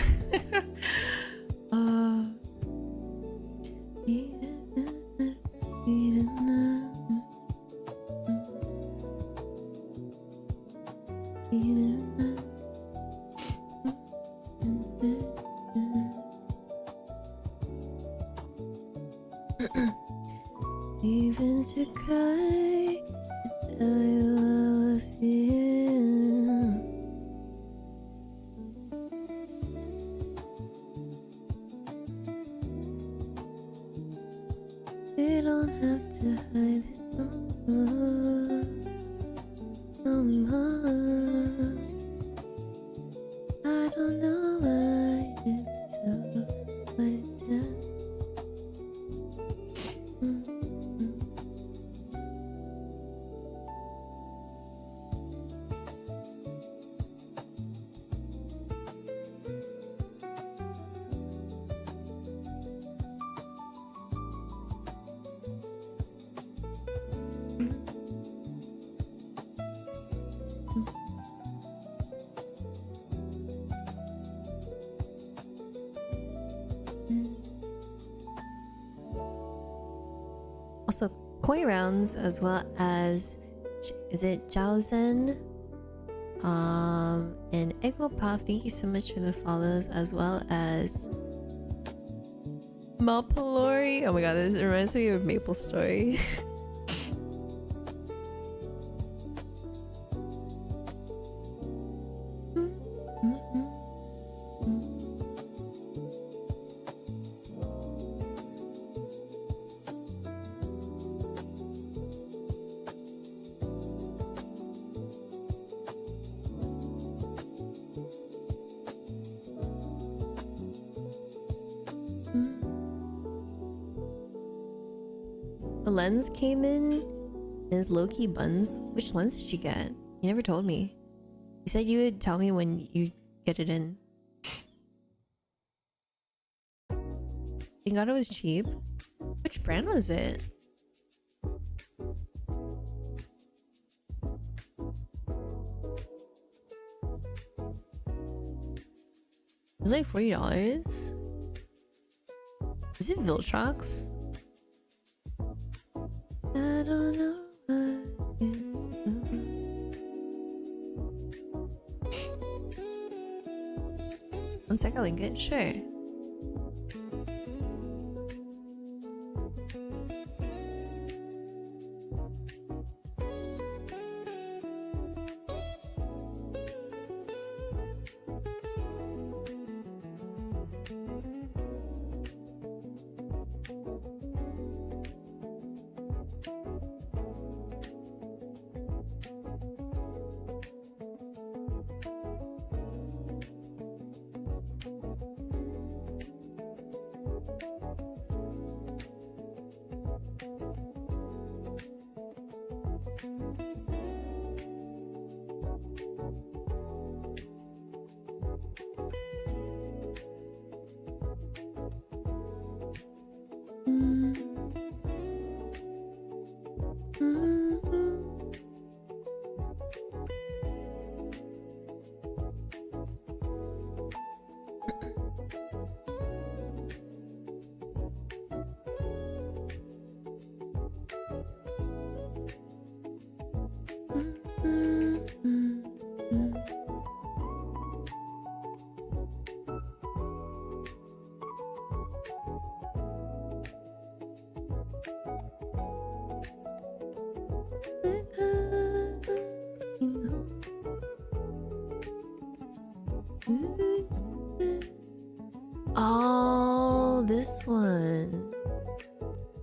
Even to cry, to tell you how I feel. We don't have to hide this no more, no more. I don't know why it's so much. Also, coin rounds, as well as, is it Jiaozen? And Eggo Puff, thank you so much for the follows, as well as Malpalori. Oh my god, this reminds me of Maple Story. The lens came in as low-key buns. Which lens did you get? You never told me. You said you would tell me when you get it in. You got it was cheap. Which brand was it? It was like $40. Is it Viltrox? I don't know why. One sec, I'll link it. Sure. Oh, this one.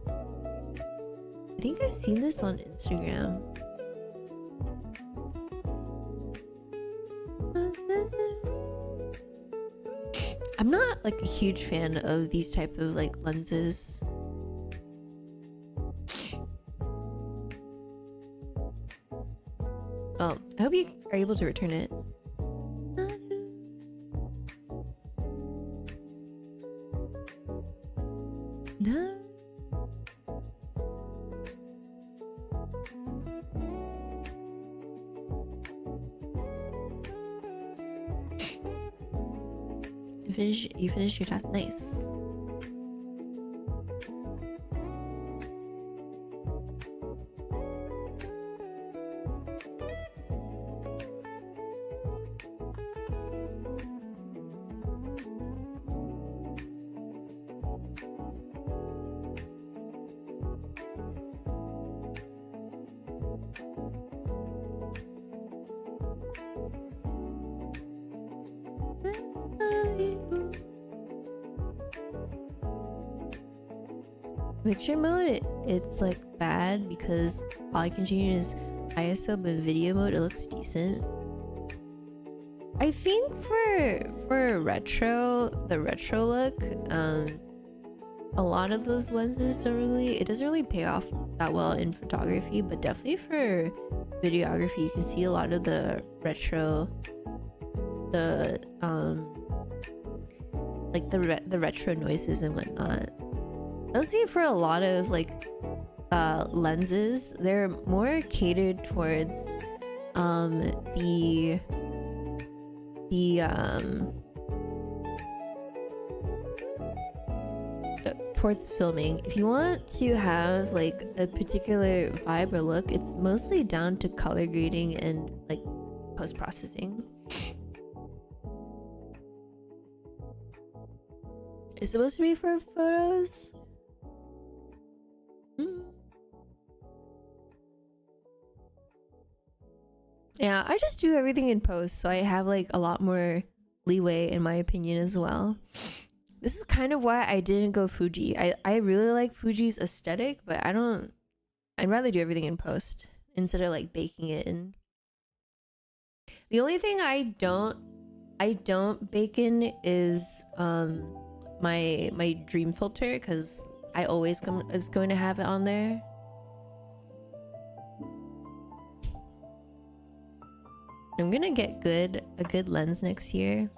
I think I've seen this on Instagram. I'm not like a huge fan of these type of like lenses. Oh, I hope you are able to return it. No. You finished your task. Nice. Picture mode, it's like bad because all I can change is ISO, but video mode it looks decent. I think for retro, the retro look, a lot of those lenses it doesn't really pay off that well in photography, but definitely for videography you can see a lot of the retro, like the retro noises and whatnot. I'll see for a lot of like lenses, they're more catered towards towards filming. If you want to have like a particular vibe or look, it's mostly down to color grading and like post-processing. It's supposed to be for photos. Yeah, I just do everything in post, so I have like a lot more leeway in my opinion as well. This is kind of why I didn't go Fuji. I really like Fuji's aesthetic, but I'd rather do everything in post instead of like baking it in. The only thing I don't bake in is my dream filter, because I was going to have it on there. I'm gonna get a good lens next year.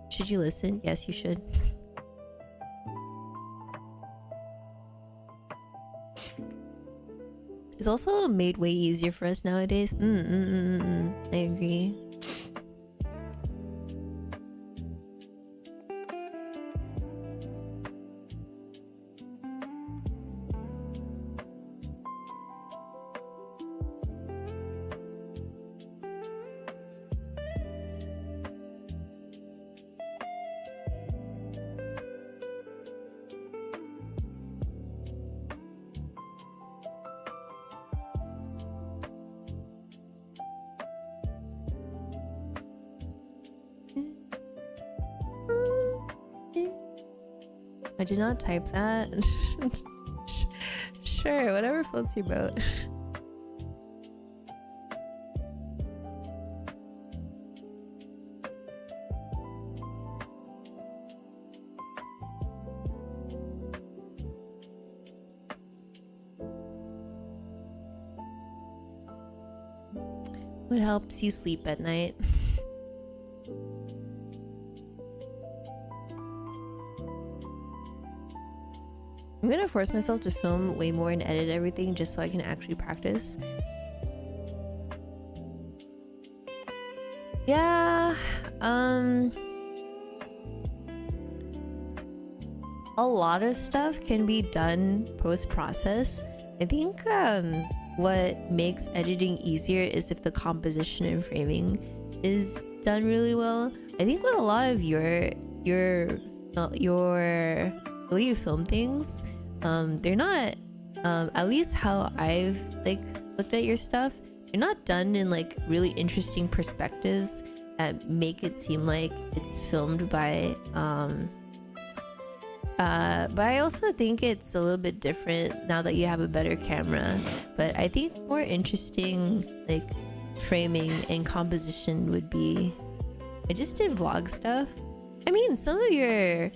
Should you listen? Yes, you should. It's also made way easier for us nowadays. I agree. I did not type that. Sure, whatever floats your boat. What helps you sleep at night? I'm gonna force myself to film way more and edit everything just so I can actually practice. Yeah, a lot of stuff can be done post-process. I think what makes editing easier is if the composition and framing is done really well. I think with a lot of your the way you film things, they're not, at least how I've like looked at your stuff, they're not done in like really interesting perspectives that make it seem like it's filmed by but I also think it's a little bit different now that you have a better camera. But I think more interesting like framing and composition would be, I just did vlog stuff. I mean, some of your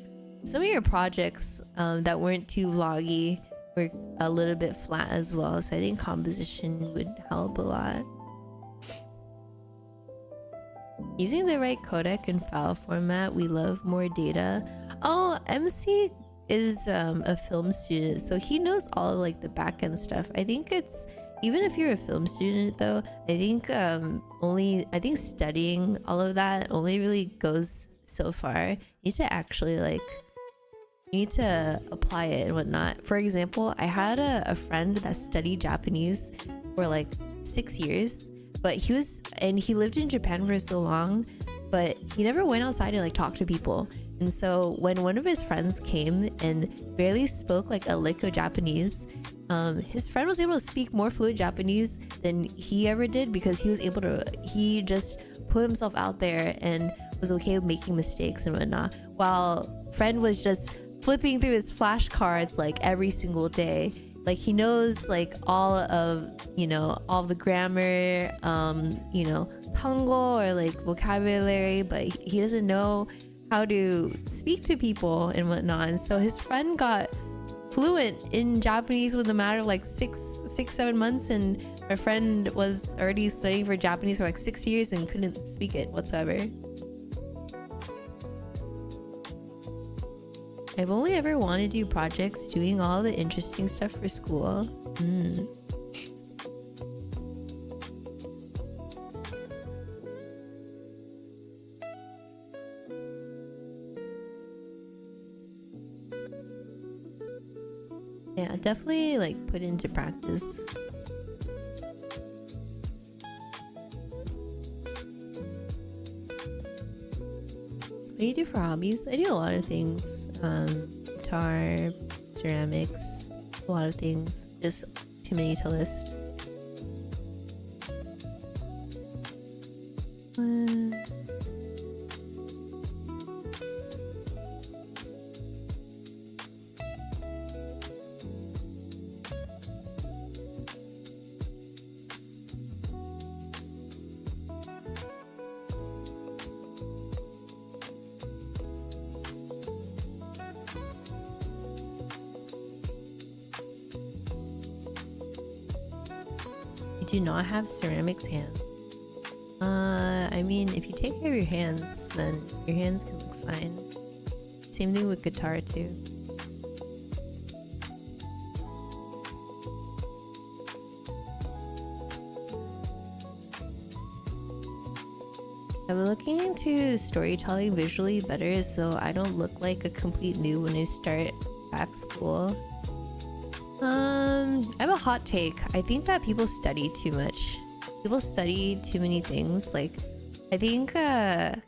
projects that weren't too vloggy were a little bit flat as well, so I think composition would help a lot. Using the right codec and file format, we love more data. Oh, MC is a film student, so he knows all of like the back end stuff. I think it's, even if you're a film student though, I think studying all of that only really goes so far. You need to actually like, you need to apply it and whatnot. For example, I had a friend that studied Japanese for like 6 years, but he lived in Japan for so long, but he never went outside and like talked to people. And so when one of his friends came and barely spoke like a lick of Japanese, his friend was able to speak more fluent Japanese than he ever did, because he just put himself out there and was okay with making mistakes and whatnot, while friend was just flipping through his flashcards like every single day. Like he knows like all of the grammar, tango or like vocabulary, but he doesn't know how to speak to people and whatnot. And so his friend got fluent in Japanese within a matter of like 7 months, and my friend was already studying for Japanese for like 6 years and couldn't speak it whatsoever. I've only ever wanted to do projects doing all the interesting stuff for school. Yeah, definitely like put into practice. What do you do for hobbies? I do a lot of things. Guitar, ceramics, a lot of things. Just too many to list. Do not have ceramics hands. I mean, if you take care of your hands, then your hands can look fine. Same thing with guitar too. I'm looking into storytelling visually better so I don't look like a complete noob when I start back school. I have a hot take. I think that people study too much. People study too many things. Like, I think, okay,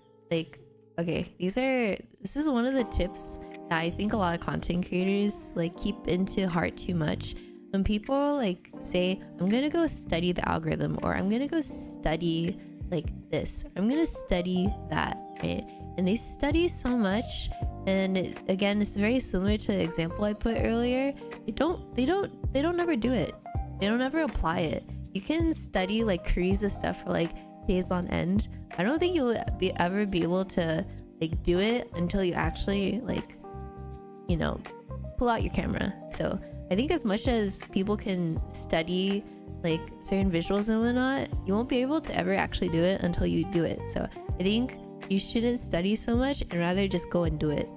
this is one of the tips that I think a lot of content creators like keep into heart too much. When people like say, I'm gonna go study the algorithm, or I'm gonna go study like this, I'm gonna study that, right? And they study so much, and again, it's very similar to the example I put earlier. They don't ever do it. They don't ever apply it. You can study like careers of stuff for like days on end. I don't think you'll ever be able to like do it until you actually like, pull out your camera. So I think as much as people can study like certain visuals and whatnot, you won't be able to ever actually do it until you do it. So I think you shouldn't study so much and rather just go and do it.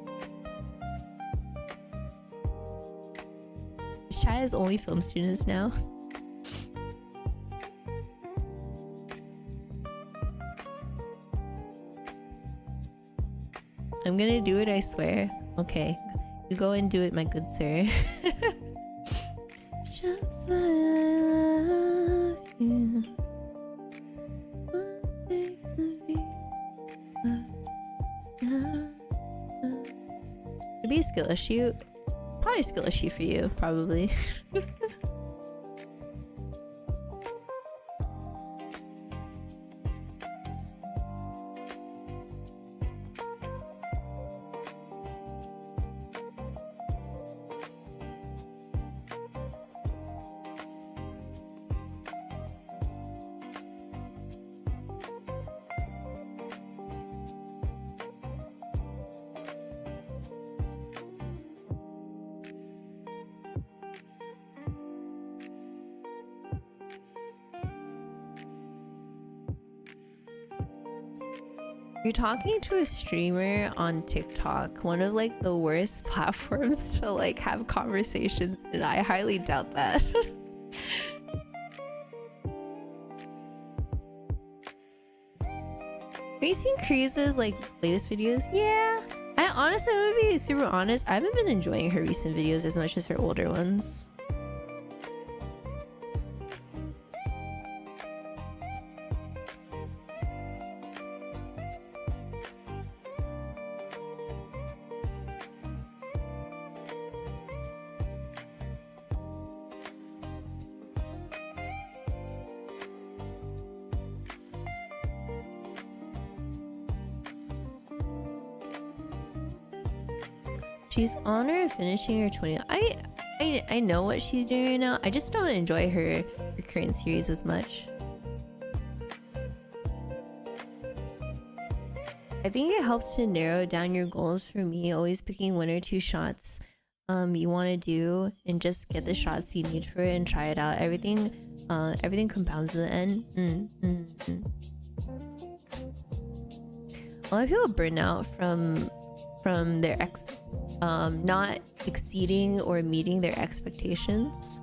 Chai is only film students now. I'm gonna do it, I swear. Okay, you go and do it, my good sir. It's just that I love you. It'd be a skill issue. Probably a skill issue for you, probably. You're talking to a streamer on TikTok, one of like the worst platforms to like have conversations, and I highly doubt that. Have you seen Kreese's like latest videos? Yeah. I honestly, I'm gonna be super honest. I haven't been enjoying her recent videos as much as her older ones. She's on her finishing her 20. I know what she's doing right now. I just don't enjoy her current series as much. I think it helps to narrow down your goals for me. Always picking one or two shots you want to do and just get the shots you need for it and try it out. Everything compounds in the end. A lot of people burn out from their not exceeding or meeting their expectations,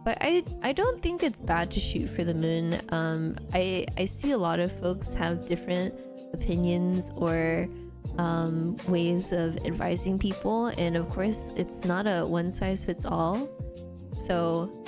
but I don't think it's bad to shoot for the moon. I see a lot of folks have different opinions or ways of advising people, and of course it's not a one size fits all. So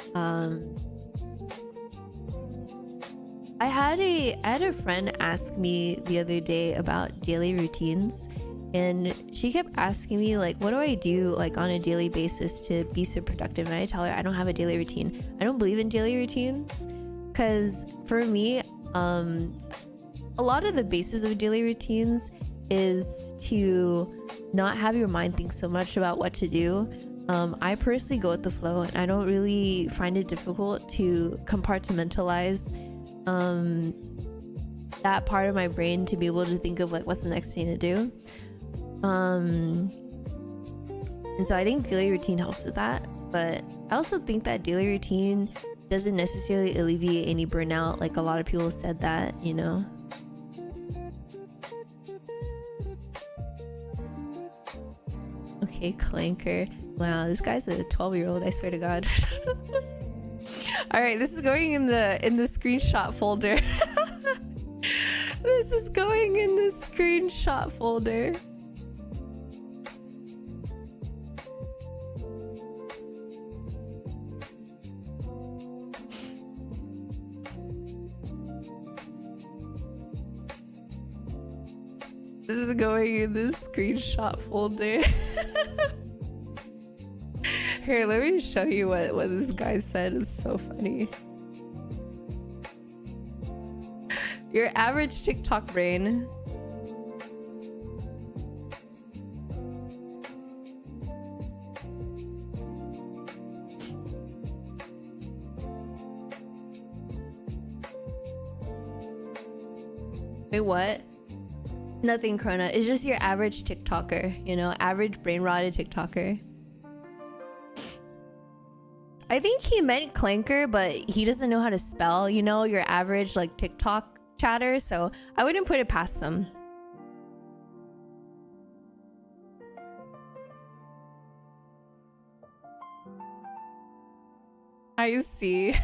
I had a friend ask me the other day about daily routines, and she kept asking me like, what do I do like on a daily basis to be so productive? And I tell her I don't have a daily routine. I don't believe in daily routines, because for me a lot of the basis of daily routines is to not have your mind think so much about what to do. I personally go with the flow, and I don't really find it difficult to compartmentalize that part of my brain to be able to think of like what's the next thing to do. And so I think daily routine helps with that, but I also think that daily routine doesn't necessarily alleviate any burnout. Like a lot of people said that, you know. Okay, Clanker. Wow, this guy's a 12-year-old, I swear to God. All right, this is going in the screenshot folder. This is going in the screenshot folder. This is going in the screenshot folder. Here, let me show you what this guy said. It's so funny. Your average TikTok brain. Wait, what? Nothing, Krona. It's just your average TikToker, you know, average brain rotted TikToker. I think he meant Clanker, but he doesn't know how to spell, you know, your average like TikTok chatter, so I wouldn't put it past them. I see.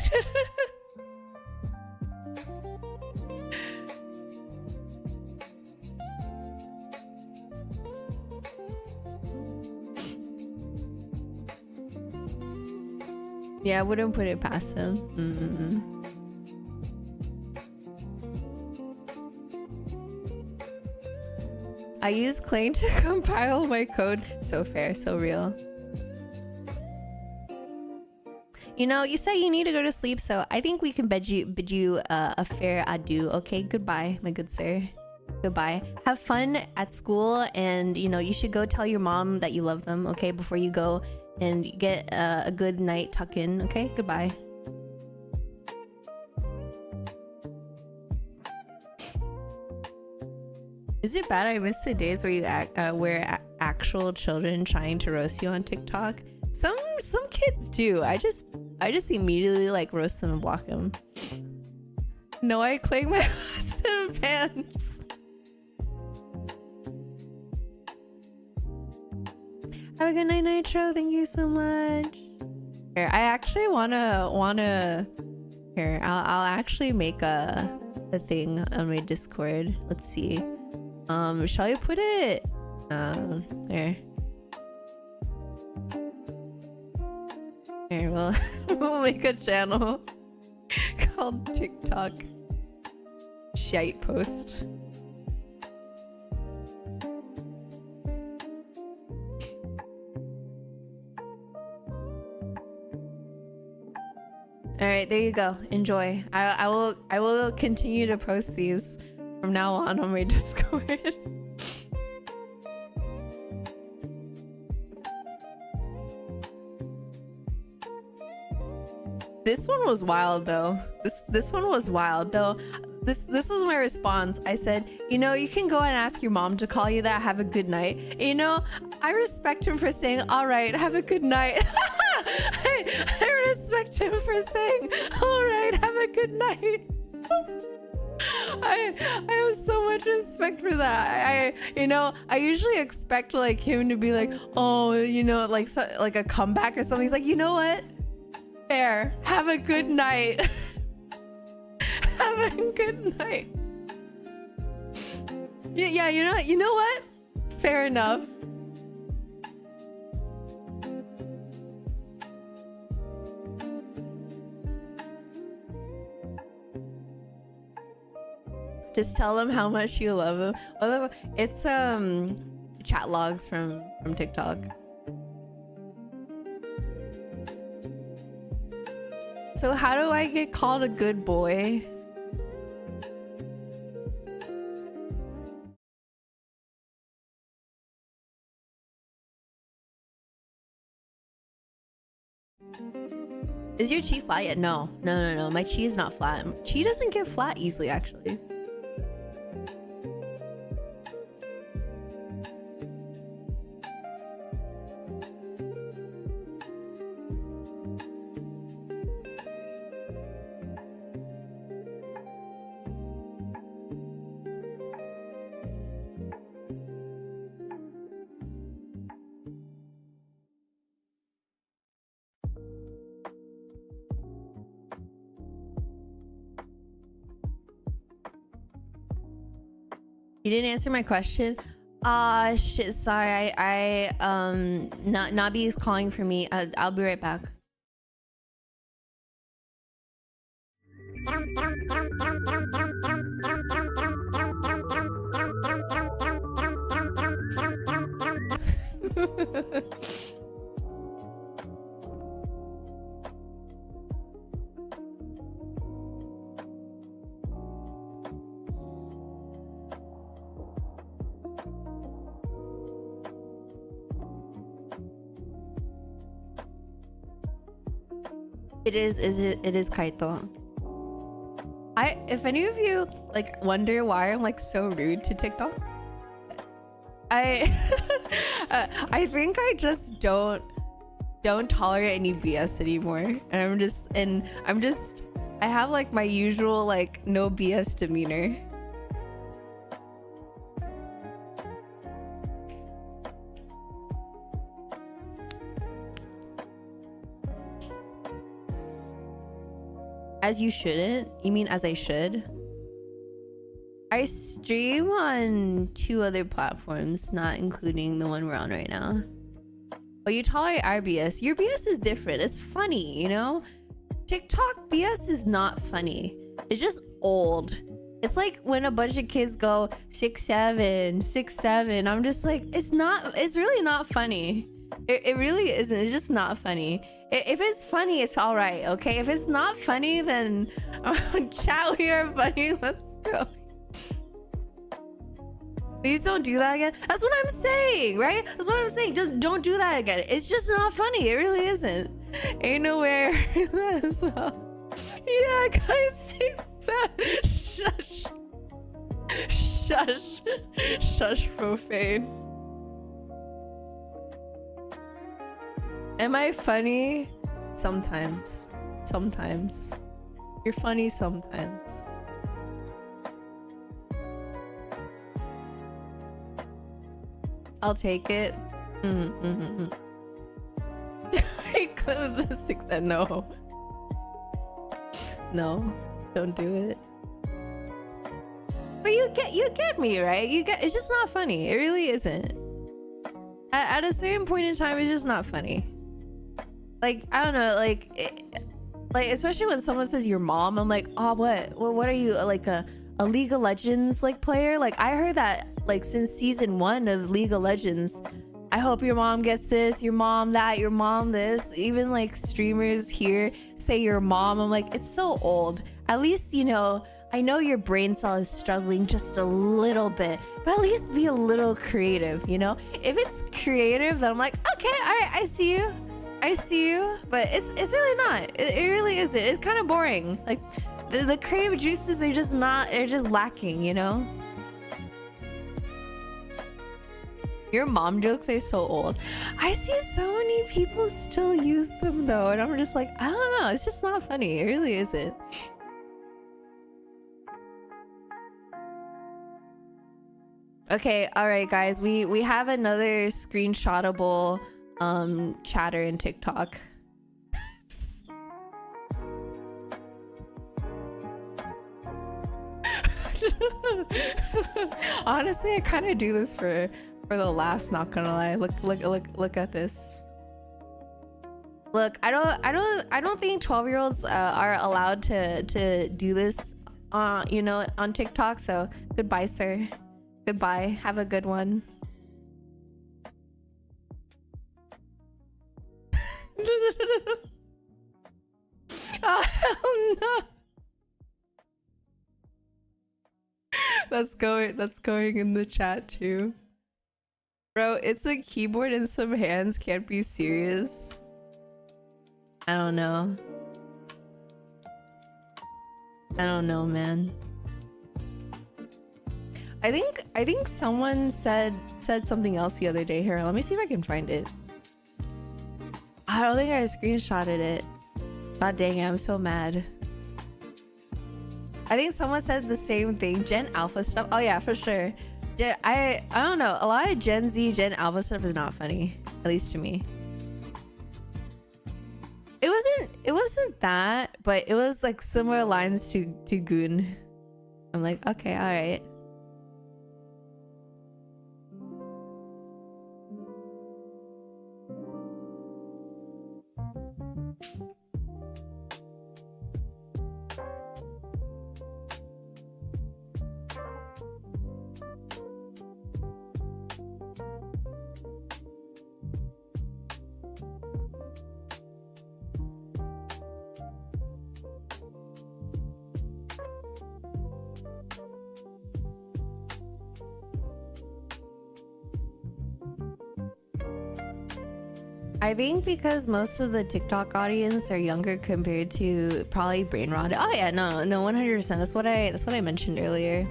Yeah, I wouldn't put it past them. I use Clang to compile my code. So fair, so real. You know, you said you need to go to sleep, so I think we can bid you a fair adieu. Okay, goodbye, my good sir. Goodbye. Have fun at school, and you know, you should go tell your mom that you love them, okay, before you go and get a good night tuck in. Okay, goodbye. Is it bad I miss the days where you where actual children trying to roast you on TikTok? Some kids do. I just immediately like roast them and block them. No, I clang my pants. Have a good night, Nitro. Thank you so much. Here, I actually wanna here. I'll actually make a a thing on my Discord. Let's see. Shall I put it? There. Here, we'll make a channel called TikTok Shite Post. All right, there you go. Enjoy. I will continue to post these from now on my Discord. This one was wild though. This one was wild though. This was my response. I said, you know, you can go and ask your mom to call you that. Have a good night. You know, I respect him for saying, all right, have a good night. I respect him for saying, all right, have a good night. I have so much respect for that. I usually expect like him to be like, oh, you know, like like a comeback or something. He's like, you know what? Fair. Have a good night. Have a good night. Yeah, you know what? Fair enough. Just tell him how much you love him. Although it's chat logs from TikTok. So how do I get called a good boy? Is your chi flat yet? No. My chi is not flat. Chi doesn't get flat easily, actually. You didn't answer my question. Shit, sorry. Nabi is calling for me. I'll be right back. It is Kaito. If any of you like wonder why I'm like so rude to TikTok, I think I just don't tolerate any BS anymore, and I have like my usual like no BS demeanor. As you shouldn't? You mean as I should? I stream on 2 other platforms, not including the one we're on right now. But you tolerate our BS. Your BS is different. It's funny, you know? TikTok BS is not funny. It's just old. It's like when a bunch of kids go 6'7", 6'7". I'm just like, it's really not funny. It really isn't. It's just not funny. If it's funny, it's all right, okay? If it's not funny, then chat, we are funny. Let's go. Please don't do that again. That's what I'm saying, right? That's what I'm saying. Just don't do that again. It's just not funny. It really isn't. Ain't nowhere as well. Yeah, guys, shush. Shush, profane. Am I funny? Sometimes. You're funny sometimes. I'll take it. I clip the 6 and no, don't do it. you get me, right? You get, it's just not funny. It really isn't. At a certain point in time, it's just not funny. Like, I don't know, like especially when someone says your mom, I'm like, oh, what are you, like a League of Legends like player? Like, I heard that like since season 1 of League of Legends. I hope your mom gets this, your mom that, your mom this. Even like streamers here say your mom. I'm like, it's so old. At least, you know, I know your brain cell is struggling just a little bit, but at least be a little creative, you know? If it's creative, then I'm like, okay, all right, I see you. But it's really not. It really isn't. It's kind of boring. Like, the creative juices are just not, they're just lacking, you know? Your mom jokes are so old. I see so many people still use them though, and I'm just like, I don't know, it's just not funny. It really isn't. Okay, all right, guys, we have another screenshotable chatter in TikTok. Honestly, I kind of do this for the laughs, not gonna lie. Look at this. Look, I don't think 12-year-olds are allowed to do this you know, on TikTok. So goodbye, sir. Goodbye. Have a good one. Oh, hell no. That's going in the chat too. Bro, it's a keyboard and some hands, can't be serious. I don't know. I don't know, man. I think someone said something else the other day. Here, let me see if I can find it. I don't think I screenshotted it. God dang it, I'm so mad. I think someone said the same thing. Gen Alpha stuff. Oh yeah, for sure. I don't know. A lot of Gen Z, Gen Alpha stuff is not funny, at least to me. It wasn't that, but it was like similar lines to Goon. I'm like, okay, all right. I think because most of the TikTok audience are younger compared to probably brain rot. Oh yeah, no, 100%. That's what I mentioned earlier.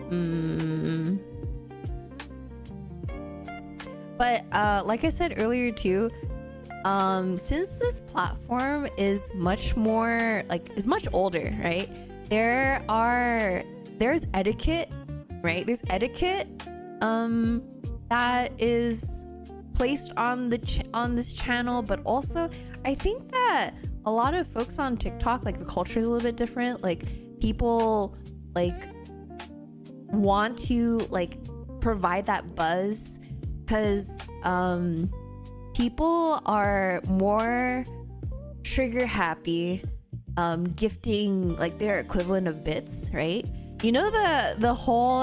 But like I said earlier too, since this platform is much more is much older, right? There's etiquette, right? There's etiquette that is placed on this channel, but also I think that a lot of folks on TikTok, like the culture is a little bit different. Like people like want to like provide that buzz because people are more trigger happy, gifting like their equivalent of bits, right? You know, the whole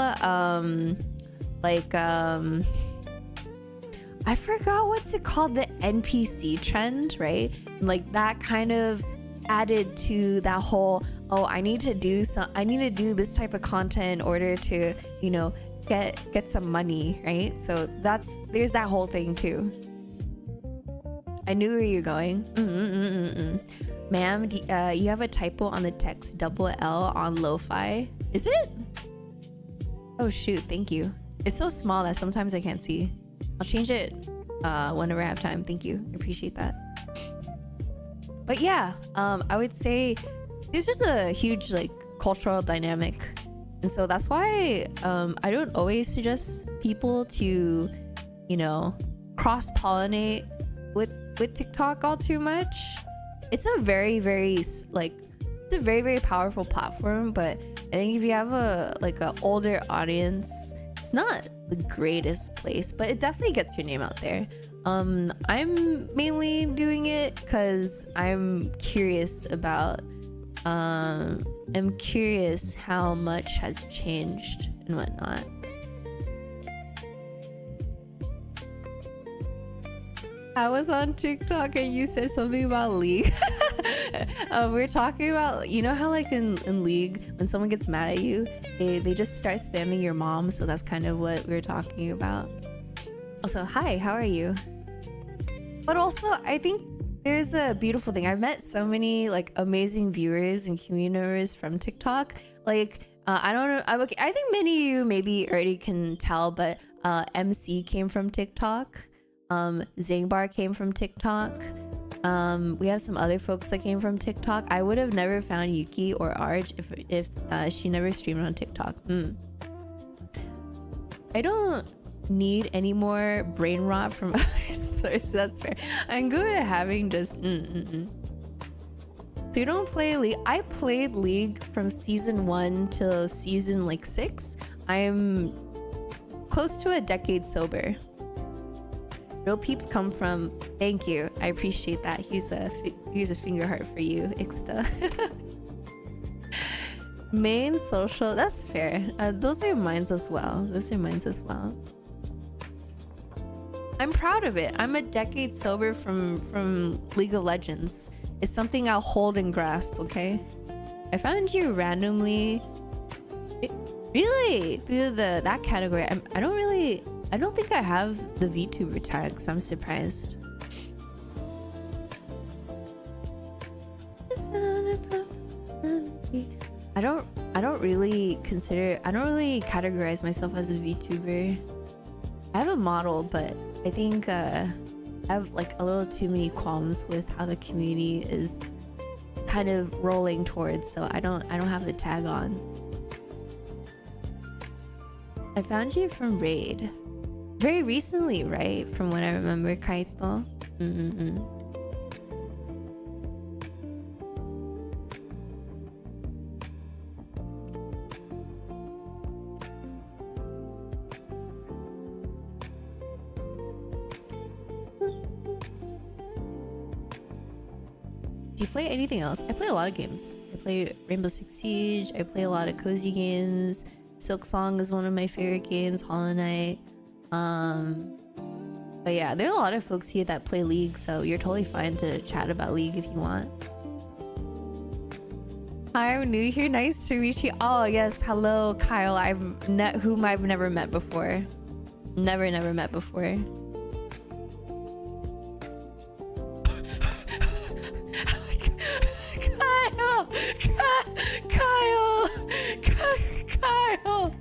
I forgot what's it called, the NPC trend, right? Like that kind of added to that whole, oh, I need to do this type of content in order to, you know, get some money, right? So there's that whole thing too. I knew where you're going. Ma'am, you have a typo on the text, double L on lo-fi. Is it? Oh shoot, thank you. It's so small that sometimes I can't see. I'll change it whenever I have time. Thank you. I appreciate that. But yeah, I would say there's just a huge like cultural dynamic. And so that's why I don't always suggest people to, you know, cross-pollinate with TikTok all too much. It's a very, very powerful platform, but I think if you have a older audience, it's not the greatest place, but it definitely gets your name out there. I'm mainly doing it because I'm curious about I'm curious how much has changed and whatnot. I was on TikTok and you said something about League. We're talking about, you know how like in League, when someone gets mad at you, they just start spamming your mom. So that's kind of what we're talking about. Also, hi, how are you? But also, I think there's a beautiful thing. I've met so many like amazing viewers and community members from TikTok. Like, I don't know. I think many of you maybe already can tell, but MC came from TikTok. Zangbar came from TikTok. We have some other folks that came from TikTok. I would have never found Yuki or Arj if she never streamed on TikTok. I don't need any more brain rot from other sources. That's fair. I'm good at having just So you don't play League? I played League from season 1 till season like 6. I'm close to a decade sober. Real peeps come from. Thank you, I appreciate that. Here's a finger heart for you, Ixta. Main social, that's fair. Those are mines as well. I'm proud of it. I'm a decade sober from League of Legends. It's something I'll hold and grasp, okay? I found you randomly. Really? Through that category. I don't think I have the VTuber tag, so I'm surprised. I don't really categorize myself as a VTuber. I have a model, but I think I have like a little too many qualms with how the community is kind of rolling towards, so I don't have the tag on. I found you from Raid. Very recently, right? From what I remember, Kaito. Do you play anything else? I play a lot of games. I play Rainbow Six Siege. I play a lot of cozy games. Silk Song is one of my favorite games. Hollow Knight. But yeah, there are a lot of folks here that play League, so you're totally fine to chat about League if you want. Hi, I'm new here. Nice to meet you. Oh yes, hello, Kyle. Whom I've never met before. Never met before. Kyle.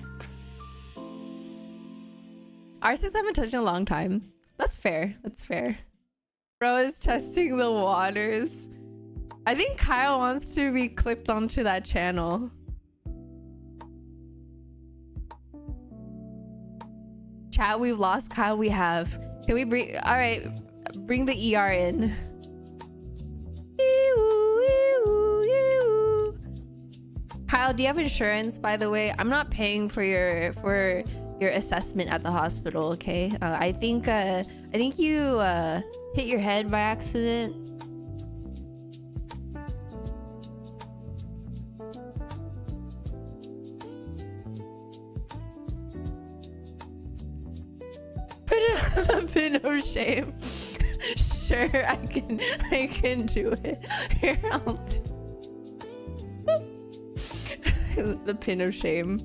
R6 I haven't touched in a long time. That's fair. Bro is testing the waters. I think Kyle wants to be clipped onto that channel. Chat, we've lost Kyle. We have. Can we bring? All right, bring the ER in. Kyle, do you have insurance, by the way? I'm not paying for your assessment at the hospital, okay? I think you hit your head by accident. Put it on the pin of shame. Sure, I can do it. Here, I'll the pin of shame.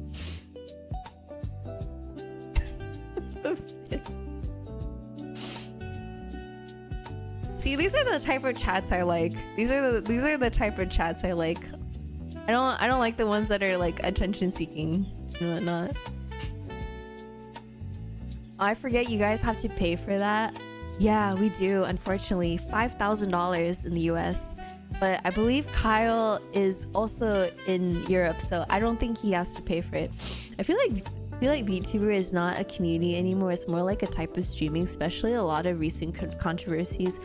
See, these are the type of chats I like. These are the type of chats I like. I don't like the ones that are like attention seeking and whatnot. Oh, I forget you guys have to pay for that. Yeah, we do, unfortunately. $5,000 in the US. But I believe Kyle is also in Europe, so I don't think he has to pay for it. I feel like VTuber is not a community anymore. It's more like a type of streaming, especially a lot of recent controversies.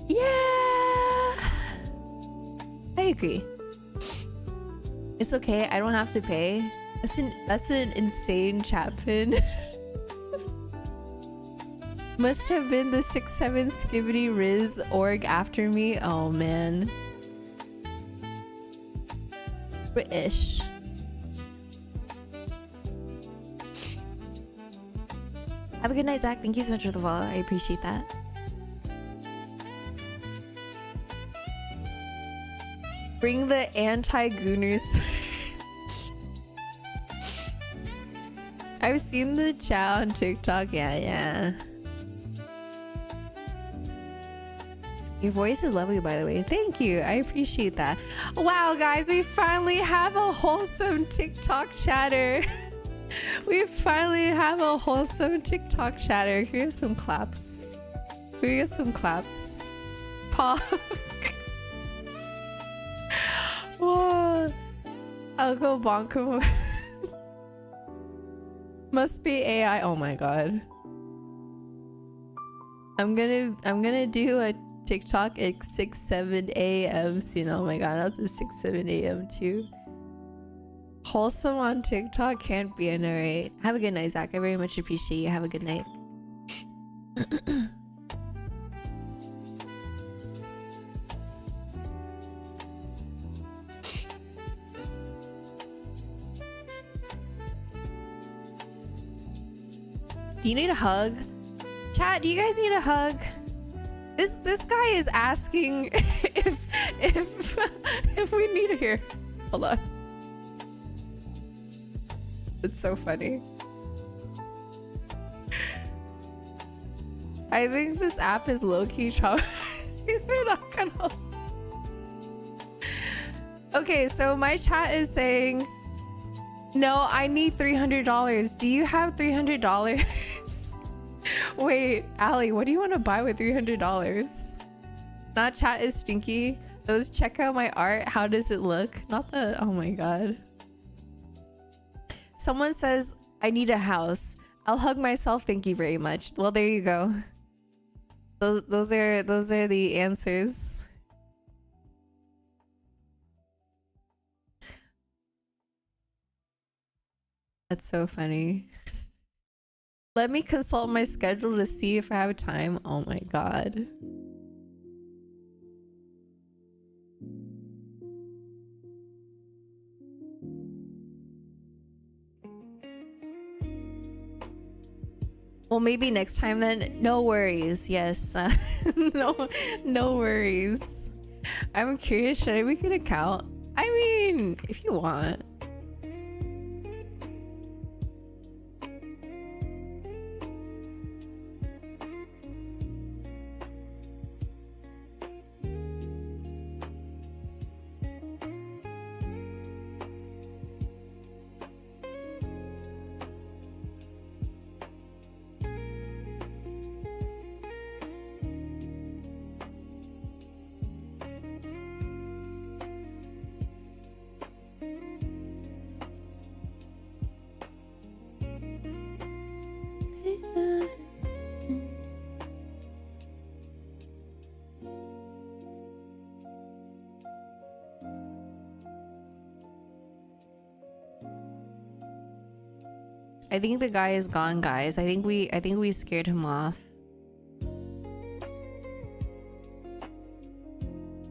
Yeah, I agree. It's okay. I don't have to pay. That's an insane chat pin. Must have been the 6'7" Skibbity Riz org after me. Oh man. British. Have a good night, Zach. Thank you so much for the follow. I appreciate that. Bring the anti-gooners. I've seen the chat on TikTok. Yeah. Your voice is lovely, by the way. Thank you. I appreciate that. Wow, guys, we finally have a wholesome TikTok chatter. We finally have a wholesome TikTok chatter. Can we get some claps? Can we get some claps? Pog. Whoa. I'll go bonk. Must be AI. Oh my god. I'm gonna do a TikTok at 6-7 a.m. soon. Oh my god, not the 6-7 a.m. too. Wholesome on TikTok can't be in a rate. Have a good night, Zach. I very much appreciate you. Have a good night. Do you need a hug? Chat, do you guys need a hug? This guy is asking if we need to hear. Hold on. It's so funny. I think this app is low-key trauma. They're not gonna. Okay, so my chat is saying, no, I need $300. Do you have $300? Wait, Allie, what do you want to buy with $300? Not chat is stinky. Those check out my art. How does it look? Not the. Oh my god. Someone says I need a house. I'll hug myself. Thank you very much. Well, there you go. Those are the answers. That's so funny. Let me consult my schedule to see if I have time. Oh my god. Well, maybe next time then. No worries. Yes. No worries. I'm curious. Should I make an account? I mean, if you want. I think the guy is gone, guys. I think we scared him off.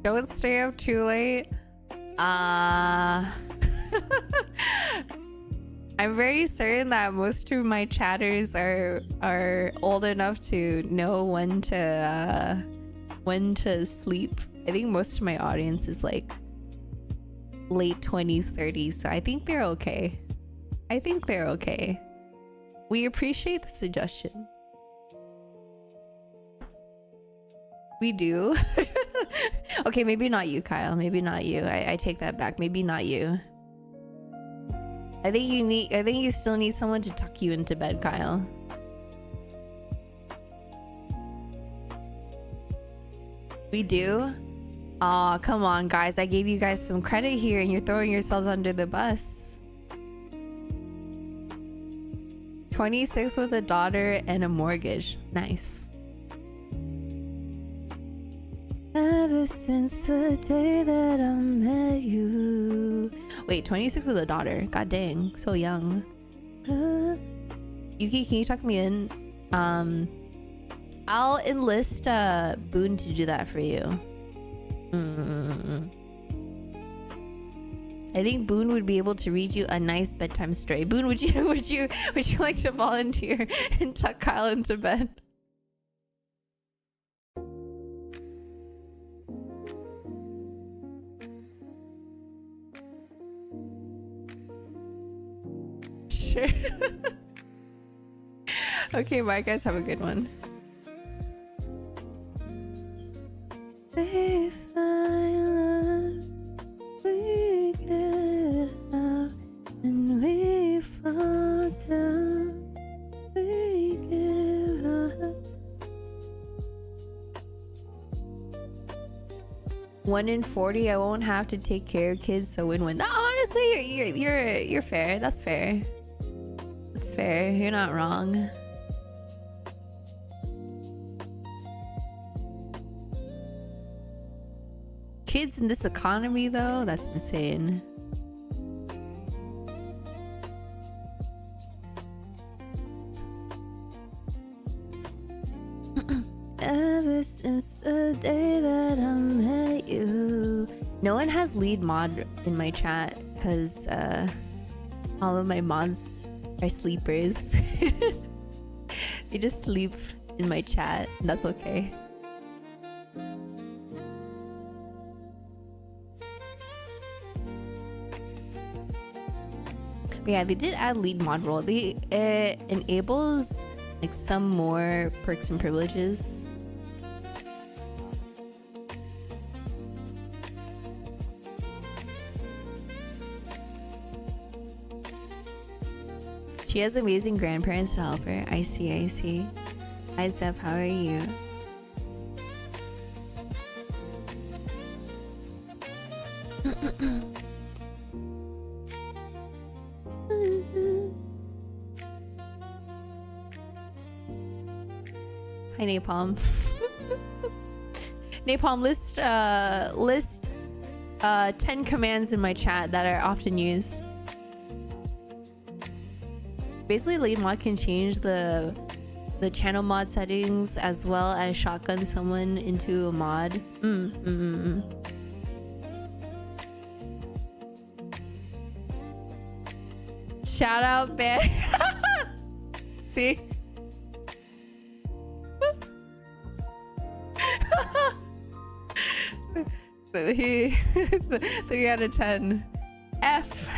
Don't stay up too late. I'm very certain that most of my chatters are old enough to know when to sleep. I think most of my audience is like late 20s, 30s, so I think they're okay. I think they're okay. We appreciate the suggestion. We do. Okay, maybe not you, Kyle. Maybe not you. I take that back. Maybe not you. I think you still need someone to tuck you into bed, Kyle. We do? Aw, come on, guys. I gave you guys some credit here and you're throwing yourselves under the bus. 26 with a daughter and a mortgage. Nice. Ever since the day that I met you, you. Wait, 26 with a daughter. God dang, so young. Yuki, can you tuck me in? I'll enlist Boone to do that for you. I think Boone would be able to read you a nice bedtime story. Boone, would you like to volunteer and tuck Kyle into bed? Sure. Okay, bye guys, have a good one. If I love, we get out and we fall down, we give up. 1 in 40, I won't have to take care of kids, so win-win. No, honestly, you're fair. That's fair. That's fair. You're not wrong. Kids in this economy, though, that's insane. Ever since the day that I met you. No one has lead mod in my chat because all of my mods are sleepers. They just sleep in my chat, and that's okay. But yeah, they did add lead mod role. It enables like some more perks and privileges. She has amazing grandparents to help her. I see, I see. Hi Zep, how are you? Hi Napalm. Napalm, list 10 commands in my chat that are often used. Basically, lead mod can change the channel mod settings as well as shotgun someone into a mod. Shout out, Bear. See? He 3 out of 10. F.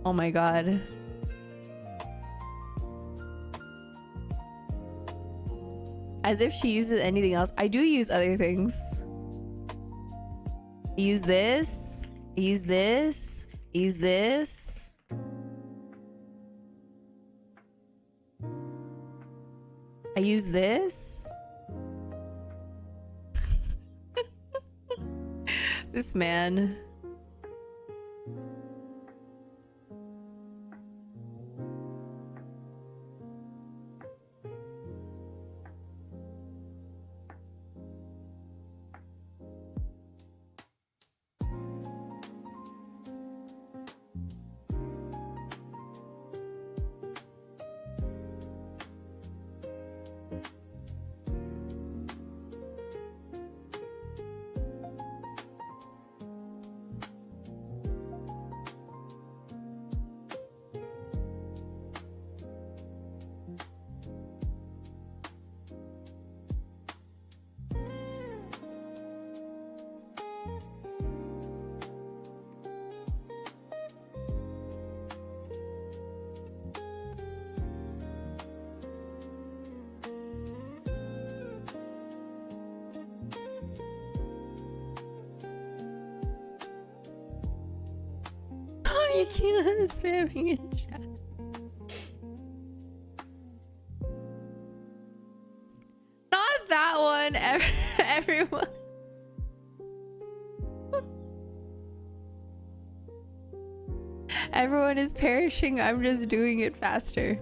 Oh my god. As if she uses anything else. I do use other things. I use this. I use this. I use this. I use this. This man. Yukina is spamming in chat. Not that one. Everyone. Everyone is perishing. I'm just doing it faster.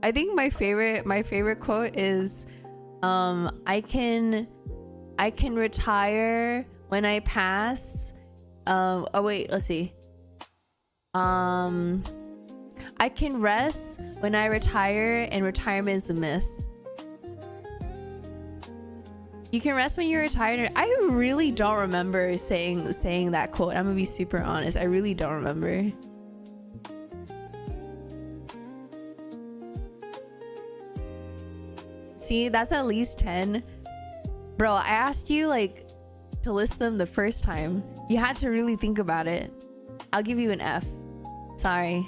I think my favorite quote is, I can retire when I pass Oh wait, let's see. I can rest when I retire, and retirement is a myth. You can rest when you're retired. I really don't remember saying that quote. I'm gonna be super honest. I really don't remember. See, that's at least 10. Bro, I asked you like to list them the first time. You had to really think about it. I'll give you an F. Sorry.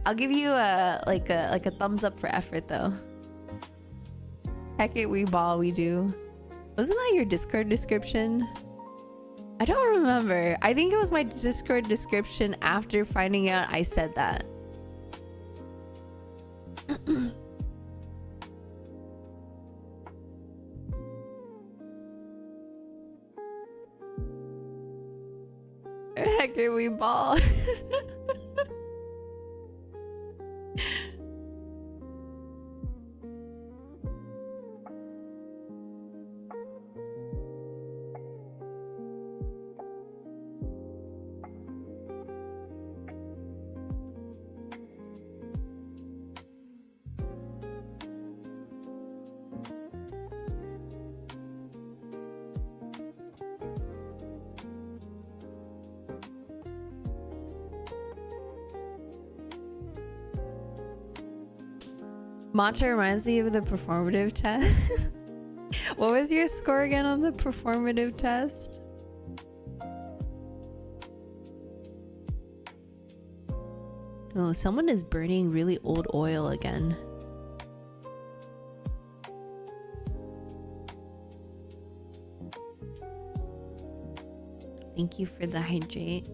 I'll give you a thumbs up for effort though. Heck it, we ball, we do. Wasn't that your Discord description? I don't remember. I think it was my Discord description after finding out I said that. Heck it, we ball. Matcha reminds me of the performative test. What was your score again on the performative test? Oh, someone is burning really old oil again. Thank you for the hydrate.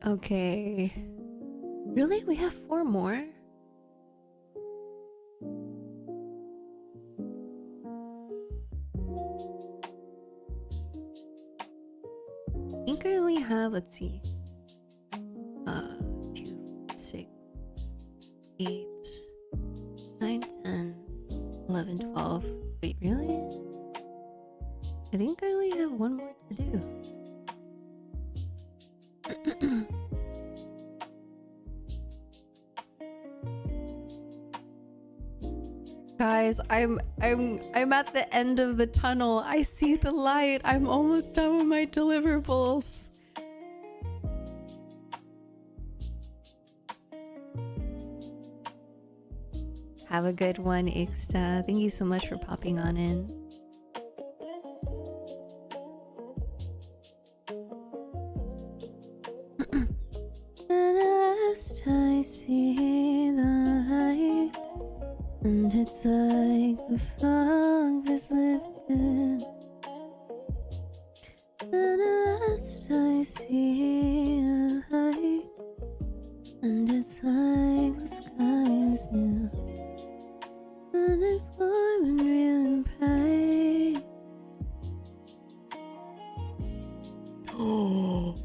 Okay. Really? We have 4 more? I think I only have, let's see. 2, 6, 8, 9, 10, 11, 12. Wait, really? I think I only have 1 more to do. Guys, I'm at the end of the tunnel. I see the light. I'm almost done with my deliverables. Have a good one, Ixta. Thank you so much for popping on in. Last I see the light, and it's like the fog is lifted. And last I see the light, and it's like the sky is new, and it's warm and real and bright. Oh,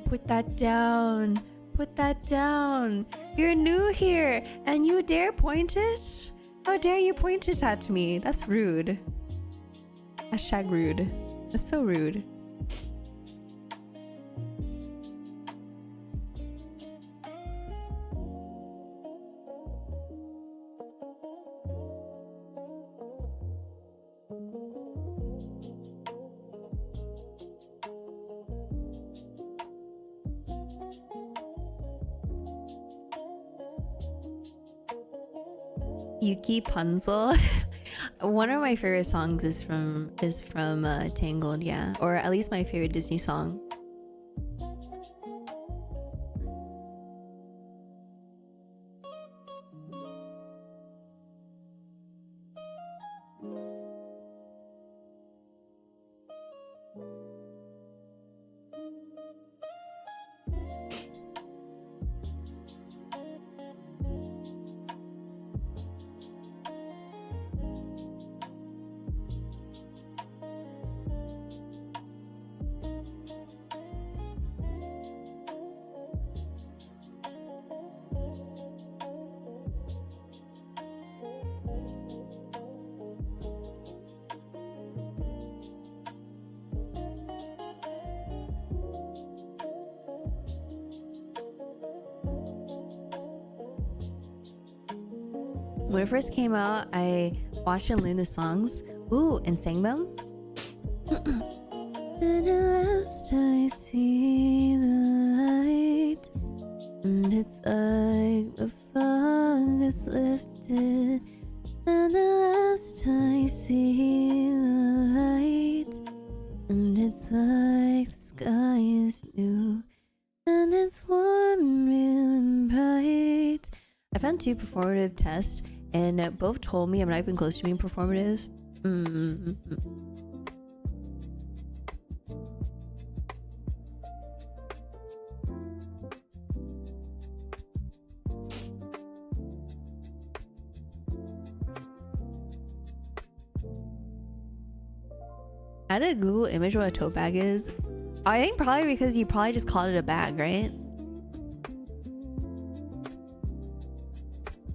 put that down. Put that down. You're new here and you dare point it? How dare you point it at me? That's rude. Hashtag rude. That's so rude. Yuki Punzel. One of my favorite songs is from Tangled, yeah, or at least my favorite Disney song. When it first came out, I watched and learned the songs. Ooh, and sang them. And at last I see the light, and it's like the fog is lifted. And at last I see the light, and it's like the sky is new, and it's warm and real and bright. I found 2 performative tests, and both told me I'm not even close to being performative. I had a Google image what a tote bag is. I think probably because you probably just called it a bag, right?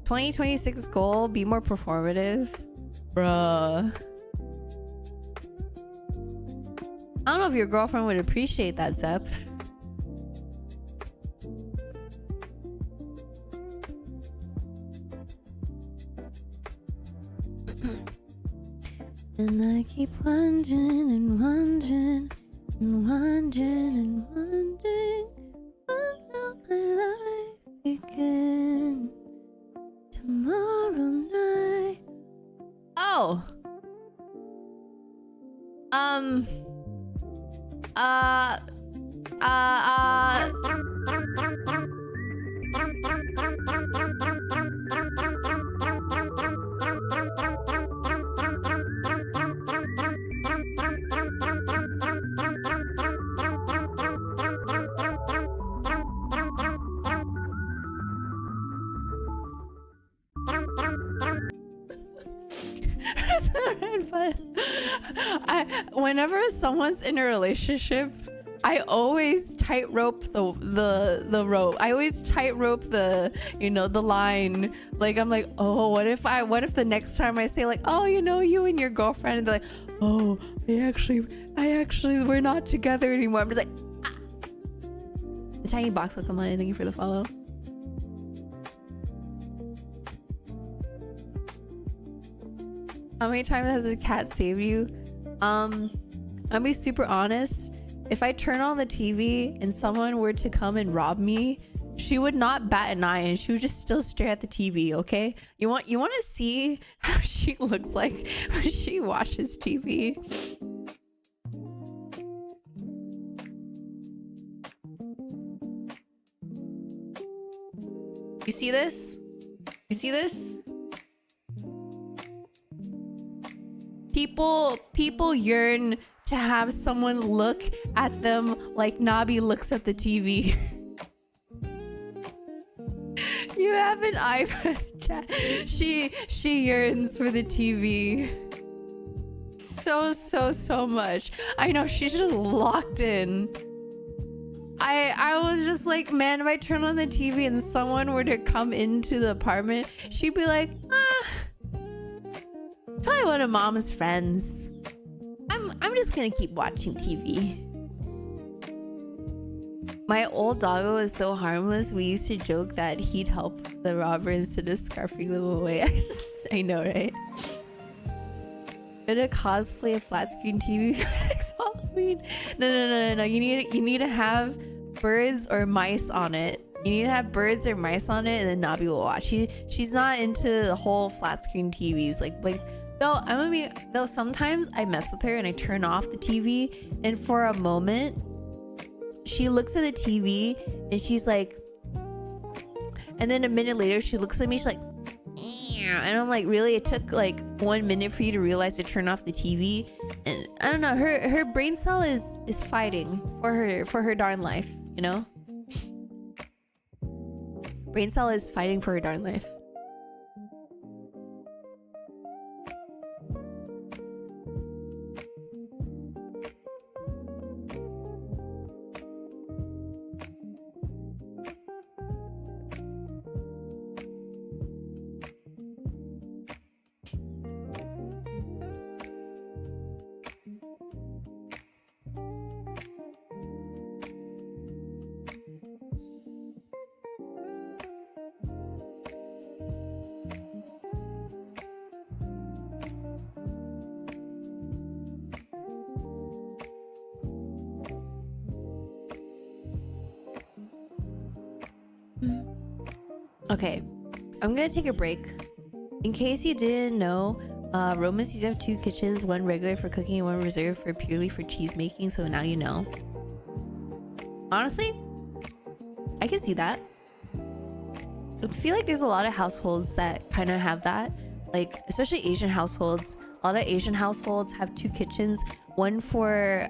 2026 goal, be more performative. Bruh. I don't know if your girlfriend would appreciate that, Zep. And I keep wondering and wondering and wondering and wondering, when will my life begin? Tomorrow night. Oh. Whenever someone's in a relationship, I always tightrope the rope. I always tightrope the, you know, the line. Like I'm like, oh, what if the next time I say like, oh, you know, you and your girlfriend, and they're like, oh, I actually we're not together anymore. I'm just like, ah. The tiny box will come on. Thank you for the follow. How many times has a cat saved you? I'll be super honest. If I turn on the TV and someone were to come and rob me, she would not bat an eye and she would just still stare at the TV, okay? You want to see how she looks like when she watches TV? You see this? You see this? People yearn to have someone look at them like Nabi looks at the TV. You have an iPad cat. She yearns for the TV so much. I know, she's just locked in. I was just like, man, if I turn on the TV and someone were to come into the apartment, she'd be like, probably one of mom's friends. I'm just gonna keep watching TV. My old doggo is so harmless. We used to joke that he'd help the robber instead of scarfing them away. I know, right? Gonna cosplay a flat screen TV for next Halloween. No. You need to have birds or mice on it. You need to have birds or mice on it, and then Nabi will watch. She's not into the whole flat screen TVs. Like though sometimes I mess with her and I turn off the TV, and for a moment she looks at the TV and she's like, and then a minute later she looks at me, she's like, and I'm like, really? It took like 1 minute for you to realize to turn off the TV? And I don't know, her brain cell is fighting for her darn life, you know? Brain cell is fighting for her darn life. Okay, I'm gonna take a break. In case you didn't know, Roma's used to have 2 kitchens, one regular for cooking and one reserved for purely for cheese making, so now you know. Honestly, I can see that. I feel like there's a lot of households that kind of have that, like especially Asian households. A lot of Asian households have 2 kitchens, one for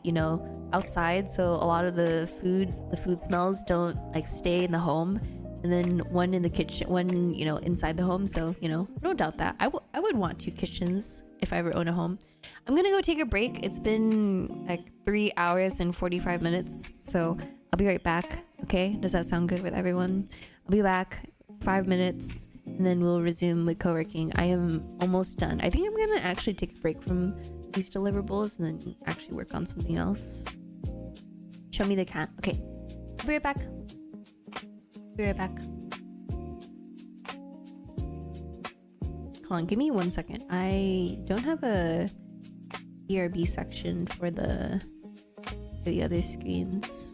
you know, outside, so a lot of the food smells don't like stay in the home, and then one in the kitchen, one, you know, inside the home. So, you know, no doubt that I would want 2 kitchens if I ever own a home. I'm gonna go take a break. It's been like 3 hours and 45 minutes, so I'll be right back. Okay, does that sound good with everyone? I'll be back 5 minutes and then we'll resume with co-working. I am almost done. I think I'm gonna actually take a break from these deliverables and then actually work on something else. Show me the cat. Okay, I'll be right back. Be right back. Hold on, give me 1 second. I don't have a ERB section for the other screens.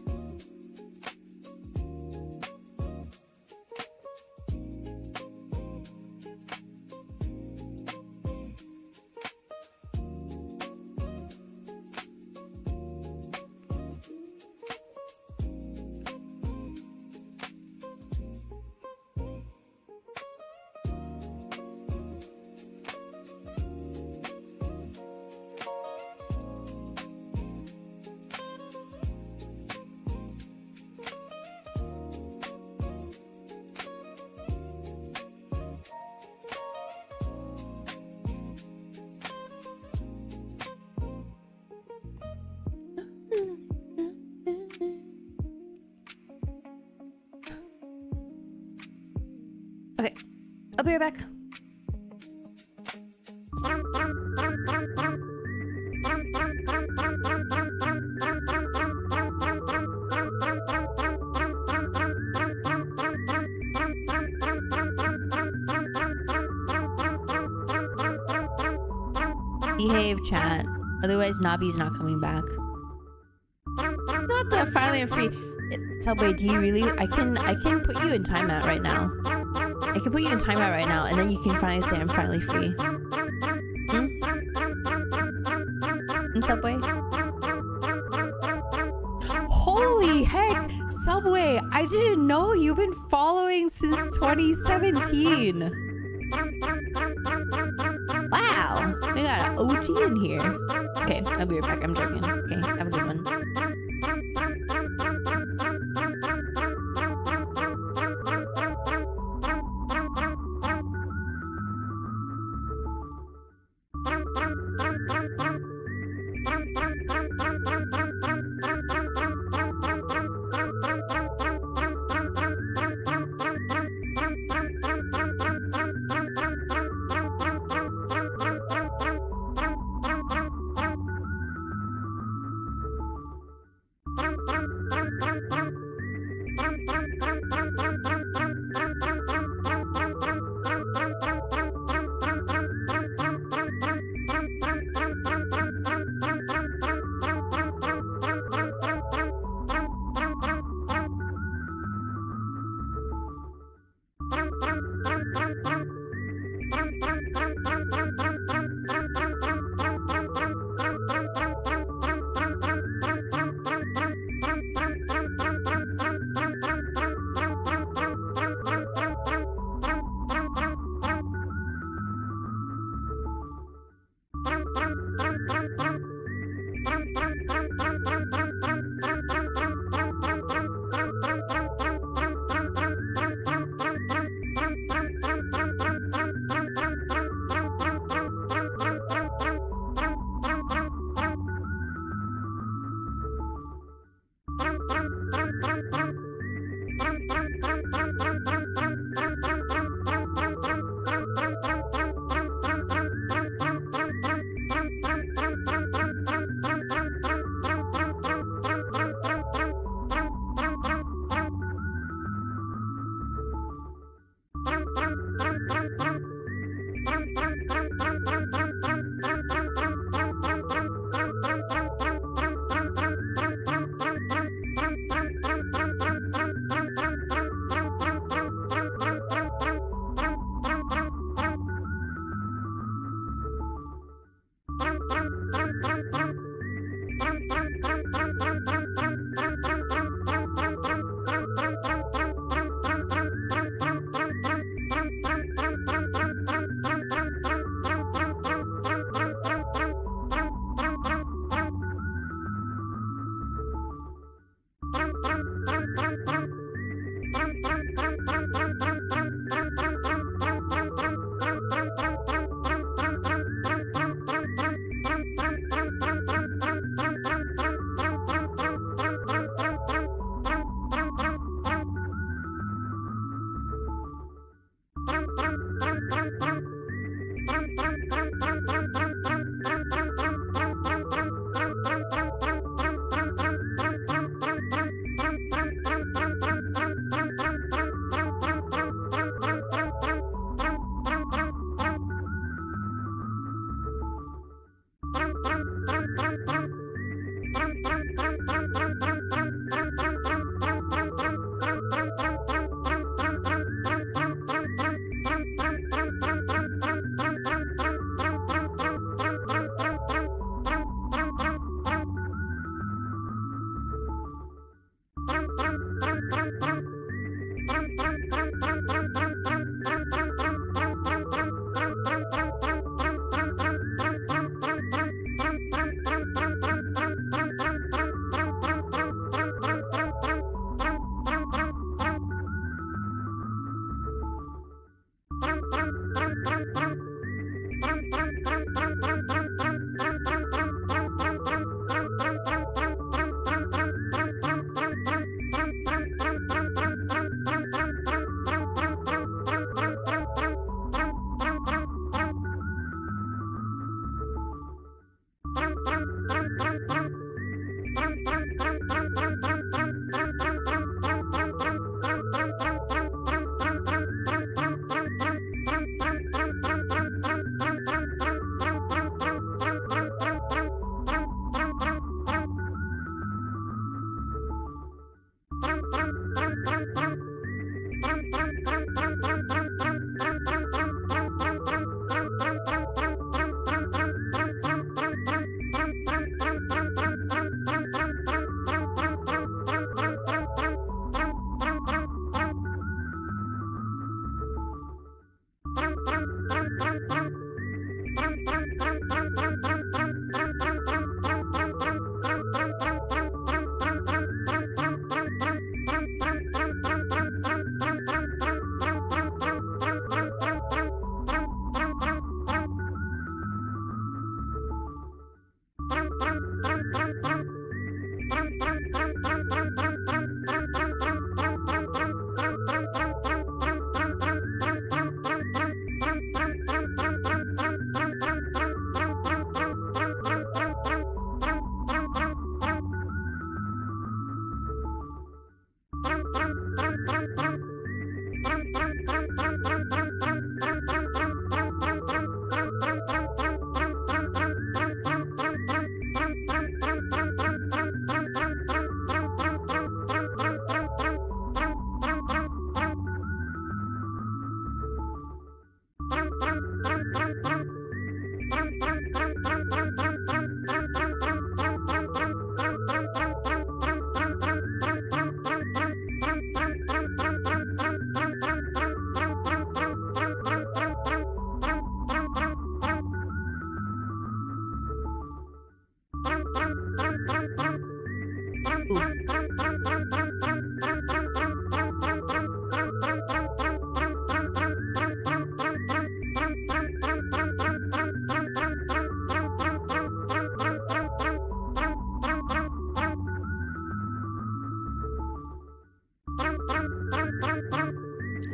Okay, I'll be right back. Behave, chat. Otherwise, Nabi's not coming back. Not that finally I'm free. Subway, do you really? I can put you in timeout right now. I can put you in timeout right now, and then you can finally say I'm finally free. Hmm? Subway? Holy heck! Subway, I didn't know you've been following since 2017. Wow, we got an OG in here. Okay, I'll be right back. I'm joking. Okay, have a good one.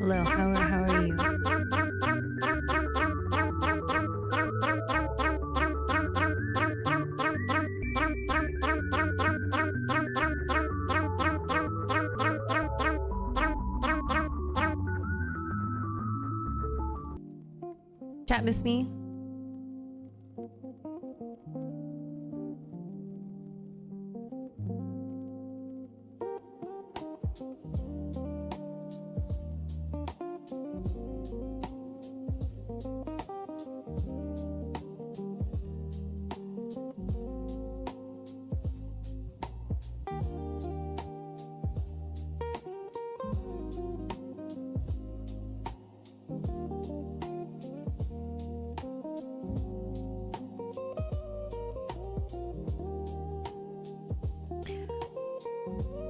Hello, how are you? Chat miss me?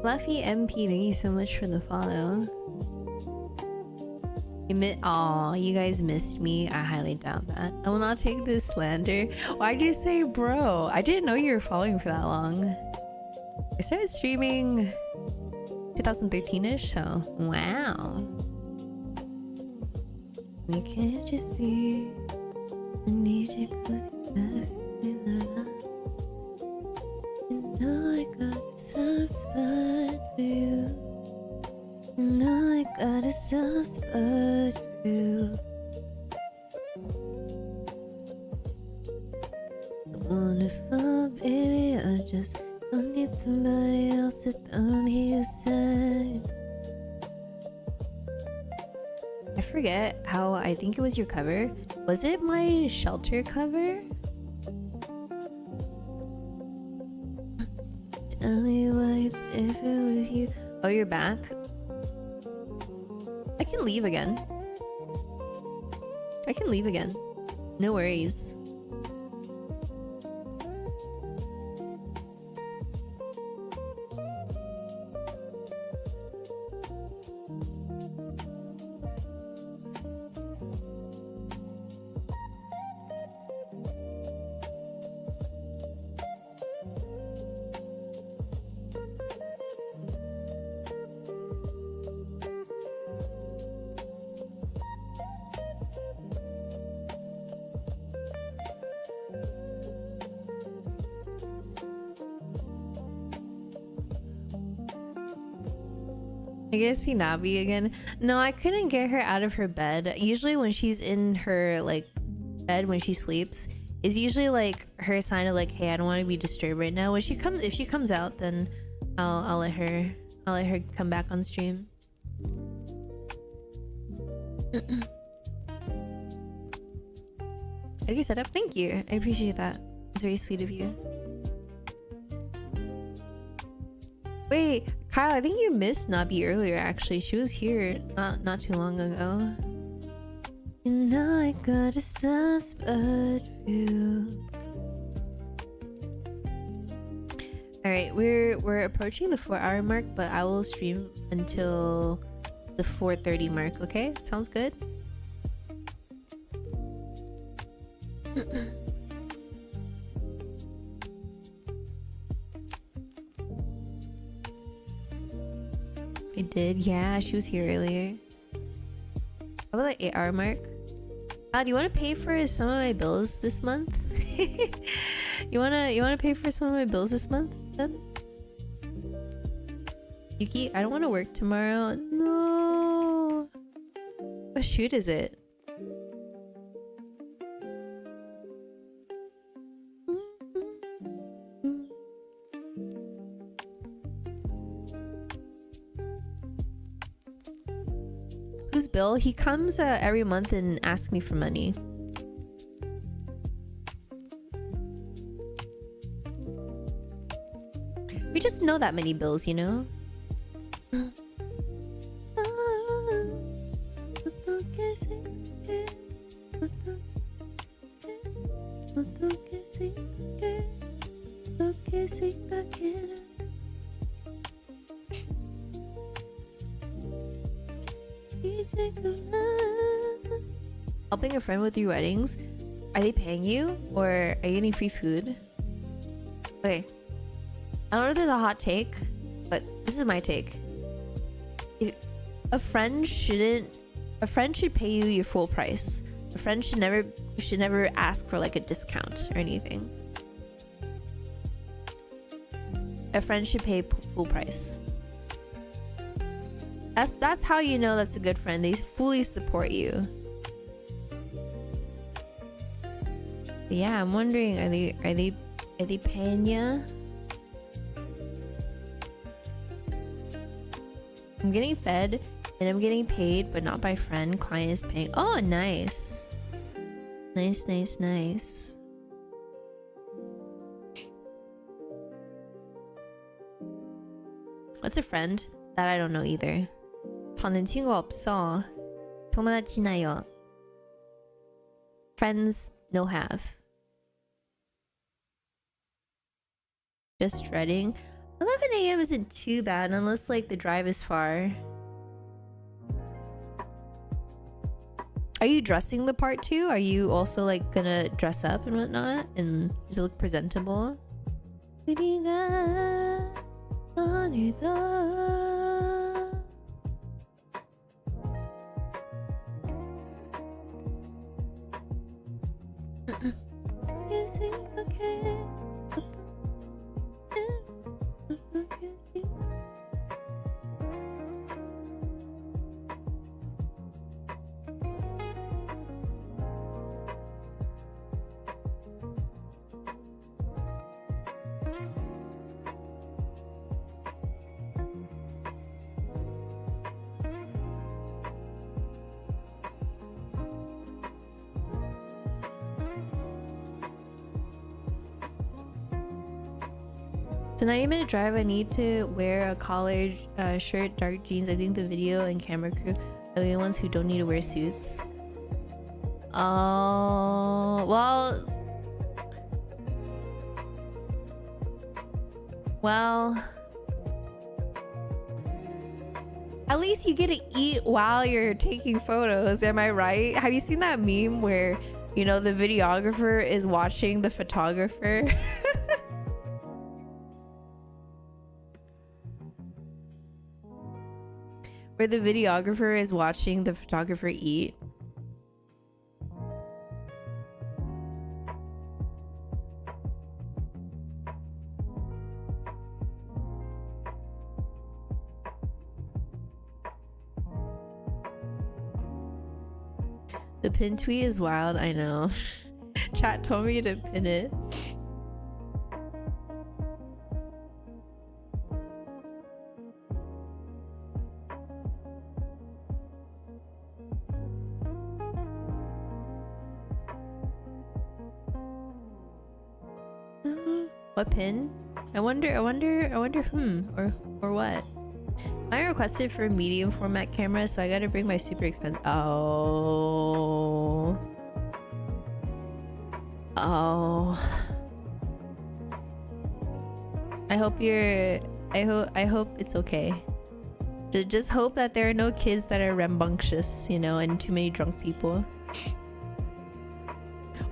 Fluffy MP, thank you so much for the follow. Aw, you guys missed me. I highly doubt that. I will not take this slander. Why'd you say bro? I didn't know you were following for that long. I started streaming 2013-ish, so wow. You can't just see. I need you close enough. You know I got a soft spot for you. You know I got a soft spot for you. Wonderful, baby. I just don't need somebody else to throw me aside. I forget how I think it was your cover. Was it my shelter cover? Tell me why it's different with you. Oh, you're back? I can leave again. I can leave again. No worries. I get to see Navi again. No, I couldn't get her out of her bed. Usually when she's in her like bed when she sleeps is usually like her sign of like, hey, I don't want to be disturbed right now. When she comes, if she comes out, then I'll let her come back on stream. Okay, set up. Thank you. I appreciate that. It's very sweet of you. Wait, Kyle, I think you missed Nabi earlier actually. She was here not too long ago. You know I got a soft spot for you. Alright, we're approaching the 4-hour mark, but I will stream until the 4:30 mark, okay? Sounds good? I did. Yeah, she was here earlier. How about the 8-hour mark? Do you want to pay for some of my bills this month? you wanna pay for some of my bills this month then? Yuki, I don't want to work tomorrow. No. What shoot is it? Who's Bill? He comes every month and asks me for money. We just know that many bills, you know? Helping a friend with your weddings? Are they paying you? Or are you getting free food? Okay. I don't know if there's a hot take, but this is my take. A friend should pay you your full price. A friend should never ask for like a discount or anything. A friend should pay full price. That's how you know that's a good friend. They fully support you. But yeah, I'm wondering, are they paying you? I'm getting fed and I'm getting paid, but not by friend. Client is paying. Oh, nice. Nice. What's a friend? That I don't know either. 저는 친구 없어. 도망치나요. Friends, no have. Just dreading. 11 a.m. isn't too bad unless like the drive is far. Are you dressing the part too? Are you also like gonna dress up and whatnot and to look presentable? The 90-minute drive, I need to wear a collared shirt, dark jeans. I think the video and camera crew are the only ones who don't need to wear suits. Oh, well, at least you get to eat while you're taking photos. Am I right? Have you seen that meme where, you know, the videographer is watching the photographer? Where the videographer is watching the photographer eat. The pin tweet is wild, I know. Chat told me to pin it. What pin? I wonder whom or what. I requested for a medium format camera, so I gotta bring my super expensive. Oh. I hope it's okay. Just hope that there are no kids that are rambunctious, you know, and too many drunk people.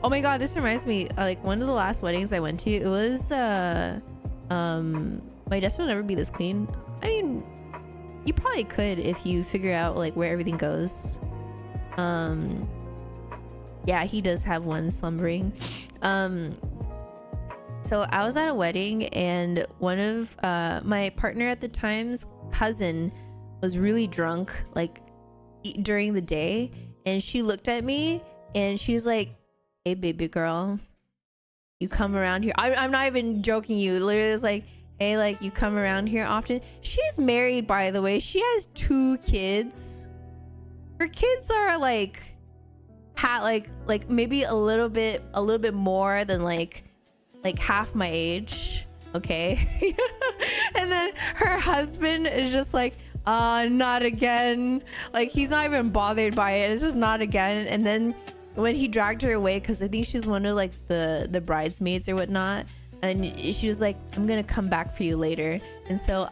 Oh my god, this reminds me, like one of the last weddings I went to, it was my desk will never be this clean. I mean, you probably could if you figure out like where everything goes. Yeah, he does have one slumbering. So I was at a wedding, and one of my partner at the time's cousin was really drunk, like during the day, and she looked at me and she's like, "Hey, baby girl, you come around here." I'm not even joking. You literally was like, "Hey, like, you come around here often." She's married, by the way. She has 2 kids. Her kids are like maybe a little bit more than like half my age, okay? And then her husband is just like, not again. Like, he's not even bothered by it. It's just not again. And then when he dragged her away, because I think she's one of like the bridesmaids or whatnot, and she was like, "I'm gonna come back for you later." And so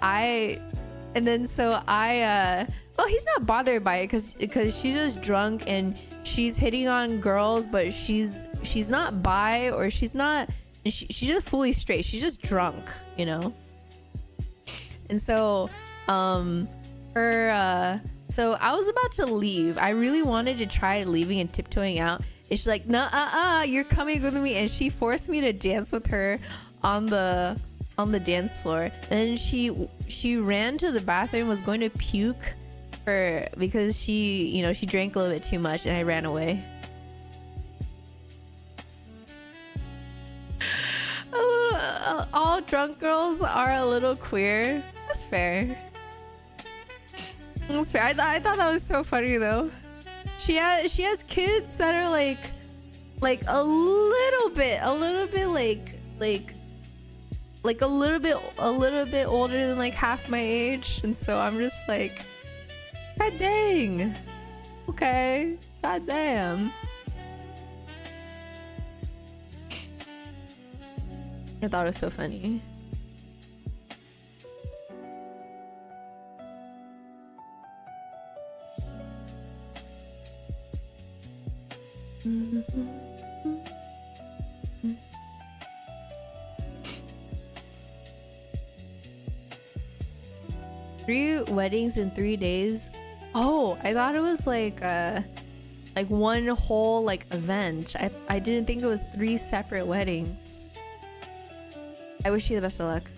well, he's not bothered by it because she's just drunk and she's hitting on girls, but she's not bi, or she's just fully straight. She's just drunk, you know. And so so I was about to leave. I really wanted to try leaving and tiptoeing out. And she's like, "No, you're coming with me." And she forced me to dance with her on the dance floor. And she ran to the bathroom, was going to puke because she drank a little bit too much, and I ran away. All drunk girls are a little queer. That's fair. That's fair. I thought that was so funny though. She has kids that are like a little bit older than like half my age, and so I'm just like, God dang. Okay. God damn. I thought it was so funny. Three weddings in 3 days. Oh, I thought it was like one whole like event. I didn't think it was 3 separate weddings. I wish you the best of luck.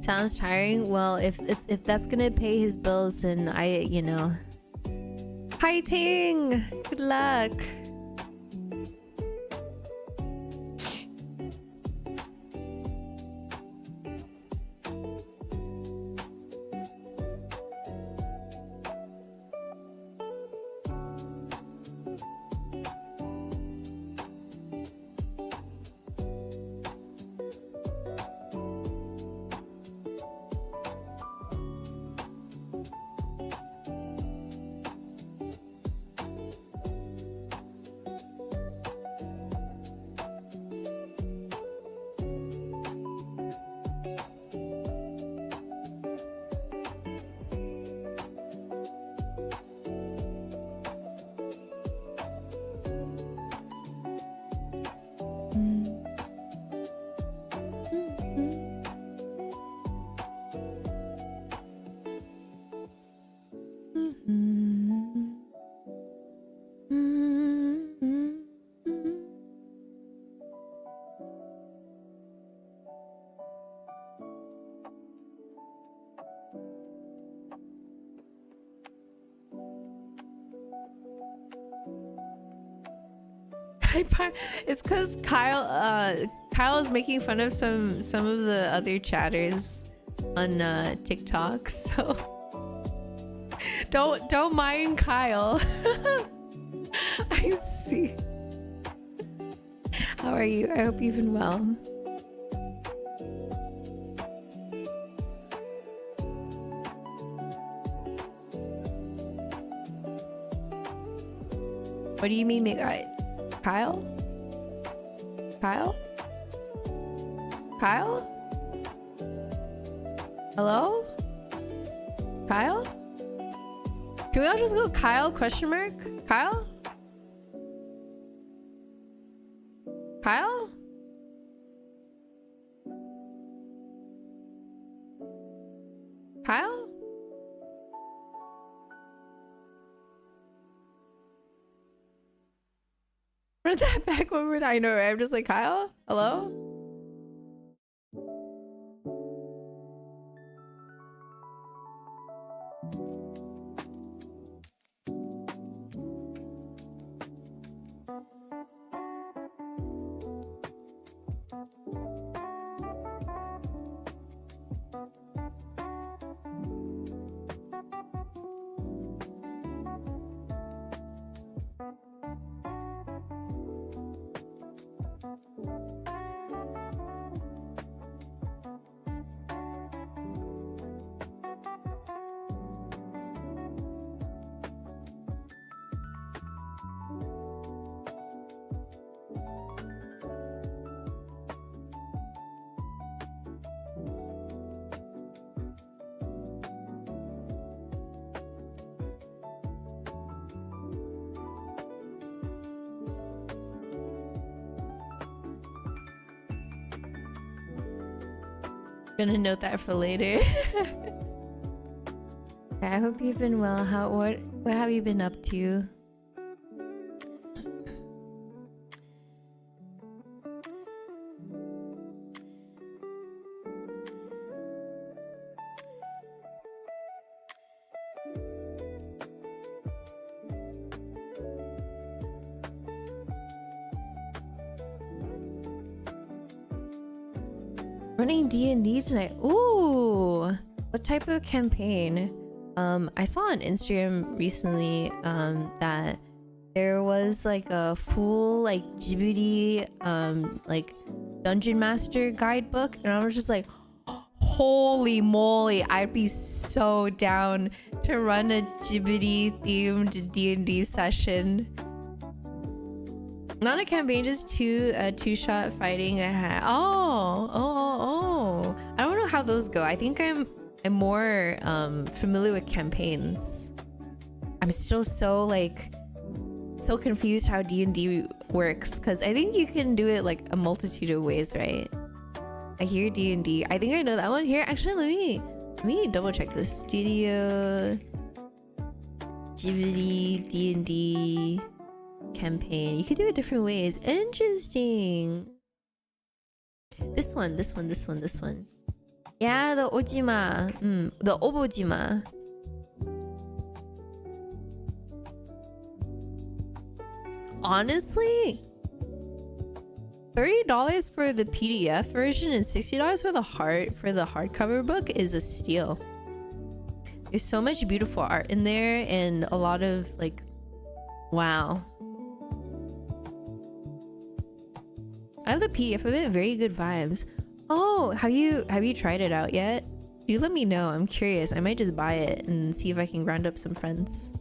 Sounds tiring. Well, if that's gonna pay his bills, then Hi Ting! Good luck. It's because Kyle is making fun of some of the other chatters. on TikTok, so don't mind Kyle. I see. How are you? I hope you've been well. What do you mean, Kyle? Kyle? Kyle? Hello? Kyle? Can we all just go Kyle question mark? Kyle? Kyle? Kyle? Run that back one more time. I know, right? I'm just like, Kyle? Hello? Gonna note that for later. I hope you've been well. What have you been up to? Running D&D tonight. Ooh, what type of campaign? I saw on Instagram recently that there was like a full like Ghibli like Dungeon Master guidebook, and I was just like, holy moly, I'd be so down to run a Ghibli themed D&D session. Not a campaign, just two-shot fighting. Oh. I don't know how those go. I think I'm more familiar with campaigns. I'm still so confused how D&D works, because I think you can do it like a multitude of ways, right? I hear D&D. I think I know that one here. Actually, let me double check this. Studio Ghibli D&D campaign. You could do it different ways. Interesting. This one. Yeah, the Ojima. The Obojima. Honestly, $30 for the PDF version and $60 for the hardcover book is a steal. There's so much beautiful art in there and a lot of like, wow. I have the PDF of it. Very good vibes. Oh, have you tried it out yet? Do let me know. I'm curious. I might just buy it and see if I can round up some friends.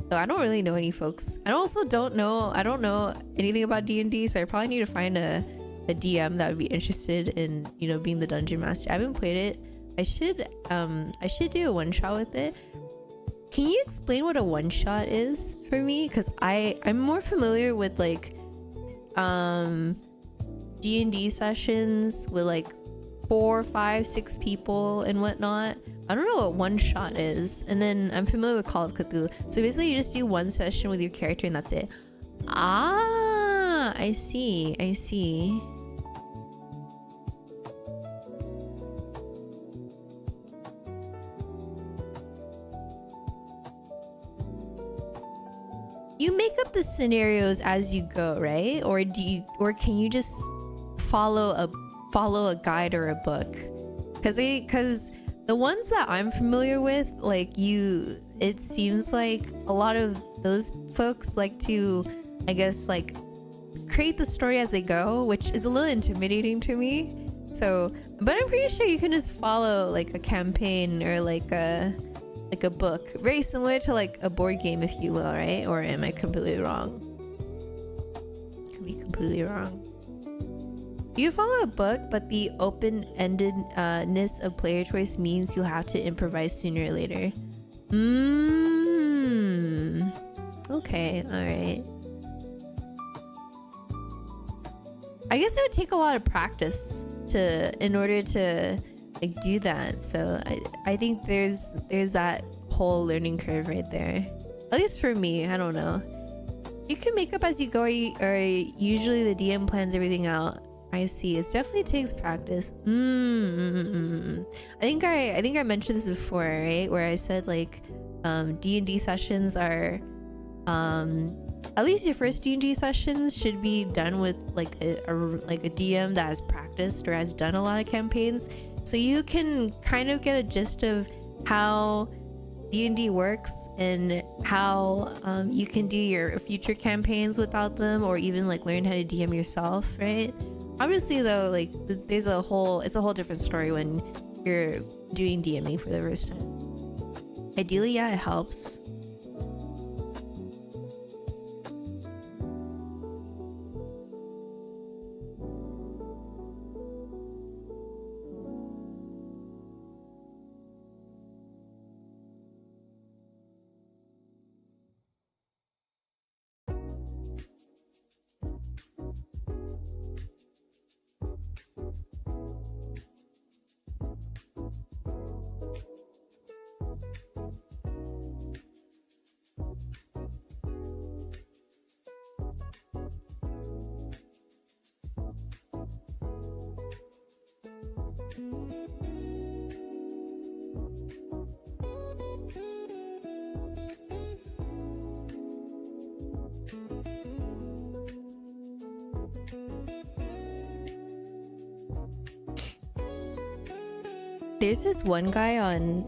So I don't really know any folks. I also don't know anything about D&D, so I probably need to find a DM that would be interested in, you know, being the dungeon master. I haven't played it. I should do a one shot with it. Can you explain what a one shot is for me? Because I'm more familiar with like D&D sessions with like 4, 5, 6 people and whatnot. I don't know what one shot is. And then I'm familiar with Call of Cthulhu. So basically you just do one session with your character and that's it. Ah, I see. You make up the scenarios as you go, right? Or can you just follow a guide or a book? Because the ones that I'm familiar with, like it seems like a lot of those folks like to, I guess, like create the story as they go, which is a little intimidating to me. So, but I'm pretty sure you can just follow like a campaign or like a book, very similar to like a board game, if you will, right? Or am I completely wrong? Could be completely wrong. You follow a book, but the open-endedness of player choice means you'll have to improvise sooner or later. Okay, all right. I guess it would take a lot of practice in order to like do that. So I think there's that whole learning curve right there. At least for me, I don't know. You can make up as you go, or usually the DM plans everything out. I see. It definitely takes practice. I think I mentioned this before, right? Where I said like D&D sessions are at least your first D&D sessions should be done with like a DM that has practiced or has done a lot of campaigns, so you can kind of get a gist of how D&D works and how you can do your future campaigns without them, or even like learn how to DM yourself, right? Obviously though, like it's a whole different story when you're doing DMing for the first time. Ideally, yeah, it helps. There's this one guy on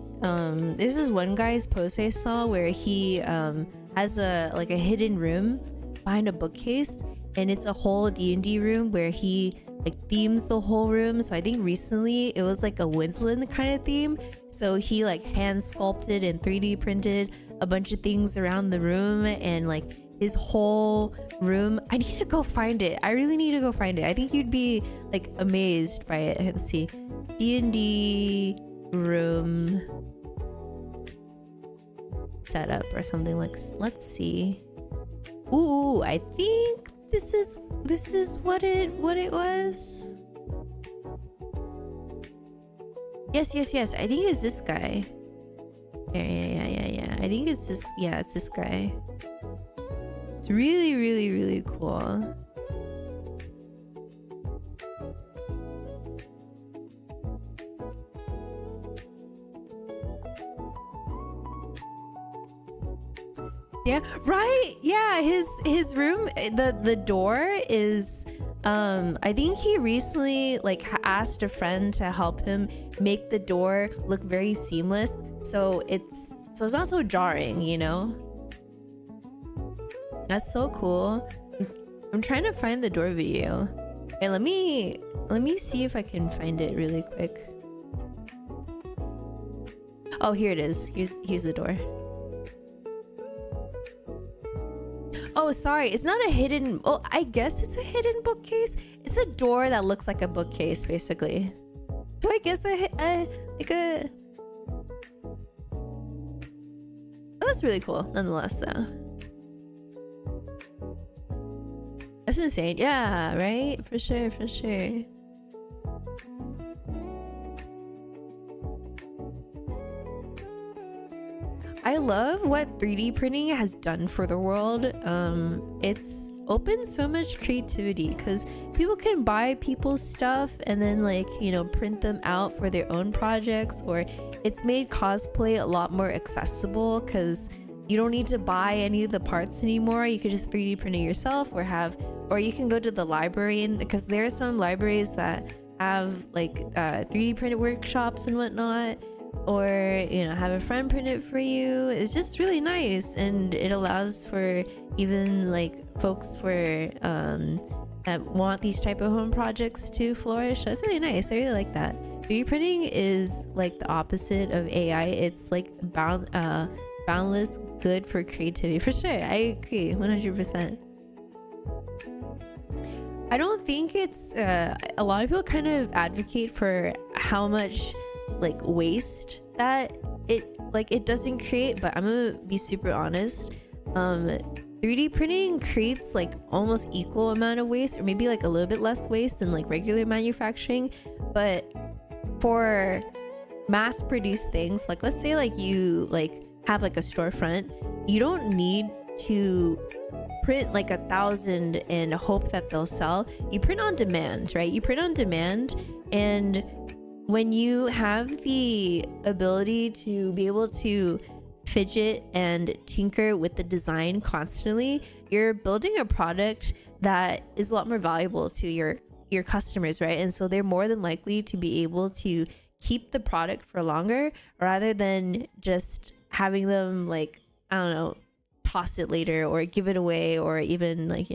there's this one guy's post I saw where he has a hidden room behind a bookcase, and it's a whole D&D room where he like themes the whole room. So I think recently it was like a Winslet kind of theme, so he like hand sculpted and 3D printed a bunch of things around the room, and like his whole room, I need to go find it. I really need to go find it. I think you'd be like amazed by it. Let's see, D&D room setup or something. Like, let's see. Ooh, I think this is what it was. Yes, I think it's this guy. Yeah, I think it's this. Yeah, it's this guy. It's really cool. Yeah, right. Yeah, his room, the door is I think he recently like asked a friend to help him make the door look very seamless, so it's not so jarring, you know. That's so cool. I'm trying to find the door video. Okay, let me see if I can find it really quick. Oh, here it is. Here's the door. Oh, sorry, it's not a hidden. Oh, I guess it's a hidden bookcase. It's a door that looks like a bookcase, basically. Do I guess like a? Oh, that's really cool, nonetheless. Though. That's insane. Yeah, right. For sure. I love what 3D printing has done for the world. It's opened so much creativity because people can buy people's stuff and then like, you know, print them out for their own projects, or it's made cosplay a lot more accessible because you don't need to buy any of the parts anymore. You could just 3D print it yourself, or you can go to the library, and because there are some libraries that have like 3D printed workshops and whatnot, or have a friend print it for you. It's just really nice, and it allows for even like folks for that want these type of home projects to flourish. That's really nice. I really like that. 3D printing is like the opposite of AI. It's like boundless good for creativity, for sure. I agree 100%. I don't think it's a lot of people kind of advocate for how much like waste that it doesn't create, but I'm gonna be super honest. 3D printing creates like almost equal amount of waste, or maybe like a little bit less waste than like regular manufacturing. But for mass produced things, like let's say like you like have like a storefront, you don't need to print like 1,000 and hope that they'll sell. You print on demand, right? You print on demand, and when you have the ability to be able to fidget and tinker with the design constantly, you're building a product that is a lot more valuable to your customers, right? And so they're more than likely to be able to keep the product for longer, rather than just having them like, I don't know, toss it later or give it away, or even like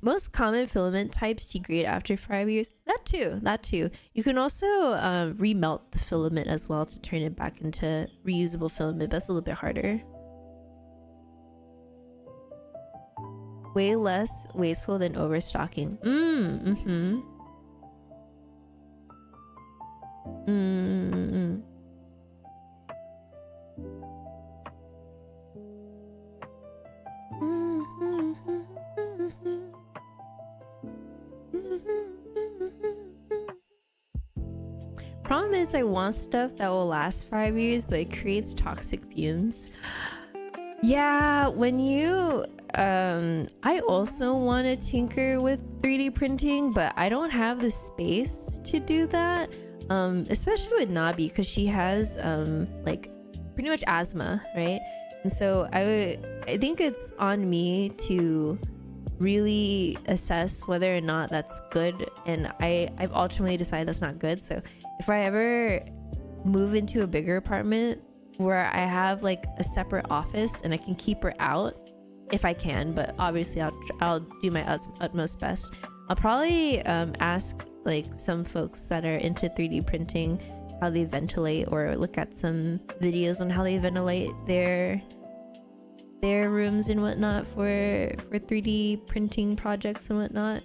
most common filament types degrade after 5 years. That too. You can also remelt the filament as well to turn it back into reusable filament. That's a little bit harder. Way less wasteful than overstocking. Problem is, I want stuff that will last 5 years, but it creates toxic fumes. Yeah, when you I also want to tinker with 3D printing, but I don't have the space to do that, especially with Nabi, because she has like pretty much asthma, right? And so I think it's on me to really assess whether or not that's good, and I've ultimately decided that's not good. So if I ever move into a bigger apartment where I have like a separate office and I can keep her out, if I can, but obviously I'll do my utmost best. I'll probably ask like some folks that are into 3D printing how they ventilate, or look at some videos on how they ventilate their rooms and whatnot for 3D printing projects and whatnot.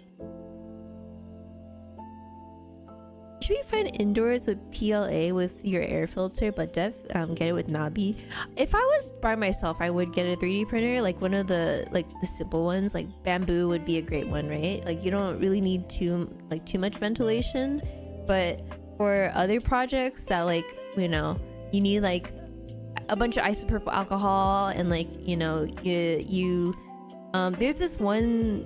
Should be fine indoors with PLA with your air filter, but get it with Nabi. If I was by myself, I would get a 3D printer, like one of the simple ones, like bamboo would be a great one, right? Like you don't really need too much ventilation. But for other projects that you need like a bunch of isopropyl alcohol, and you there's this one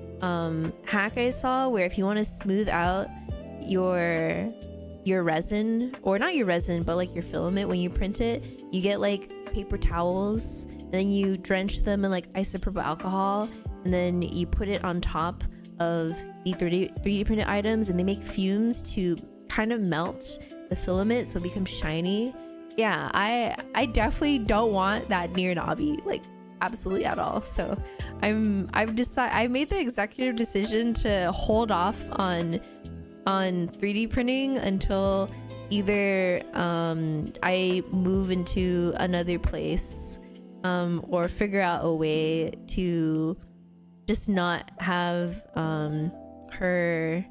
hack I saw where if you want to smooth out your resin, or not your resin but like your filament when you print it, you get like paper towels, and then you drench them in like isopropyl alcohol, and then you put it on top of the 3D printed items, and they make fumes to kind of melt the filament so it becomes shiny. Yeah, I definitely don't want that near Nabi, like absolutely at all. So I made the executive decision to hold off on 3D printing until either I move into another place, or figure out a way to just not have her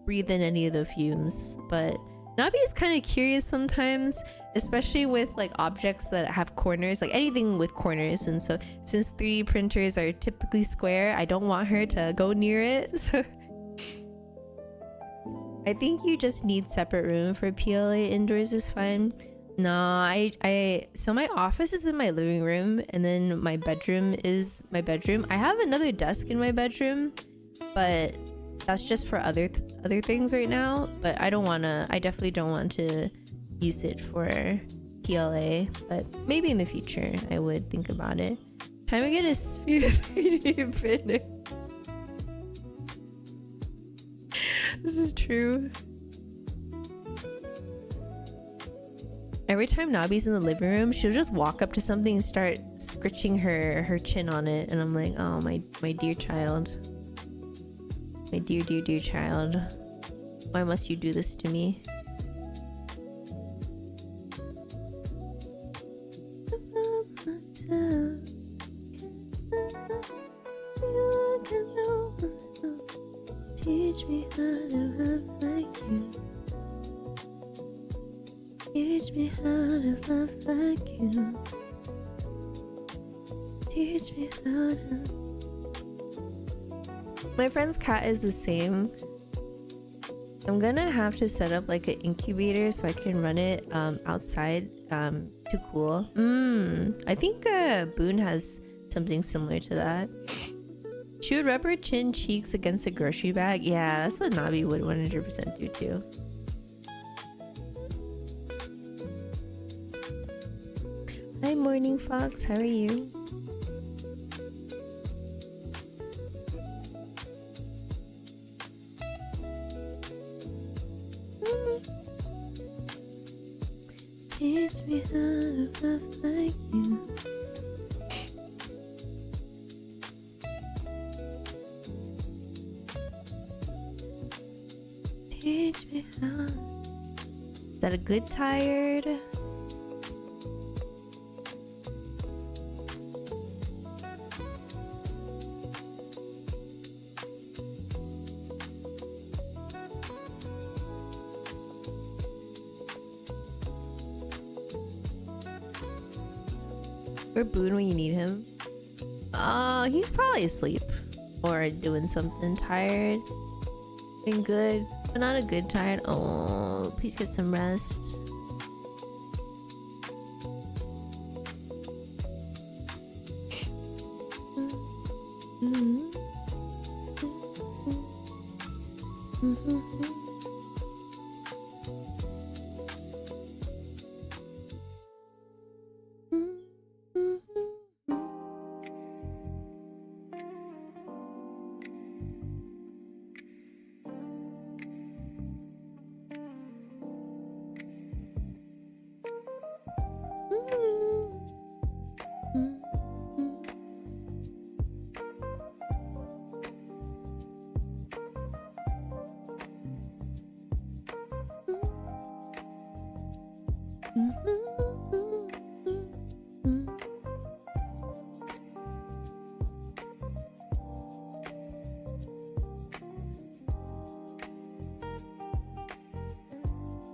breathe in any of the fumes. But Nabi is kind of curious sometimes, especially with like objects that have corners, like anything with corners. And so since 3D printers are typically square, I don't want her to go near it. So I think you just need separate room for PLA. Indoors is fine. Nah, so my office is in my living room, and then my bedroom is my bedroom. I have another desk in my bedroom, but that's just for other things right now. But I definitely don't want to use it for PLA, but maybe in the future I would think about it. Time to get a Sphere 3D printer. This is true. Every time Nabi's in the living room, she'll just walk up to something and start scratching her chin on it, and I'm like, oh my dear child, my dear child, why must you do this to me? Teach me how to love like you. Teach me how to love like you. Teach me how to. My friend's cat is the same. I'm gonna have to set up like an incubator so I can run it outside to cool. I think Boone has something similar to that. She would rub her chin cheeks against a grocery bag. Yeah, that's what Nabi would 100% do too. Hi, Morning Fox. How are you? Teach me how to love like you. Teach me how. Is that a good tired? Where Boone when you need him? He's probably asleep or doing something. Tired. Been good, but not a good tired. Oh, please get some rest.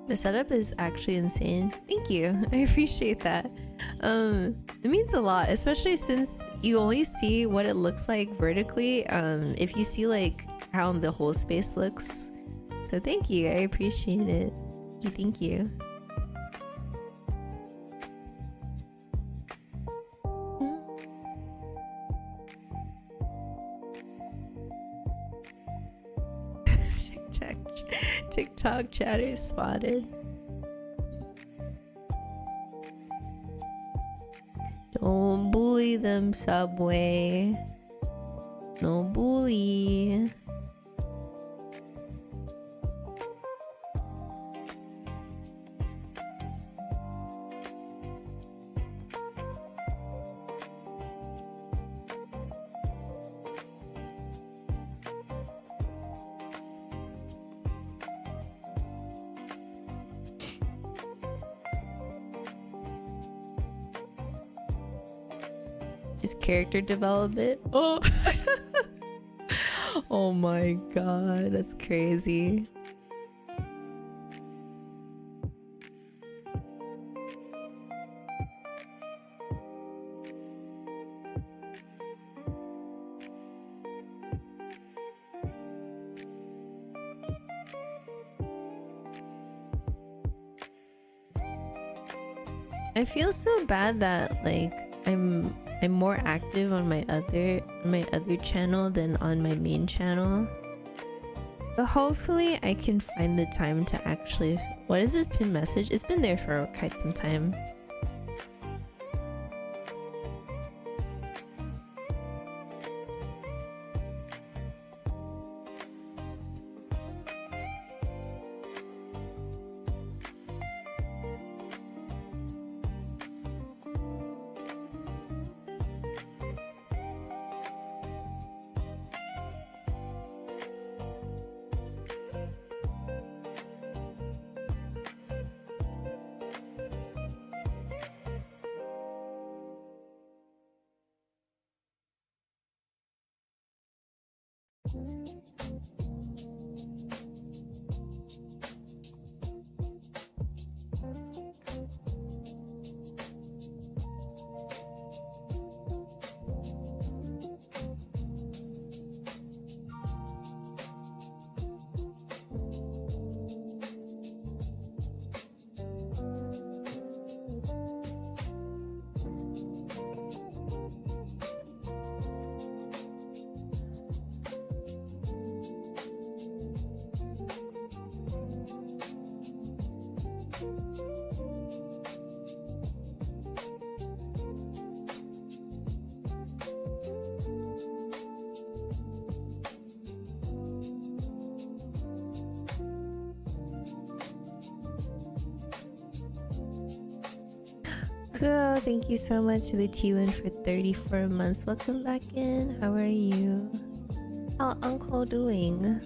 The setup is actually insane. Thank you. I appreciate that. It means a lot, especially since you only see what it looks like vertically. If you see like how the whole space looks. So thank you. I appreciate it. Thank you. TikTok chatter spotted. Don't bully them, Subway. No bully. His character development. Oh. Oh my god, that's crazy. I feel so bad that like I'm more active on my other channel than on my main channel. But hopefully I can find the time to actually... What is this pin message? It's been there for quite some time. Cool. Thank you so much to the T1 for 34 months. Welcome back in. How are you? How Uncle doing?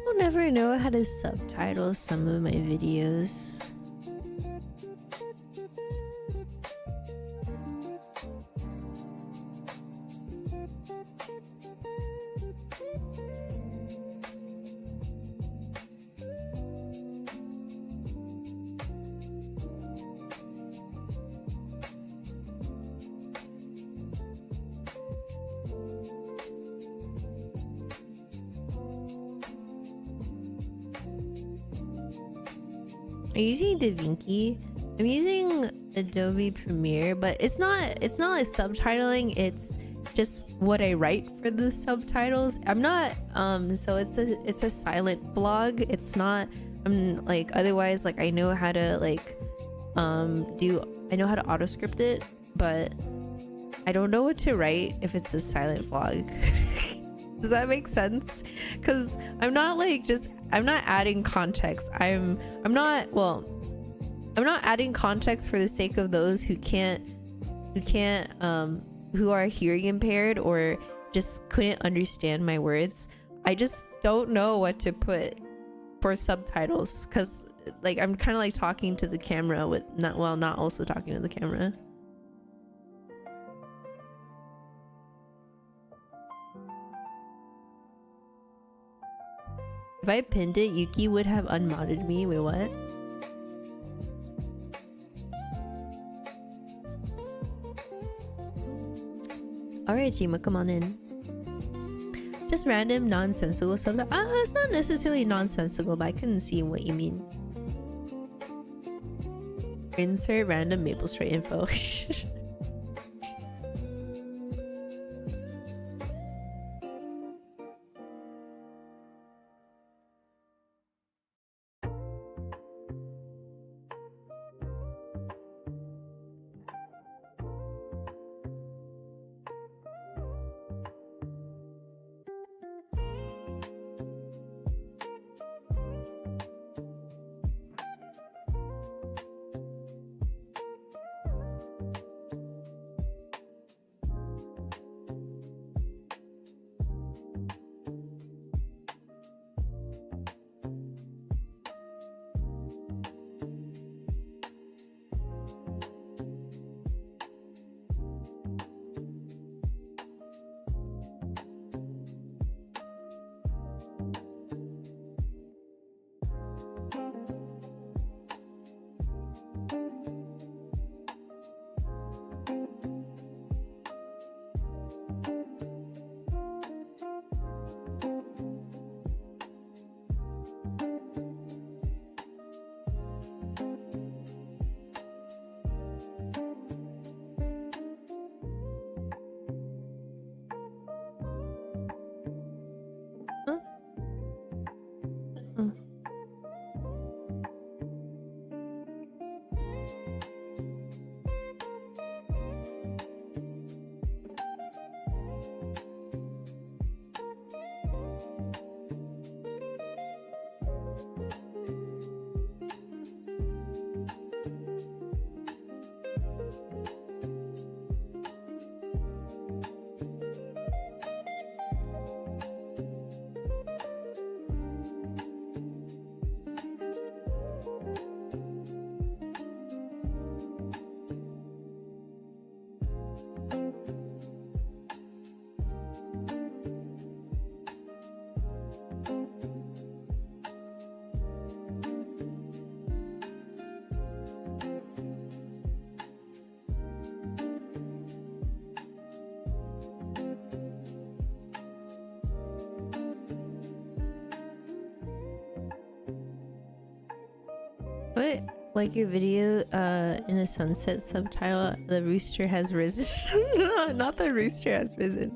I'll never know how to subtitle some of my videos. Are you using DaVinci? I'm using Adobe Premiere, but it's not like subtitling, it's just what I write for the subtitles. I'm not so it's a silent vlog. It's not like otherwise like I know how to like I know how to auto script it, but I don't know what to write if it's a silent vlog. Does that make sense? Because I'm not adding context. I'm not adding context for the sake of those who are hearing impaired or just couldn't understand my words. I just don't know what to put for subtitles because like I'm kind of like talking to the camera with not also talking to the camera. If I pinned it, Yuki would have unmodded me. Wait, what? Alright, Jima, come on in. Just random nonsensical stuff. It's not necessarily nonsensical, but I couldn't see what you mean. Insert random MapleStory info. Like your video in a sunset subtitle, the rooster has risen. No, not the rooster has risen.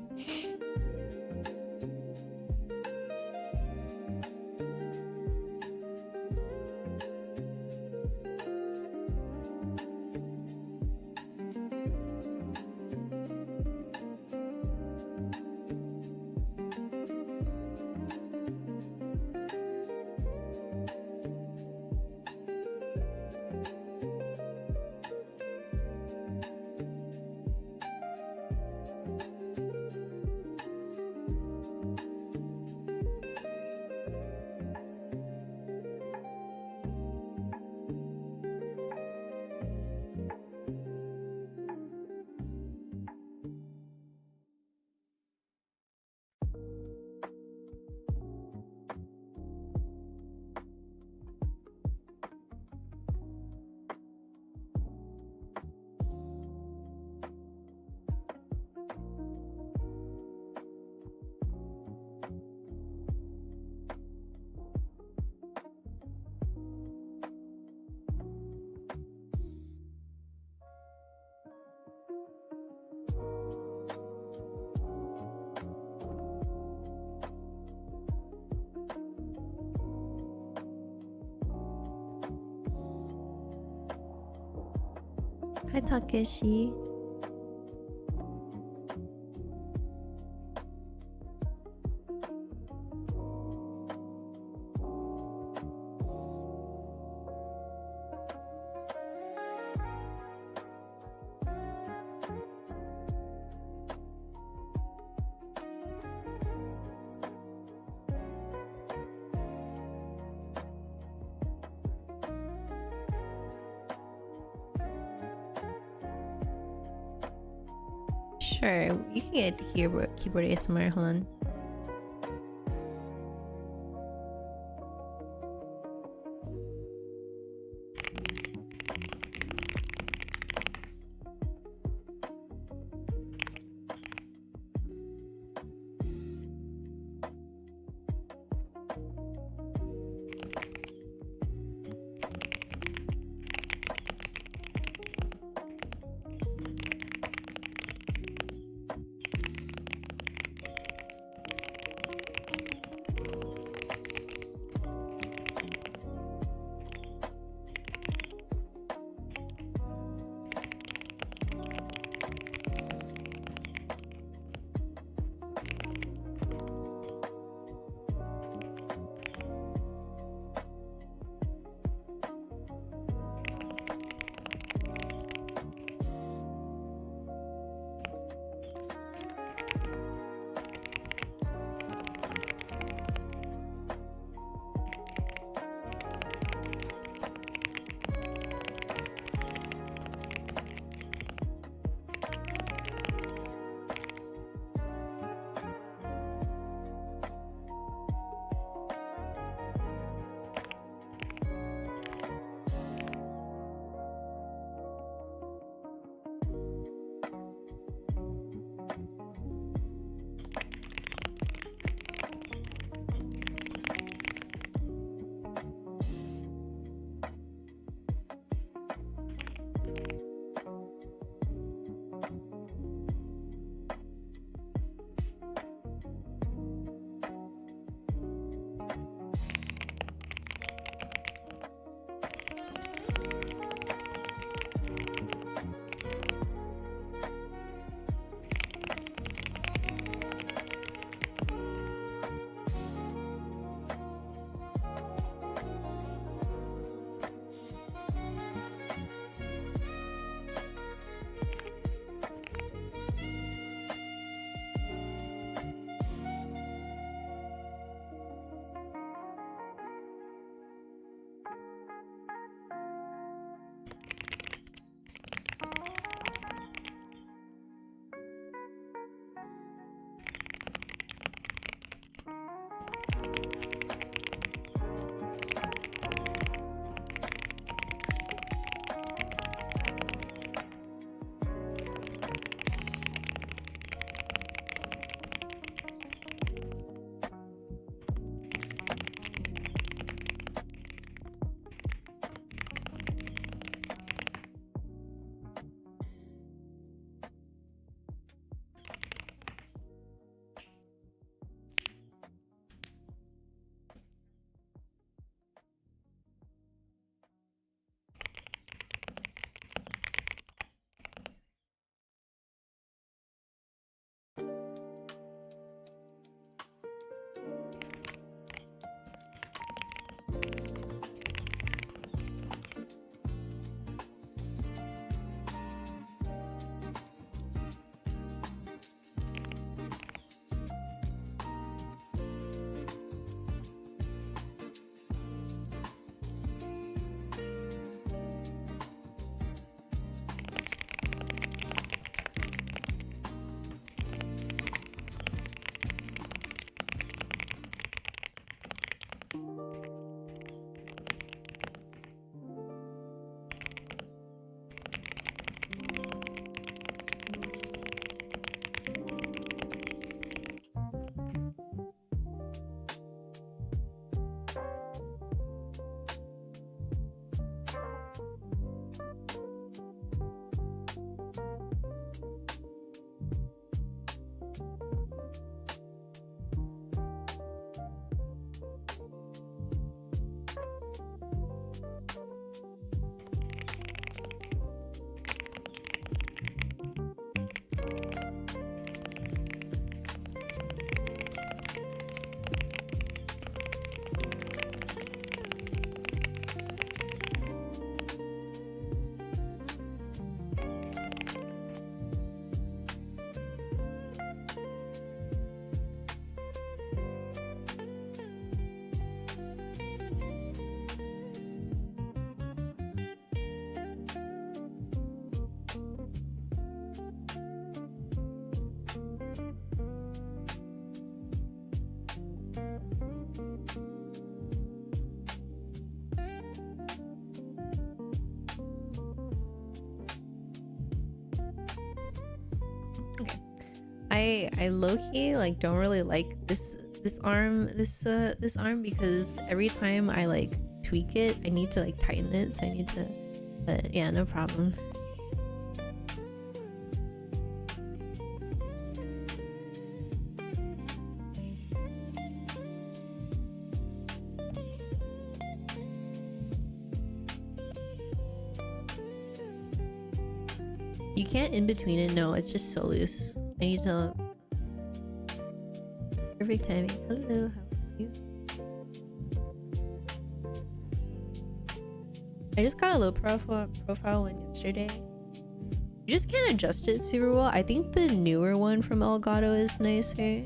Hi Takeshi. Sure, you can get keyboard ASMR. Hold on. I low-key like don't really like this arm because every time I like tweak it, I need to like tighten it, so I need to, but yeah, no problem. You can't in between it. No, it's just so loose. I need to. Perfect timing. Hello, how are you? I just got a low profile one yesterday. You just can't adjust it super well. I think the newer one from Elgato is nicer.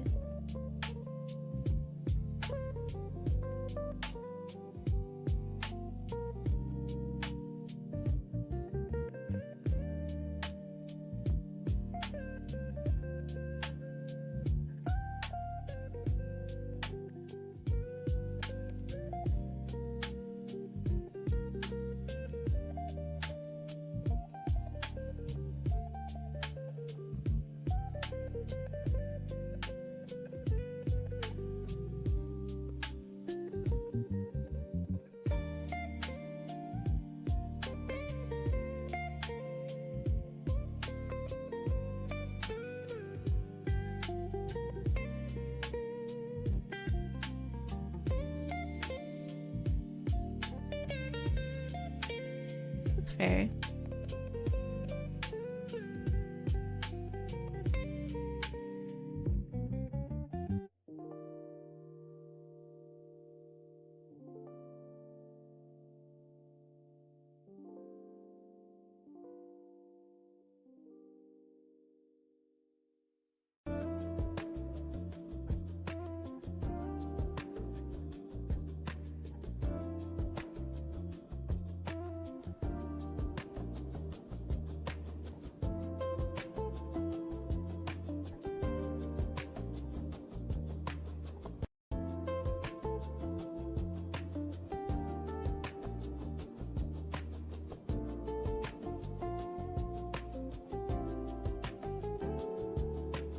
That's fair.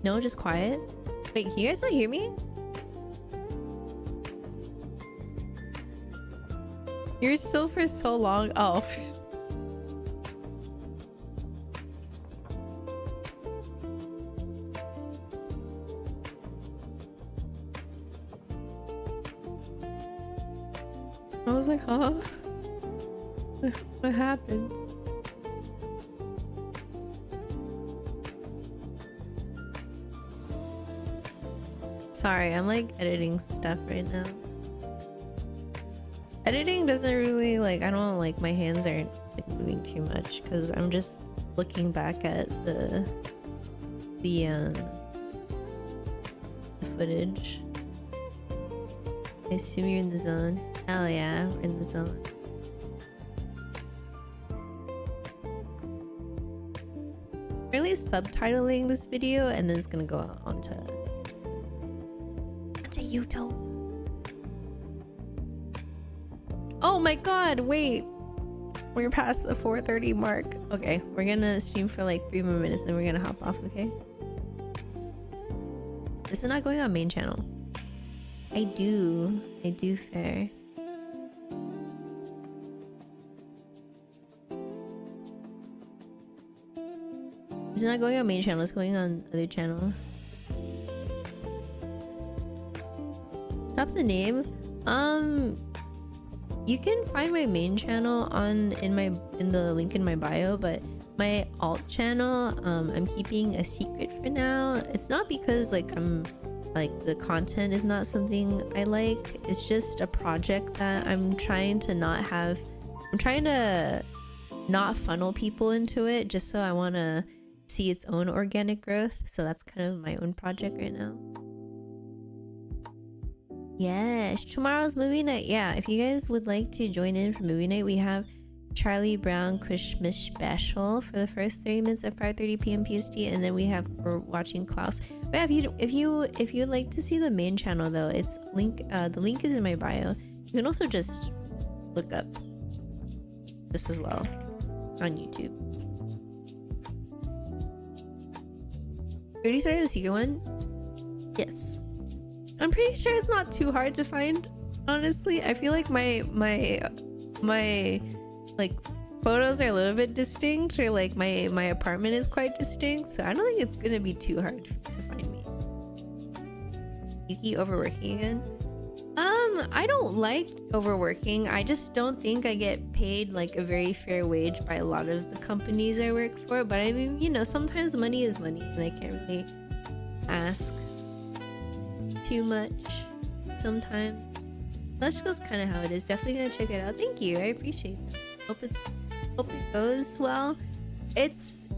No, just quiet. Wait, can you guys not hear me? You're still for so long. Oh. I was like, huh? What happened? Sorry, I'm like editing stuff right now. Editing doesn't really like, I don't like, my hands aren't like moving too much because I'm just looking back at the footage. I assume you're in the zone. Hell yeah, we're in the zone. Really subtitling this video and then it's gonna go onto YouTube. Oh my god, wait. We're past the 4:30 mark. Okay, we're gonna stream for like 3 more minutes, then we're gonna hop off, okay? This is not going on main channel. I do fair. It's not going on main channel, it's going on other channel. Drop the name. You can find my main channel in the link in my bio, but my alt channel, I'm keeping a secret for now. It's not because like the content is not something I like. It's just a project that I'm trying to not funnel people into it, just so I want to see its own organic growth. So that's kind of my own project right now. Yes, tomorrow's movie night. Yeah, if you guys would like to join in for movie night, we have Charlie Brown Christmas special for the first 30 minutes at 5:30 p.m. PST, and then we're watching Klaus. But yeah, if you'd like to see the main channel though, it's the link is in my bio. You can also just look up this as well on YouTube. already started the secret one? Yes. I'm pretty sure it's not too hard to find. Honestly, I feel like my like photos are a little bit distinct, or like my apartment is quite distinct, so I don't think it's gonna be too hard to find me. Yuki overworking again? I don't like overworking. I just don't think I get paid like a very fair wage by a lot of the companies I work for. But I mean, you know, sometimes money is money, and I can't really ask too much sometimes. That's just kind of how it is. Definitely gonna check it out. Thank you. I appreciate that. Hope it goes well. It's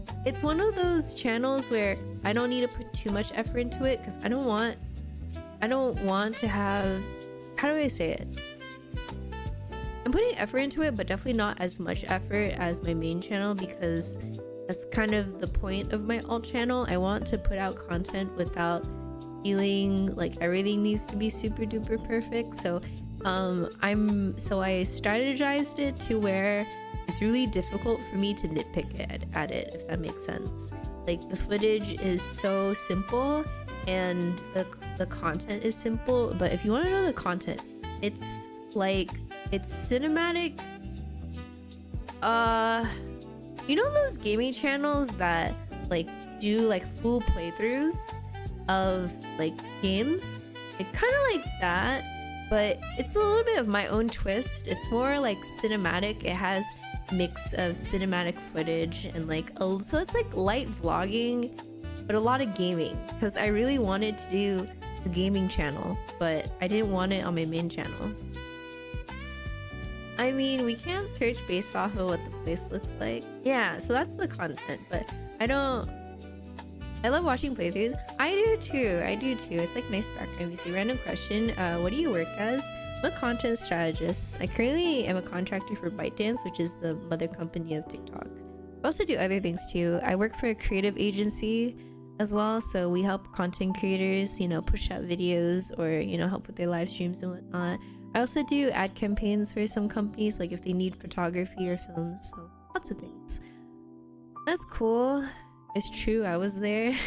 one of those channels where I don't need to put too much effort into it, because I don't want to have, how do I say it? I'm putting effort into it, but definitely not as much effort as my main channel, because that's kind of the point of my alt channel. I want to put out content without feeling like everything needs to be super duper perfect. So I strategized it to where it's really difficult for me to nitpick at it, if that makes sense. Like, the footage is so simple and the content is simple, but if you want to know the content, it's cinematic. You know those gaming channels that like do like full playthroughs of like games? It kind of like that, but it's a little bit of my own twist. It's more like cinematic. It has mix of cinematic footage and like so it's like light vlogging, but a lot of gaming, because I really wanted to do a gaming channel, but I didn't want it on my main channel. I mean, we can't search based off of what the place looks like. Yeah, so that's the content, but I love watching playthroughs. I do too. It's like nice background music. Random question. What do you work as? I'm a content strategist. I currently am a contractor for ByteDance, which is the mother company of TikTok. I also do other things too. I work for a creative agency as well, so we help content creators, you know, push out videos, or, you know, help with their live streams and whatnot. I also do ad campaigns for some companies, like if they need photography or films, so lots of things. That's cool. It's true, I was there.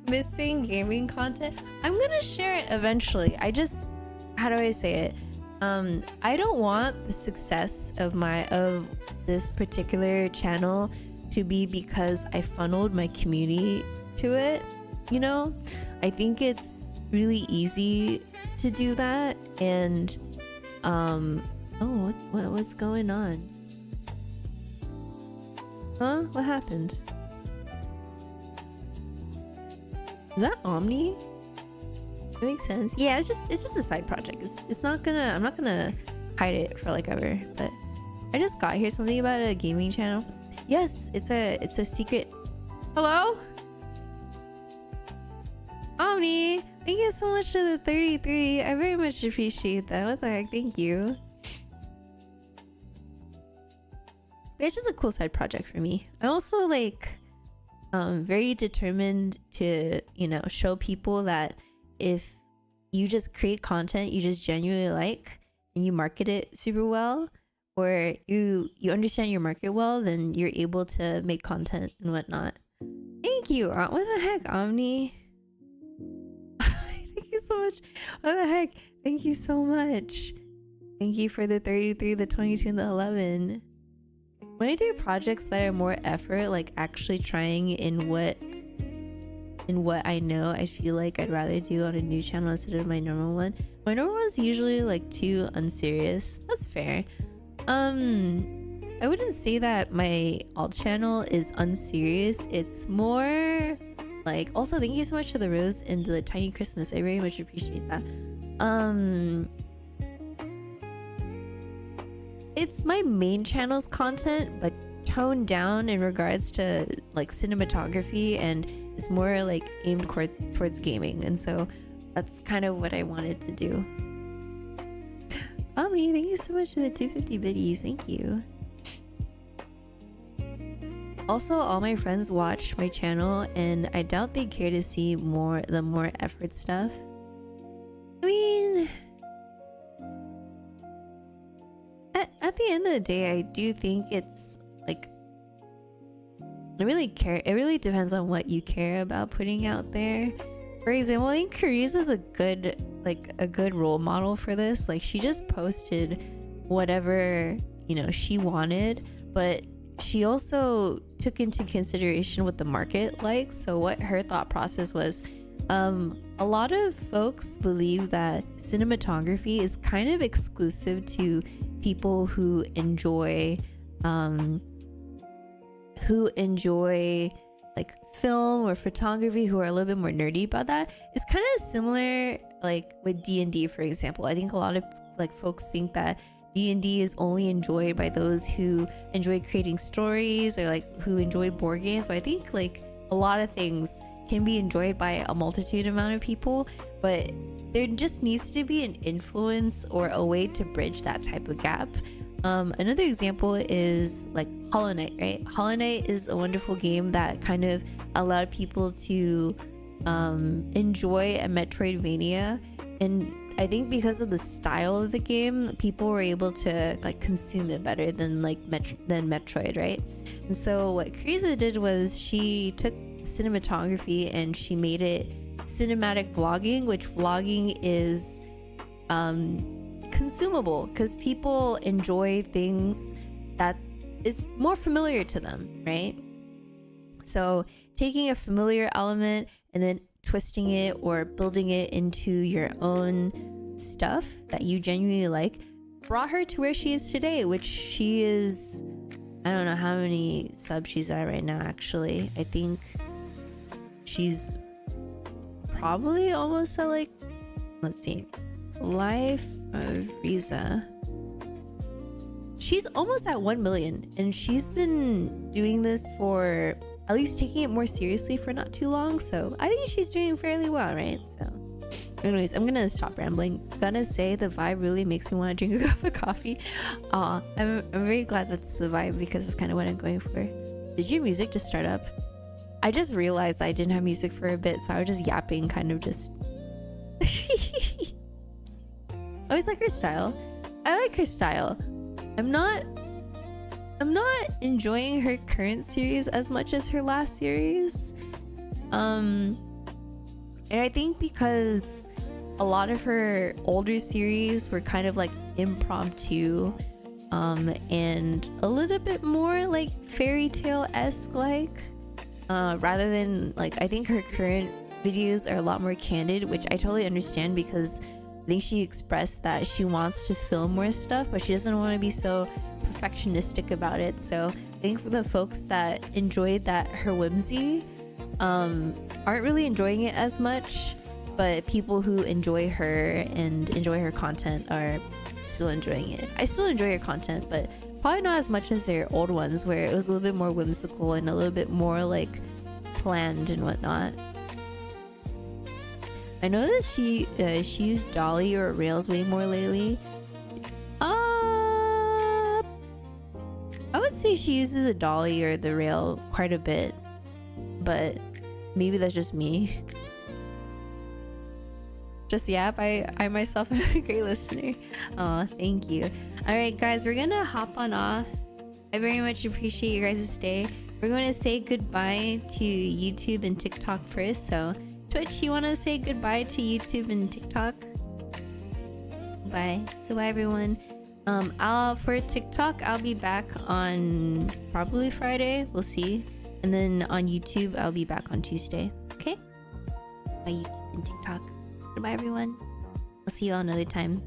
Missing gaming content. I'm gonna share it eventually. How do I say it? I don't want the success of this particular channel to be because I funneled my community to it, you know? I think it's really easy to do that, and what's going on? Huh? What happened? Is that Omni? That makes sense. Yeah, it's just a side project. I'm not gonna hide it for like ever, but I just got here something about a gaming channel. Yes, it's a secret. Hello? Omni, thank you so much for the 33. I very much appreciate that. What the heck? Thank you. It's just a cool side project for me. I'm also like very determined to, you know, show people that if you just create content you just genuinely like, and you market it super well, or you understand your market well, then you're able to make content and whatnot. Thank you. What the heck, Omni? Thank you so much. What the heck? Thank you so much. Thank you for the 33, the 22, and the 11. When I do projects that are more effort, like actually trying in what I know, I feel like I'd rather do on a new channel instead of my normal one. My normal one's usually like too unserious. That's fair. I wouldn't say that my alt channel is unserious. It's more like, also thank you so much for the rose and the tiny Christmas. I very much appreciate that. It's my main channel's content, but toned down in regards to like cinematography, and it's more like aimed towards gaming, and so that's kind of what I wanted to do. Omni, thank you so much for the 250 biddies. Thank you. Also, all my friends watch my channel, and I doubt they care to see the more effort stuff. I mean, at the end of the day, I do think it's like It really depends on what you care about putting out there. For example, I think Carice is a good role model for this. Like, she just posted whatever, you know, she wanted, but she also took into consideration what the market likes. So what her thought process was, a lot of folks believe that cinematography is kind of exclusive to people who enjoy like film or photography, who are a little bit more nerdy about that. It's kind of similar like with D&D, for example. I think a lot of like folks think that D&D is only enjoyed by those who enjoy creating stories or like who enjoy board games, but I think like a lot of things can be enjoyed by a multitude amount of people, but there just needs to be an influence or a way to bridge that type of gap. Another example is like Hollow Knight, right? Hollow Knight is a wonderful game that kind of allowed people to enjoy a Metroidvania, and I think because of the style of the game, people were able to like consume it better than Metroid, right? And so what Kriza did was she took cinematography and she made it cinematic vlogging, which vlogging is consumable because people enjoy things that is more familiar to them, right? So taking a familiar element and then twisting it or building it into your own stuff that you genuinely like brought her to where she is today, which she is, I don't know how many subs she's at right now, actually. I think she's probably almost at like, let's see, Life of Riza. She's almost at 1 million, and she's been doing this for, at least taking it more seriously, for not too long. So I think she's doing fairly well, right? So anyways, I'm gonna stop rambling. Gonna say the vibe really makes me want to drink a cup of coffee. I'm very glad that's the vibe because it's kind of what I'm going for. Did your music just start up? I just realized I didn't have music for a bit, so I was just yapping, kind of just. I always like her style. I like her style. I'm not enjoying her current series as much as her last series. And I think because a lot of her older series were kind of like impromptu, and a little bit more like fairy tale-esque, like, rather than like, I think her current videos are a lot more candid, which I totally understand because I think she expressed that she wants to film more stuff, but she doesn't want to be so perfectionistic about it. So I think for the folks that enjoyed that, her whimsy, aren't really enjoying it as much, but people who enjoy her and enjoy her content are still enjoying it. I still enjoy her content, but probably not as much as their old ones where it was a little bit more whimsical and a little bit more like planned and whatnot. I know that she used Dolly or Rails way more lately. I would say she uses the Dolly or the Rail quite a bit, but maybe that's just me. Just yap. I myself am a great listener. Oh, thank you. All right, guys, we're gonna hop on off. I very much appreciate you guys' stay. We're going to say goodbye to YouTube and TikTok first. So Twitch, you want to say goodbye to YouTube and TikTok? Bye. Goodbye, everyone. For TikTok, I'll be back on probably Friday. We'll see. And then on YouTube, I'll be back on Tuesday. Okay? Bye, YouTube and TikTok. Goodbye, everyone. I'll see you all another time.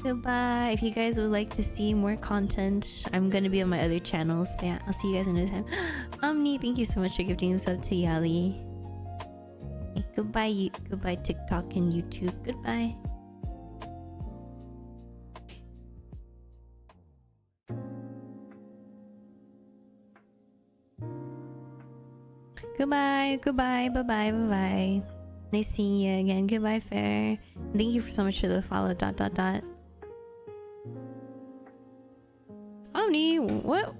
Goodbye. If you guys would like to see more content, I'm gonna be on my other channels. But yeah, I'll see you guys another time. Omni, thank you so much for gifting a sub to Yali. Okay, goodbye, goodbye TikTok and YouTube. Goodbye. Goodbye, goodbye, bye-bye, bye-bye. Nice seeing you again. Goodbye, Fair. Thank you so much for the follow. ... Omni, what